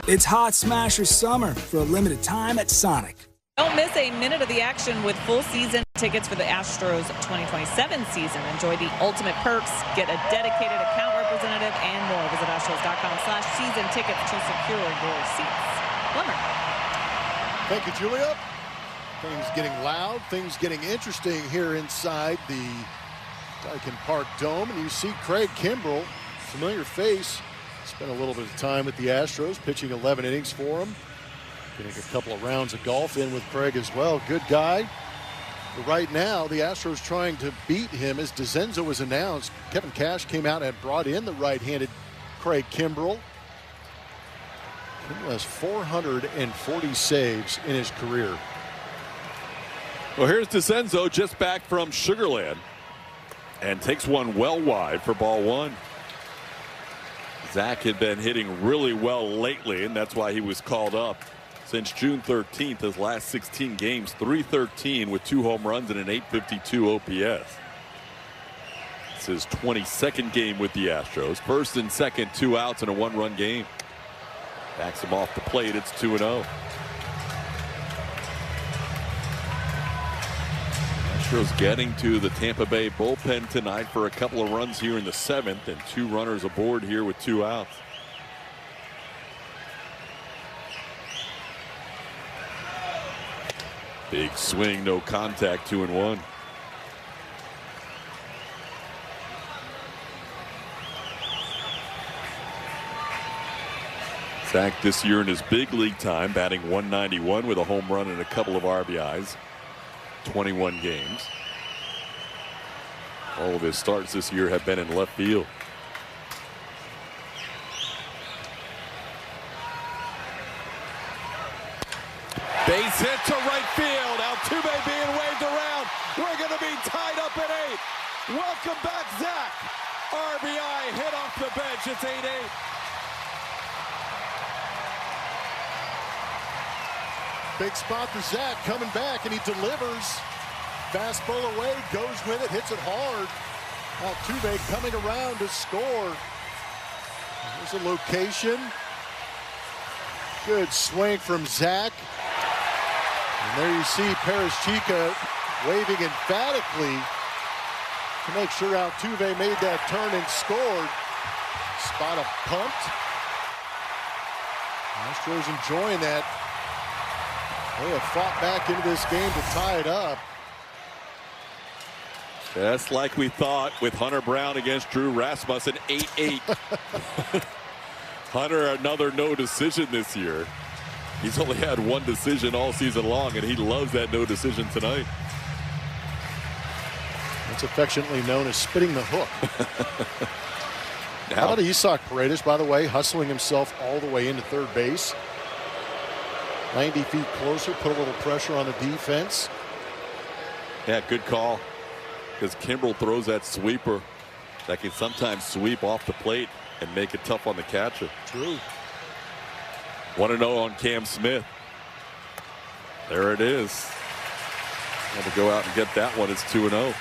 It's Hot Smasher Summer for a limited time at Sonic. Don't miss a minute of the action with full season tickets for the Astros 2027 season. Enjoy the ultimate perks, get a dedicated account representative, and more. Visit Astros.com/season tickets to secure your seats. Plummer. Thank you, Julia. Things getting loud, things getting interesting here inside the Daikin Park Dome. And you see Craig Kimbrell, familiar face. Spent a little bit of time with the Astros, pitching 11 innings for them. Getting a couple of rounds of golf in with Craig as well. Good guy. But right now, the Astros trying to beat him as DeZenzo was announced. Kevin Cash came out and brought in the right-handed Craig Kimbrell. Kimbrell has 440 saves in his career. Well, here's DeZenzo just back from Sugar Land and takes one well wide for ball one. Zach had been hitting really well lately, and that's why he was called up. Since June 13th, his last 16 games, .313 with 2 home runs and an .852 OPS. It's his 22nd game with the Astros. First and second, 2 outs in a 1-run game. Backs him off the plate. It's 2-0. Astros getting to the Tampa Bay bullpen tonight for a couple of runs here in the 7th, and 2 runners aboard here with 2 outs. Big swing, no contact, 2-1. Zach this year in his big league time batting .191 with a home run and a couple of RBIs. 21 games. All of his starts this year have been in left field. Base hit to right field. Altuve being waved around. We're going to be tied up at 8. Welcome back, Zach. RBI hit off the bench. It's 8-8. Big spot for Zach coming back, and he delivers. Fastball away, goes with it, hits it hard. Altuve coming around to score. There's a location. Good swing from Zach. And there you see Chica waving emphatically to make sure Altuve made that turn and scored. Spada pumped. Astros enjoying that. They have fought back into this game to tie it up. Just like we thought with Hunter Brown against Drew Rasmussen, 8-8. Hunter, another no decision this year. He's only had 1 decision all season long, and he loves that no decision tonight. It's affectionately known as spitting the hook. How about Isaac Paredes, by the way, hustling himself all the way into third base. 90 feet closer, put a little pressure on the defense. Yeah, good call. Because Kimbrel throws that sweeper that can sometimes sweep off the plate and make it tough on the catcher. True. 1-0 on Cam Smith. There it is. Had to go out and get that one. It's 2-0.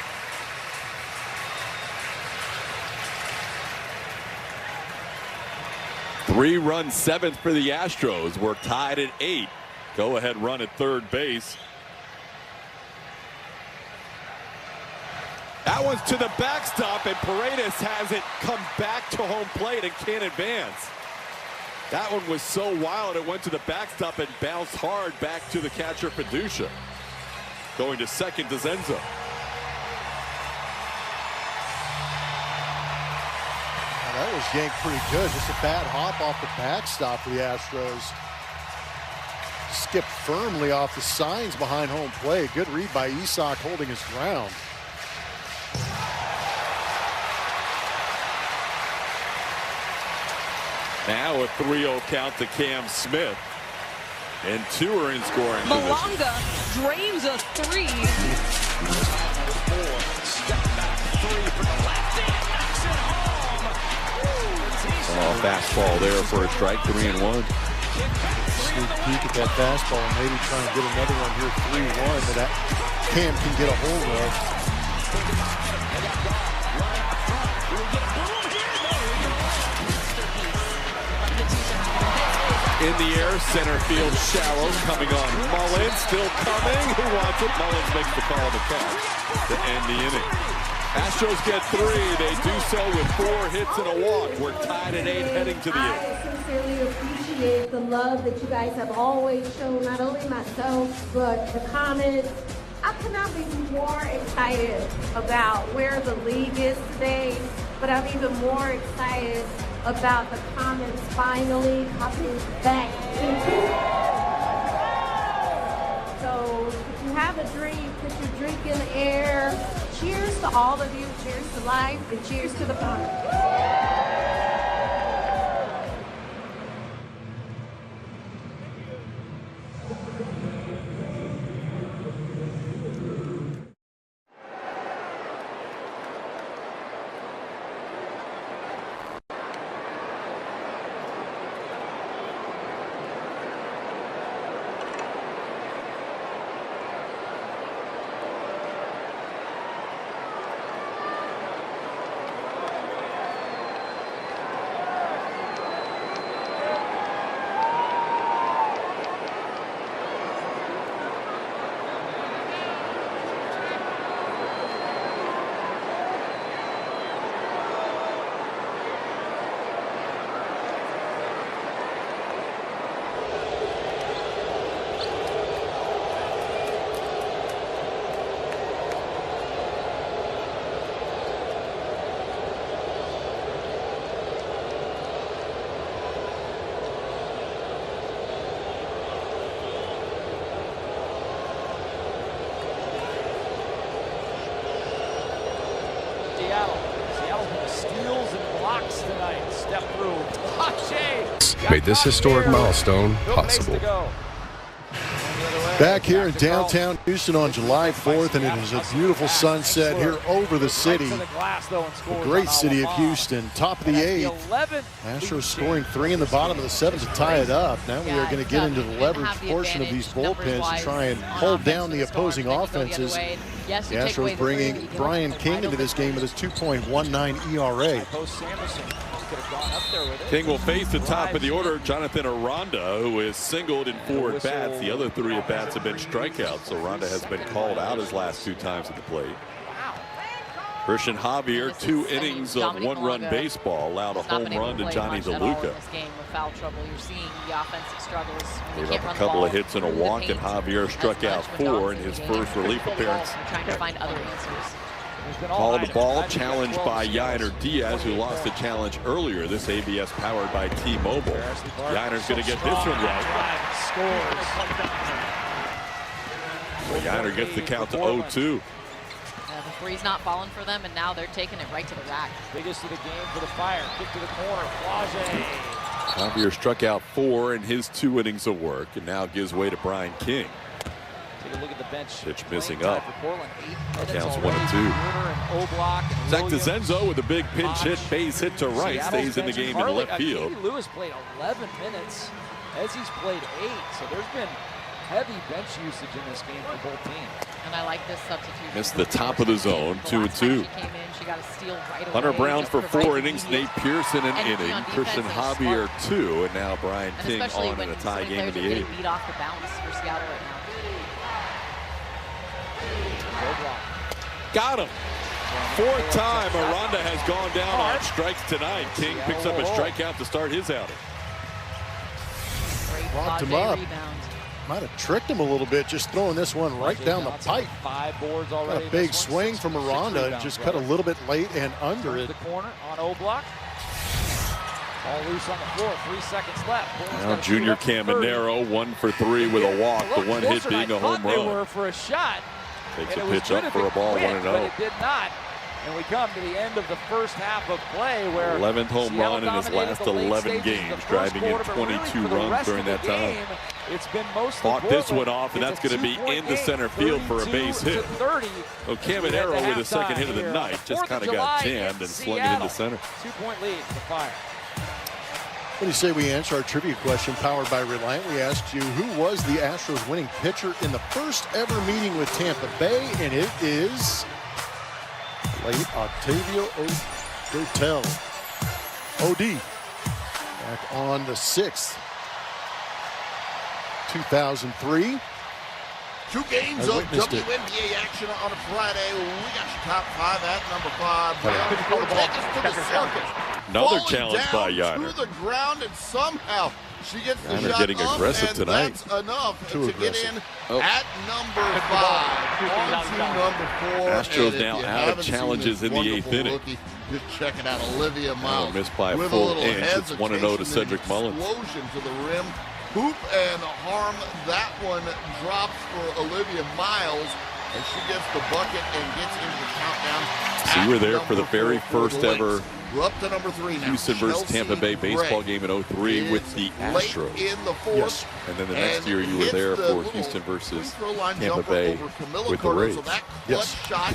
Three-run 7th for the Astros. We're tied at 8. Go-ahead run at third base. That one's to the backstop, and Paredes has it come back to home plate and can't advance. That one was so wild, it went to the backstop and bounced hard back to the catcher, Fiducia. Going to second to Zenzo. That was yanked pretty good. Just a bad hop off the backstop for the Astros. Skipped firmly off the signs behind home plate. Good read by Isaac holding his ground. Now a 3-0 count to Cam Smith. And 2 are in scoring position. Malanga drains a 3. Oh, fastball there for a strike, 3-1. Sneak peek at that fastball and maybe try and get another one here, 3-1, that Cam can get a hold of. In the air, center field shallow, coming on Mullins, still coming. Who wants it? Mullins makes the call on the catch to end the inning. Astros get 3. They do so with 4 hits and a walk. We're tied at 8 heading to the 8th. I sincerely appreciate the love that you guys have always shown, not only myself, but the comments. I cannot be more excited about where the league is today, but I'm even more excited about the comments finally coming back into it. So if you have a drink, put your drink in the air. Cheers to all of you. Cheers to life and cheers to the fun. box tonight. Step through. Made this historic milestone possible. Back here in downtown Houston on July 4th, and it is a beautiful sunset here over the city. The great city of Houston, top of the 8th. Astros scoring 3 in the bottom of the 7th to tie it up. Now we are going to get into the leverage portion of these bullpens and try and hold down the opposing offenses. The Astros bringing Brian King into this game with his 2.19 ERA. King will face the top of the order, Jonathan Aranda, who is singled in 4 at-bats. The other 3 at-bats have been strikeouts, so Aranda has been called out his last 2 times at the plate. Christian Javier, 2 innings of 1-run baseball, allowed a home run to Johnny DeLuca. Gave up a couple of hits and a walk, and Javier struck out 4 in his first relief appearance. Called the ball, challenged by Yainer Diaz, who lost the challenge earlier. This ABS powered by T-Mobile. Yainer's going to get this one right. Well, Yainer gets the count to 0-2. The three's not falling for them, and now they're taking it right to the rack. Biggest of the game for the Fire. Kick to the corner. Javier struck out 4 in his 2 innings of work, and now gives way to Brian King. Take a look at the bench. Pitch missing up. Counts 1-2. Zach DeZenzo with a big pinch hit, base hit to right, stays in the game in left field. Lewis played 11 minutes. Ezzy's played 8, so there's been heavy bench usage in this game for both teams. And I like this substitution. Missed the top of the zone, 2-2. Hunter Brown for 4 innings, Nate Pearson an inning, Christian Javier 2, and now Brian King on in a tie game in the 8th. Beat off the bounce for Seattle right now. Got him. 4th time Aranda has gone down on strikes tonight. King picks up a strikeout to start his outing. Locked him up. Might have tricked him a little bit, just throwing this one right down the pipe. 5 boards already. Got a big swing from Aranda, just cut a little bit late and under it. The corner on O-block. All loose on the floor, 3 seconds left. Now Junior Caminero 1 for 3 with a walk. The one hit being a home run. They were for a shot. Takes a pitch up for a ball, 1-0. But it did not. And we come to the end of the first half of play where 11th home run in his last 11 games, driving in 22 runs during that time. It's been mostly fought this one off, and that's going to be into center field for a base hit. So Caminero with his second hit of the night just kind of got jammed and slung it into center. 2-point lead for the Fire. What do you say we answer our trivia question powered by Reliant? We asked you who was the Astros winning pitcher in the first ever meeting with Tampa Bay, and it is late Octavio Dotel. OD. Back on the 6th. 2003. 2 games of WNBA action on a Friday. We got your top 5 at number 5. Brown take us to the circus. Another challenge by Yainer. To the ground, and somehow she gets the Yainer shot getting up, aggressive and tonight. that's enough to get in at number 5. On to number 4. Astros now out of challenges in the 8th inning. Just checking out Olivia Miles. Missed by a full inch. It's 1-0 to Cedric Mullins. Explosion to the rim. Hoop and harm. That one drops for Olivia Miles as she gets the bucket and gets into the countdown. So you were there for the very first ever We're up to number 3 now. Houston versus Tampa Bay baseball game in 03 with the Astros. In the 4th. Yes. And then the next year you were there for Houston versus Tampa Bay with the Rays. So that clutch shot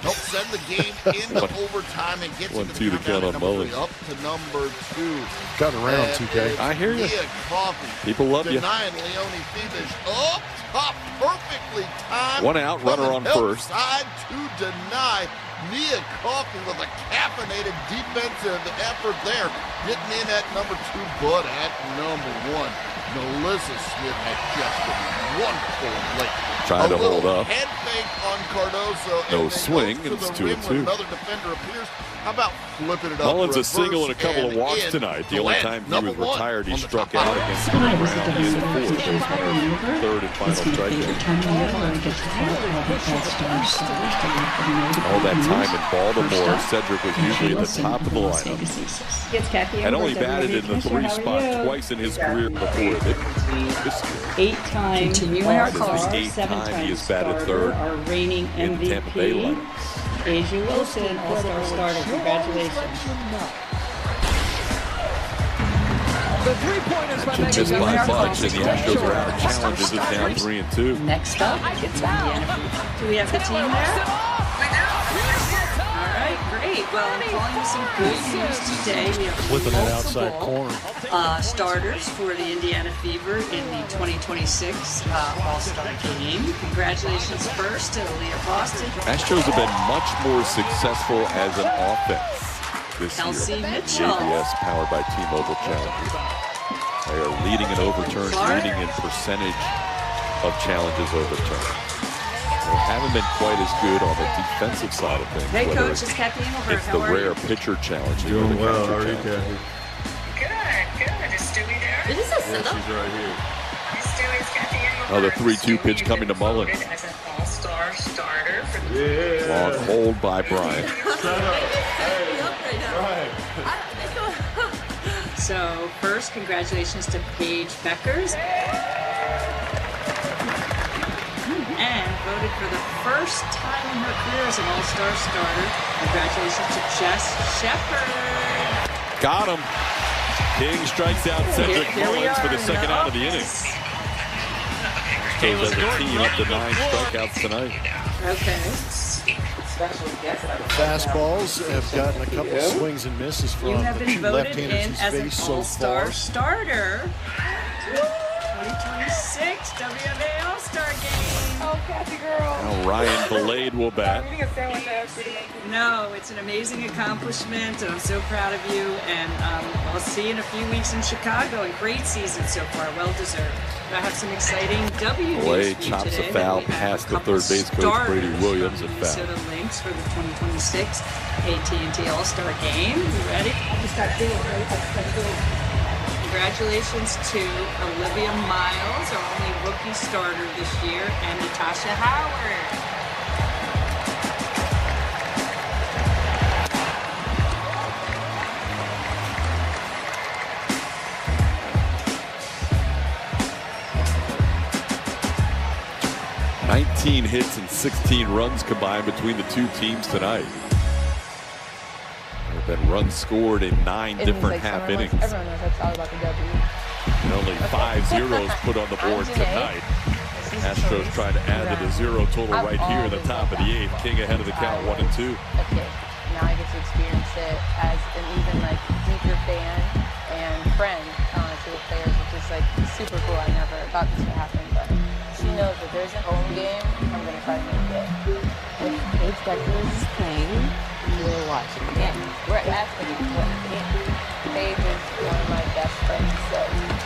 helps send the game into overtime and gets into the count on Mullins. Up to number 2. Got around, TK. I hear you. Coffee People love you. Denying Leone Fibish up top, perfectly timed. 1 out, runner on first. Side to deny. Nia Coffey with a caffeinated defensive effort there. Getting in at number 2, but at number 1. Melissa Smith had just been wonderful and late. Tried to hold up. Head fake on Cardoso. No swing, and it's 2-2. Another defender appears. How about flipping it up? Mullins a single and a couple of walks tonight. The only time he was retired, he struck out against Hunter Brown in the 4th. Third and final strikeout. All that time in Baltimore, Cedric was usually at the top of the lineup. Had only batted in the 3 spot twice in his career before this 8-time All-Star, 7 times he has batted 3rd our reigning in the Tampa Bay lineup. Asia Wilson, All-Star starter. Congratulations. The three-pointers by Megan Just by Johnson. much, and the Astros are out of challenges. It's now 3-2. Next up, it's Indiana. Do we have the team there? All right, great. Well, I'm calling you some good news today. We have Flipping that outside corner. Starters for the Indiana Fever in the 2026 All-Star Game. Congratulations first to Leah Boston. Astros have been much more successful as an offense this Kelsey year. Mitchell. JBS powered by T-Mobile challenges. They are leading in overturns, leading in percentage of challenges overturned. They haven't been quite as good on the defensive side of things. Hey, whether Coach, it's Kathy Engelberg. it's the rare pitcher challenge. Doing well. How are you, Kathy? Good. Is Stewie there? Is this a setup? She's right here. Stewie's Kathy Engelberg. Oh, the 3-2 pitch coming to Mullins. As an all-star starter for the Long hold by Bryant. So first, congratulations to Paige Beckers. And voted for the first time in her career as an all-star starter. Congratulations to Jess Shepard. Got him. King strikes out Cedric Mullins for the second out of the inning. Astros as a team up to 9 strikeouts tonight. Okay. Fastballs have gotten a couple of swings and misses from You have the been two voted left-handers in he's as an faced so all-star far. starter. 2026 WNBA All-Star Game. Oh, Kathy girl. Now Ryan Blade will bat. No, it's an amazing accomplishment, and I'm so proud of you. And I'll see you in a few weeks in Chicago. And great season so far, well deserved. I have some exciting W news Blade for you chops today. a foul We have past a the couple third base coach, Brady starters Williams, from at the foul. Minnesota Lynx for the 2026 AT&T All-Star Game. You ready? Congratulations to Olivia Miles, our only rookie starter this year, and Natasha Howard. 19 hits and 16 runs combined between the two teams tonight. There have been runs scored in 9 different half innings. Everyone knows that's all about the W. And only 5 zeros put on the board tonight. Astros trying to add to the 0 total right here in the top of the 8th. King ahead of the count, 1-2. Okay, now I get to experience it as an even deeper fan and friend to the players, which is super cool. I never thought this would happen, but she knows that there's a home game. I'm gonna try to make it. If Paige Beckers is playing, we're watching. Yeah, we're asking what game. Paige is one of my best friends, so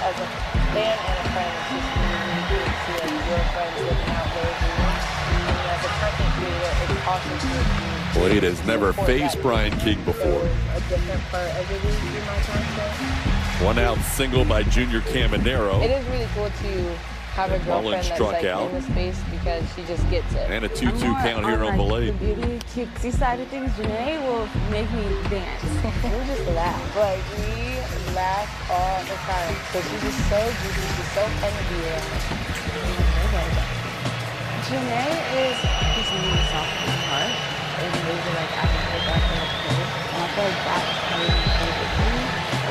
as a fan and a friend, it's just really good to see your friends living out their dreams. And as a content creator, it's awesome to see. Blade has never faced Brian King before. A different part of the league in my content. 1 out single by Junior Caminero. It is really cool to have a girlfriend that's out. in the space because she just gets it. And a 2-2 count here on Blade. The beauty, cutesy side of things, Janae will make me dance. We'll just laugh. We laugh all the time. So she's just so goofy. She's so fun to be around. Janae is just really soft in her heart. And really acting her back in the place. And I feel like that's really favorite thing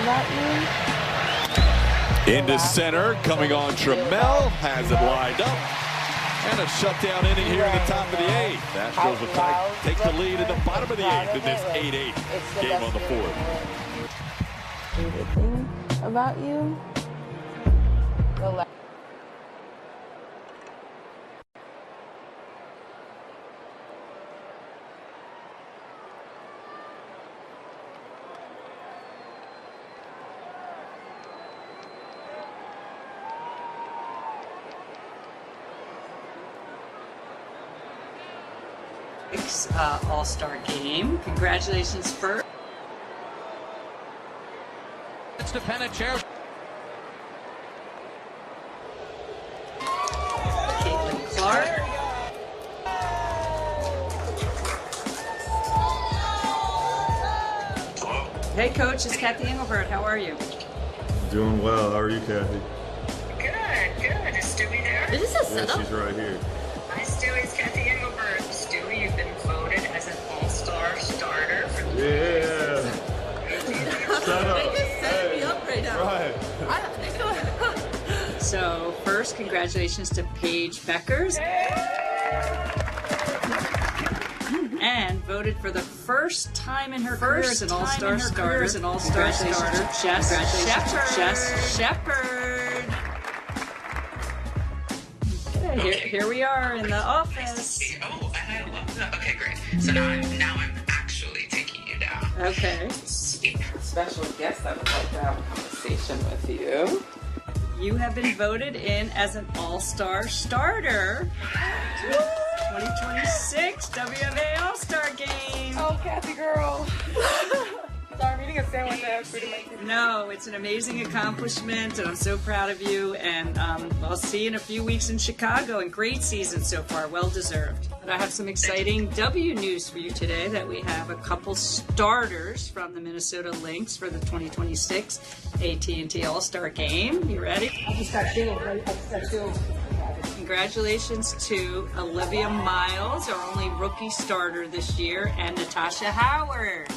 about you. Into center, coming on Trammell, has it lined up. And a shutdown inning here in the top of the 8th. Astros will take the lead in the bottom of the 8th in this 8-8 game on the 4th. Favorite thing about you? All-Star Game. Congratulations first. It's to Panachero. Caitlin Clark. Hey, Coach, it's Kathy Engelberg. How are you? Doing well. How are you, Kathy? Good. Is Stewie there? Is this a setup? She's right here. Hi, Stewie. It's Kathy Engelberg. Stewie, you've been voted as an all-star starter for the Shut up. They just set me up right now. Right. I First, congratulations to Paige Beckers. And voted for the first time in her career as an all-star starter. Jess Shepard. Here we are in the office. Oh, and I love that. Okay, great. So now I'm actually taking you down. Okay. Special guest, I would like to have a conversation with you. You have been voted in as an all-star starter. 2026 WNBA All-Star Game. Oh, Kathy girl. Sorry, I'm eating a sandwich and I have food in my teeth. No, it's an amazing accomplishment, and I'm so proud of you. And I'll see you in a few weeks in Chicago. And great season so far, well deserved. But I have some exciting W news for you today. That we have a couple starters from the Minnesota Lynx for the 2026 AT&T All-Star Game. You ready? I just got chills. Congratulations to Olivia Miles, our only rookie starter this year, and Natasha Howard.